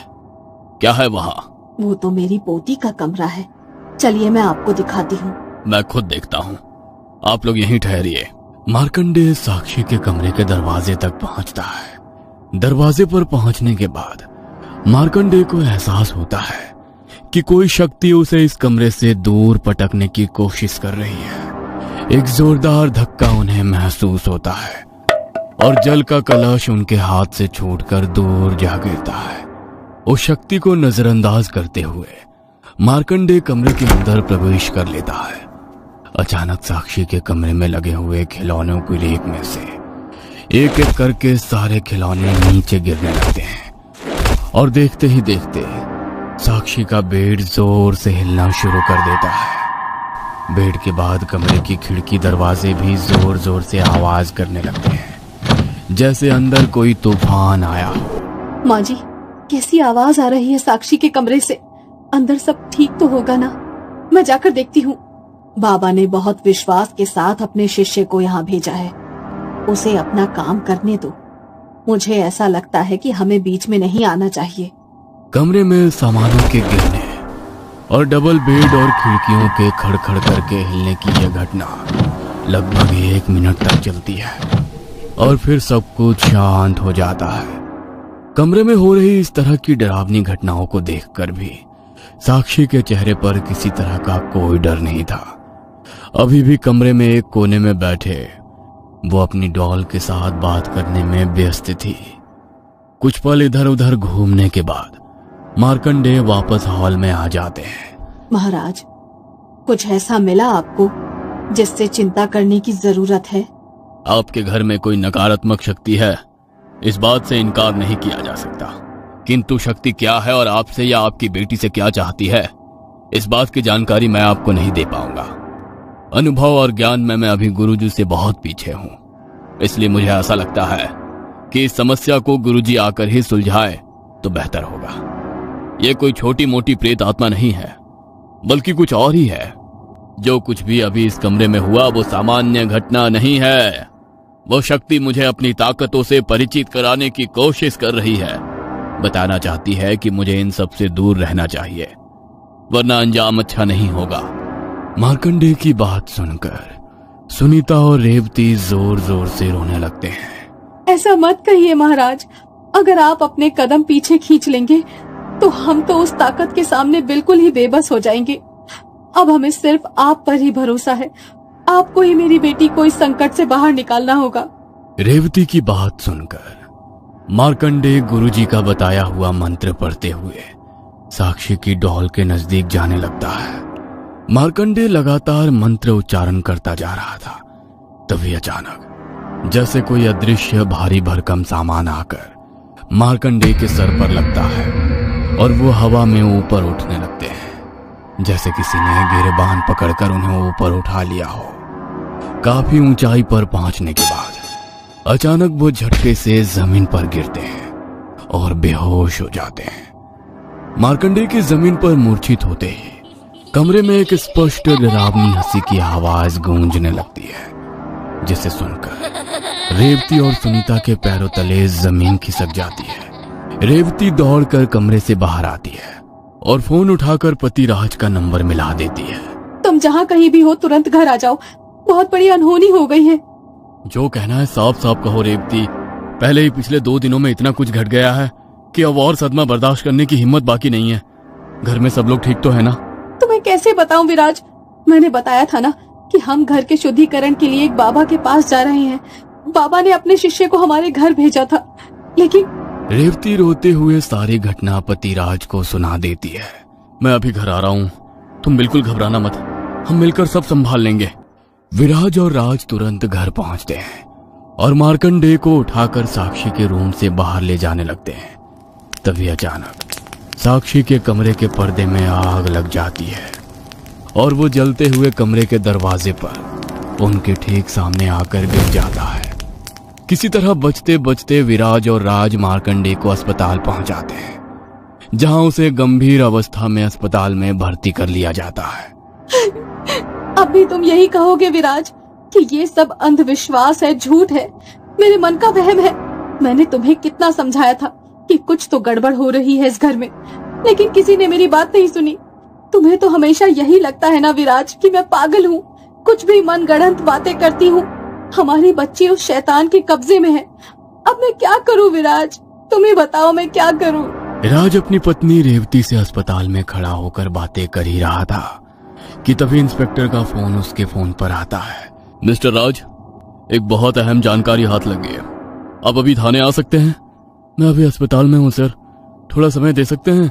क्या है वहाँ? वो तो मेरी पोती का कमरा है, चलिए मैं आपको दिखाती हूँ। मैं खुद देखता हूँ, आप लोग यहीं ठहरिए। मार्कंडेय साक्षी के कमरे के दरवाजे तक पहुँचता है। दरवाजे पर पहुँचने के बाद मार्कंडेय को एहसास होता है कि कोई शक्ति उसे इस कमरे से दूर पटकने की कोशिश कर रही है। एक जोरदार धक्का उन्हें महसूस होता है और जल का कलश उनके हाथ से छूटकर दूर जा गिरता है। उस शक्ति को नजरअंदाज करते हुए मार्कंडेय कमरे के अंदर प्रवेश कर लेता है। अचानक साक्षी के कमरे में लगे हुए खिलौनों की रेक में से एक एक करके सारे खिलौने नीचे गिरने लगते हैं और देखते ही देखते साक्षी का बेड जोर से हिलना शुरू कर देता है। बेड के बाद कमरे की खिड़की दरवाजे भी जोर जोर से आवाज करने लगते हैं, जैसे अंदर कोई तूफान आया हो। माँ जी, कैसी आवाज आ रही है साक्षी के कमरे से? अंदर सब ठीक तो होगा ना? मैं जाकर देखती हूँ। बाबा ने बहुत विश्वास के साथ अपने शिष्य को यहाँ भेजा है, उसे अपना काम करने दो। मुझे ऐसा लगता है कि हमें बीच में नहीं आना चाहिए। कमरे में सामानों के गिरने और डबल बेड और खिड़कियों के खड़खड़ करके हिलने की यह घटना लगभग 1 मिनट तक चलती है और फिर सब कुछ शांत हो जाता है। कमरे में हो रही इस तरह की डरावनी घटनाओं को देखकर भी साक्षी के चेहरे पर किसी तरह का कोई डर नहीं था। अभी भी कमरे में एक कोने में बैठे वो अपनी डॉल के साथ बात करने में व्यस्त थी। कुछ पल इधर उधर घूमने के बाद मार्कंडेय वापस हॉल में आ जाते हैं। महाराज, कुछ ऐसा मिला आपको जिससे चिंता करने की जरूरत है? आपके घर में कोई नकारात्मक शक्ति है, इस बात से इनकार नहीं किया जा सकता, किंतु शक्ति क्या है और आपसे या आपकी बेटी से क्या चाहती है, इस बात की जानकारी मैं आपको नहीं दे पाऊंगा। अनुभव और ज्ञान में मैं अभी गुरुजी से बहुत पीछे हूं, इसलिए मुझे ऐसा लगता है कि इस समस्या को गुरुजी आकर ही सुलझाए तो बेहतर होगा। यह कोई छोटी मोटी प्रेत आत्मा नहीं है, बल्कि कुछ और ही है। जो कुछ भी अभी इस कमरे में हुआ वो सामान्य घटना नहीं है। वो शक्ति मुझे अपनी ताकतों से परिचित कराने की कोशिश कर रही है। बताना चाहती है कि मुझे इन सब से दूर रहना चाहिए, वरना अंजाम अच्छा नहीं होगा। मार्कंडेय की बात सुनकर सुनीता और रेवती जोर जोर से रोने लगते हैं। ऐसा मत कहिए महाराज, अगर आप अपने कदम पीछे खींच लेंगे तो हम तो उस ताकत के सामने बिल्कुल ही बेबस हो जाएंगे। अब हमें सिर्फ आप पर ही भरोसा है। आपको ही मेरी बेटी को इस संकट से बाहर निकालना होगा। रेवती की बात सुनकर मार्कंडेय गुरुजी का बताया हुआ मंत्र पढ़ते हुए साक्षी की डॉल के नजदीक जाने लगता है। मार्कंडेय लगातार मंत्र उच्चारण करता जा रहा था। तभी अचानक जैसे कोई अदृश्य भारी भरकम सामान आकर मार्कंडेय के सर पर लगता है और वो हवा में ऊपर उठने लगते हैं, जैसे किसी ने गिरबान पकड़कर उन्हें ऊपर उठा लिया हो। काफी ऊंचाई पर पहुंचने के बाद अचानक वो झटके से जमीन पर गिरते हैं और बेहोश हो जाते हैं। मार्कंडेय की जमीन पर मूर्छित होते ही कमरे में एक स्पष्ट डरावनी हंसी की आवाज गूंजने लगती है, जिसे सुनकर रेवती और सुनीता के पैरों तले जमीन खिसक जाती है। रेवती दौड़कर कमरे से बाहर आती है और फोन उठाकर पतिराज का नंबर मिला देती है। तुम जहाँ कहीं भी हो तुरंत घर आ जाओ, बहुत बड़ी अनहोनी हो गई है। जो कहना है साफ साफ कहो रेवती। पहले ही पिछले 2 दिनों में इतना कुछ घट गया है कि अब और सदमा बर्दाश्त करने की हिम्मत बाकी नहीं है। घर में सब लोग ठीक तो है ना? तुम्हें कैसे बताऊं विराज, मैंने बताया था ना कि हम घर के शुद्धिकरण के लिए एक बाबा के पास जा रहे हैं। बाबा ने अपने शिष्य को हमारे घर भेजा था, लेकिन रेवती रोते हुए सारी घटना पतिराज को सुना देती है। मैं अभी घर आ रहा हूँ, तुम बिल्कुल घबराना मत, हम मिलकर सब संभाल लेंगे। विराज और राज तुरंत घर पहुंचते हैं और मार्कंडेय को उठाकर साक्षी के रूम से बाहर ले जाने लगते हैं। तभी अचानक साक्षी के कमरे के पर्दे में आग लग जाती है और वो जलते हुए कमरे के दरवाजे पर उनके ठीक सामने आकर गिर जाता है। किसी तरह बचते बचते विराज और राज मार्कंडेय को अस्पताल पहुंचाते हैं, जहां उसे गंभीर अवस्था में अस्पताल में भर्ती कर लिया जाता है। अब भी तुम यही कहोगे विराज कि ये सब अंधविश्वास है, झूठ है, मेरे मन का वहम है। मैंने तुम्हें कितना समझाया था कि कुछ तो गड़बड़ हो रही है इस घर में, लेकिन किसी ने मेरी बात नहीं सुनी। तुम्हें तो हमेशा यही लगता है ना विराज कि मैं पागल हूँ, कुछ भी मनगढ़ंत बातें करती हूँ। हमारी बच्ची उस शैतान के कब्जे में है। अब मैं क्या करूँ विराज, तुम ही बताओ मैं क्या करूँ। राज अपनी पत्नी रेवती से अस्पताल में खड़ा होकर बातें कर ही रहा था कि तभी इंस्पेक्टर का फोन उसके फोन पर आता है। मिस्टर राज, एक बहुत अहम जानकारी हाथ लग गई है, आप अभी थाने आ सकते हैं? मैं अभी अस्पताल में हूँ सर, थोड़ा समय दे सकते हैं,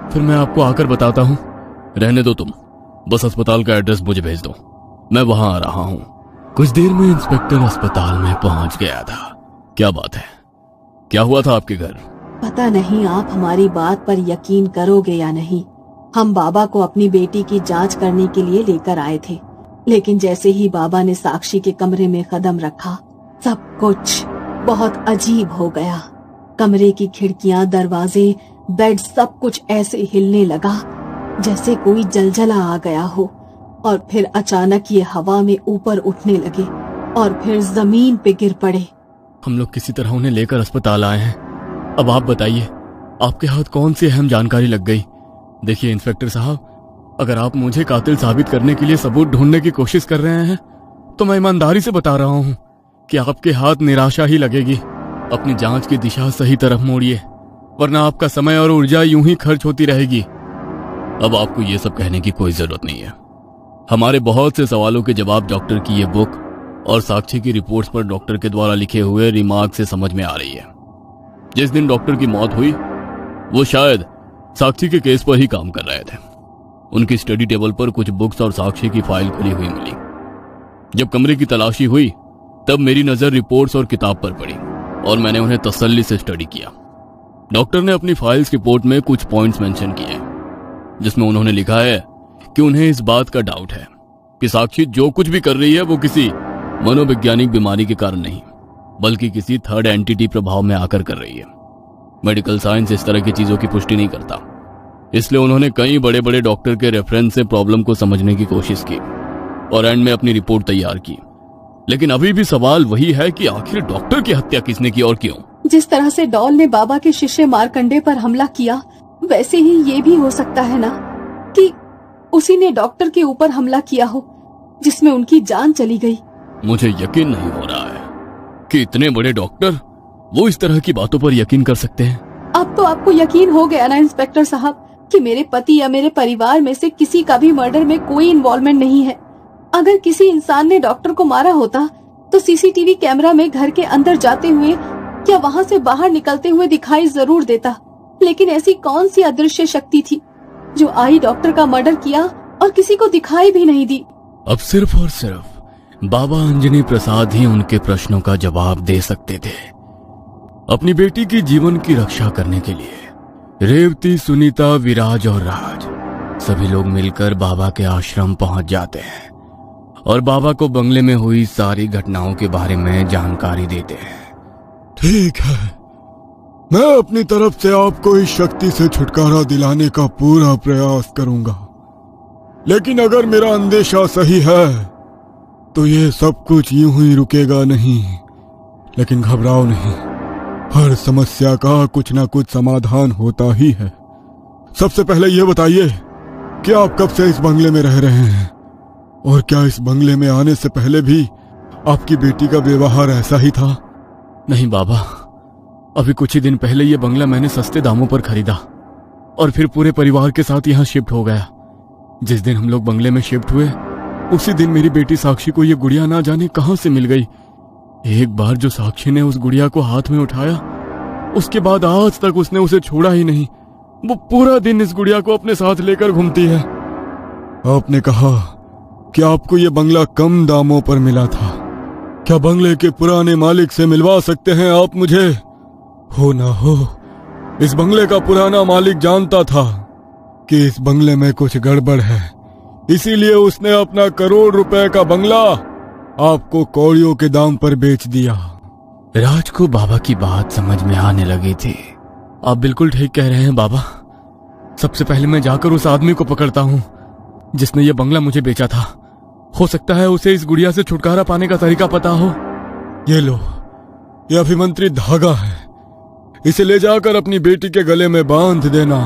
फिर मैं आपको आकर बताता हूँ। रहने दो तुम, बस अस्पताल का एड्रेस मुझे भेज दो, मैं वहां आ रहा हूँ। कुछ देर में इंस्पेक्टर अस्पताल में पहुंच गया था। क्या बात है, क्या हुआ था आपके घर? पता नहीं आप हमारी बात पर यकीन करोगे या नहीं। हम बाबा को अपनी बेटी की जांच करने के लिए लेकर आए थे, लेकिन जैसे ही बाबा ने साक्षी के कमरे में कदम रखा, सब कुछ बहुत अजीब हो गया। कमरे की खिड़कियां, दरवाजे, बेड, सब कुछ ऐसे हिलने लगा जैसे कोई जलजला आ गया हो, और फिर अचानक ये हवा में ऊपर उठने लगे और फिर जमीन पे गिर पड़े। हम लोग किसी तरह उन्हें लेकर अस्पताल आए हैं। अब आप बताइए, आपके हाथ कौन सी अहम जानकारी लग गई? देखिए इंस्पेक्टर साहब, अगर आप मुझे कातिल साबित करने के लिए सबूत ढूंढने की कोशिश कर रहे हैं तो मैं ईमानदारी से बता रहा हूँ कि आपके हाथ निराशा ही लगेगी। अपनी जांच की दिशा सही तरफ मोड़िए, वरना आपका समय और ऊर्जा यूं ही खर्च होती रहेगी। अब आपको ये सब कहने की कोई जरूरत नहीं है। हमारे बहुत से सवालों के जवाब डॉक्टर की ये बुक और साक्षी की रिपोर्ट्स पर डॉक्टर के द्वारा लिखे हुए रिमार्क से समझ में आ रही है। जिस दिन डॉक्टर की मौत हुई वो शायद साक्षी के केस पर ही काम कर रहे थे। उनकी स्टडी टेबल पर कुछ बुक्स और साक्षी की फाइल खुली हुई मिली। जब कमरे की तलाशी हुई तब मेरी नजर रिपोर्ट्स और किताब पर पड़ी और मैंने उन्हें तसल्ली से स्टडी किया। डॉक्टर ने अपनी फाइल्स रिपोर्ट में कुछ पॉइंट्स मेंशन किए, जिसमें उन्होंने लिखा है कि उन्हें इस बात का डाउट है कि साक्षी जो कुछ भी कर रही है वो किसी मनोवैज्ञानिक बीमारी के कारण नहीं, बल्कि किसी थर्ड एंटिटी प्रभाव में आकर कर रही है। मेडिकल साइंस इस तरह की चीजों की पुष्टि नहीं करता, इसलिए उन्होंने कई बड़े बड़े डॉक्टर के रेफरेंस से प्रॉब्लम को समझने की कोशिश की और एंड में अपनी रिपोर्ट तैयार की। लेकिन अभी भी सवाल वही है कि आखिर डॉक्टर की हत्या किसने की और क्यों? जिस तरह से डॉल ने बाबा के शिष्य मार्कंडे पर हमला किया, वैसे ही ये भी हो सकता है ना कि उसी ने डॉक्टर के ऊपर हमला किया हो, जिसमें उनकी जान चली गई। मुझे यकीन नहीं हो रहा है कि इतने बड़े डॉक्टर वो इस तरह की बातों पर यकीन कर सकते हैं। अब तो आपको यकीन हो गया ना इंस्पेक्टर साहब कि मेरे पति या मेरे परिवार में से किसी का भी मर्डर में कोई इन्वॉल्वमेंट नहीं है। अगर किसी इंसान ने डॉक्टर को मारा होता तो सीसीटीवी कैमरा में घर के अंदर जाते हुए या वहाँ से बाहर निकलते हुए दिखाई जरूर देता, लेकिन ऐसी कौन सी अदृश्य शक्ति थी जो आई डॉक्टर का मर्डर किया और किसी को दिखाई भी नहीं दी? अब सिर्फ और सिर्फ बाबा अंजनी प्रसाद ही उनके प्रश्नों का जवाब दे सकते थे। अपनी बेटी की जीवन की रक्षा करने के लिए रेवती, सुनीता, विराज और राज सभी लोग मिलकर बाबा के आश्रम पहुंच जाते हैं और बाबा को बंगले में हुई सारी घटनाओं के बारे में जानकारी देते हैं। ठीक है, मैं अपनी तरफ से आपको इस शक्ति से छुटकारा दिलाने का पूरा प्रयास करूंगा, लेकिन अगर मेरा अंदेशा सही है तो ये सब कुछ यूं ही रुकेगा नहीं। लेकिन घबराओ नहीं, हर समस्या का कुछ ना कुछ समाधान होता ही है। सबसे पहले ये बताइए कि आप कब से इस बंगले में रह रहे हैं, और क्या इस बंगले में आने से पहले भी आपकी बेटी का व्यवहार ऐसा ही था? नहीं बाबा, अभी कुछ ही दिन पहले ये बंगला मैंने सस्ते दामों पर खरीदा और फिर पूरे परिवार के साथ यहाँ शिफ्ट हो गया। जिस दिन हम लोग बंगले में शिफ्ट हुए उसी दिन मेरी बेटी साक्षी को ये गुड़िया ना जाने कहां से मिल गई। एक बार जो साक्षी ने उस गुड़िया को हाथ में उठाया, उसके बाद आज तक उसने उसे छोड़ा ही नहीं। वो पूरा दिन इस गुड़िया को अपने साथ लेकर घूमती है। आपने कहा कि आपको ये बंगला कम दामों पर मिला था। क्या बंगले के पुराने मालिक से मिलवा सकते हैं आप मुझे? हो ना हो, इस बंगले का पुराना मालिक जानता था कि इस बंगले में कुछ गड़बड़ है, इसीलिए उसने अपना करोड़ रुपए का बंगला आपको कौड़ियों के दाम पर बेच दिया। राज को बाबा की बात समझ में आने लगी थी। आप बिल्कुल ठीक कह रहे हैं बाबा। सबसे पहले मैं जाकर उस आदमी को पकड़ता हूँ जिसने ये बंगला मुझे बेचा था। हो सकता है उसे इस गुड़िया से छुटकारा पाने का तरीका पता हो। ये लो, ये अभिमंत्रित धागा है, इसे ले जाकर अपनी बेटी के गले में बांध देना।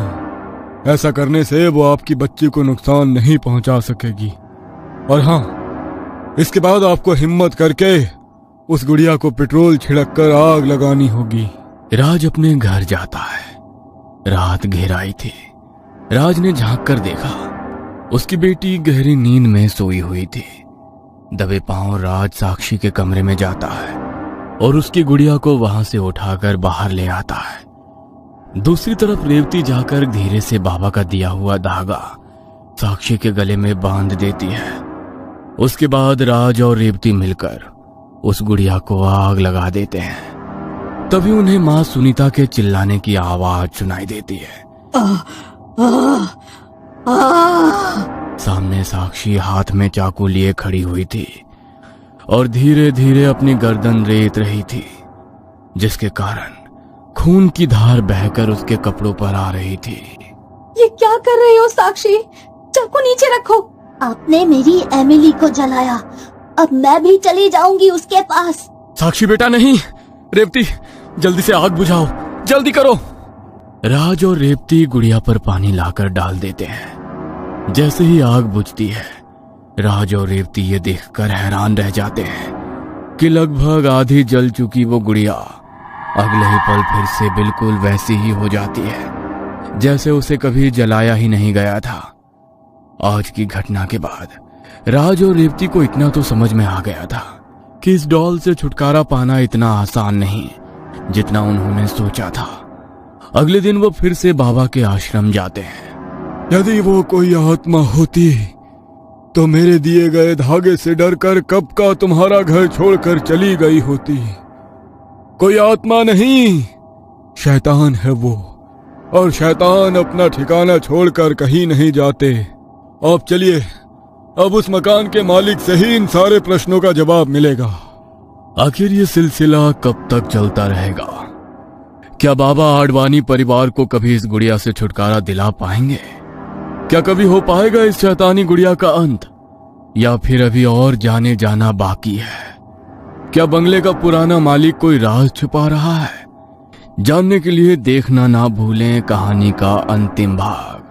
ऐसा करने से वो आपकी बच्ची को नुकसान नहीं पहुंचा सकेगी। और हाँ, इसके बाद आपको हिम्मत करके उस गुड़िया को पेट्रोल छिड़क कर आग लगानी होगी। राज अपने घर जाता है। रात घेराई थी। राज ने झांक कर देखा, उसकी बेटी गहरी नींद में सोई हुई थी। दबे पांव राज साक्षी के कमरे में जाता है और उसकी गुड़िया को वहां से उठाकर बाहर ले आता है। दूसरी तरफ रेवती जाकर धीरे से बाबा का दिया हुआ धागा साक्षी के गले में बांध देती है। उसके बाद राज और रेवती मिलकर उस गुड़िया को आग लगा देते हैं। तभी उन्हें मां सुनीता के चिल्लाने की आवाज सुनाई देती है। सामने साक्षी हाथ में चाकू लिए खड़ी हुई थी और धीरे धीरे अपनी गर्दन रेत रही थी, जिसके कारण खून की धार बहकर उसके कपड़ों पर आ रही थी। ये क्या कर रही हो साक्षी? चाकू नीचे रखो। आपने मेरी एमिली को जलाया, अब मैं भी चली जाऊंगी उसके पास। साक्षी बेटा नहीं। रेवती, जल्दी से आग बुझाओ, जल्दी करो। राज और रेवती गुड़िया पर पानी लाकर डाल देते हैं। जैसे ही आग बुझती है, राज और रेवती ये देखकर हैरान रह जाते हैं कि लगभग आधी जल चुकी वो गुड़िया अगले ही पल फिर से बिल्कुल वैसी ही हो जाती है जैसे उसे कभी जलाया ही नहीं गया था। आज की घटना के बाद राज और रेवती को इतना तो समझ में आ गया था कि इस डॉल से छुटकारा पाना इतना आसान नहीं जितना उन्होंने सोचा था। अगले दिन वो फिर से बाबा के आश्रम जाते हैं। यदि वो कोई आत्मा होती तो मेरे दिए गए धागे से डरकर कब का तुम्हारा घर छोड़कर चली गई होती। कोई आत्मा नहीं, शैतान है वो, और शैतान अपना ठिकाना छोड़कर कहीं नहीं जाते। अब चलिए, अब उस मकान के मालिक से ही इन सारे प्रश्नों का जवाब मिलेगा। आखिर ये सिलसिला कब तक चलता रहेगा? क्या बाबा आडवाणी परिवार को कभी इस गुड़िया से छुटकारा दिला पाएंगे? क्या कभी हो पाएगा इस शैतानी गुड़िया का अंत, या फिर अभी और जाने जाना बाकी है? क्या बंगले का पुराना मालिक कोई राज छुपा रहा है? जानने के लिए देखना ना भूलें कहानी का अंतिम भाग।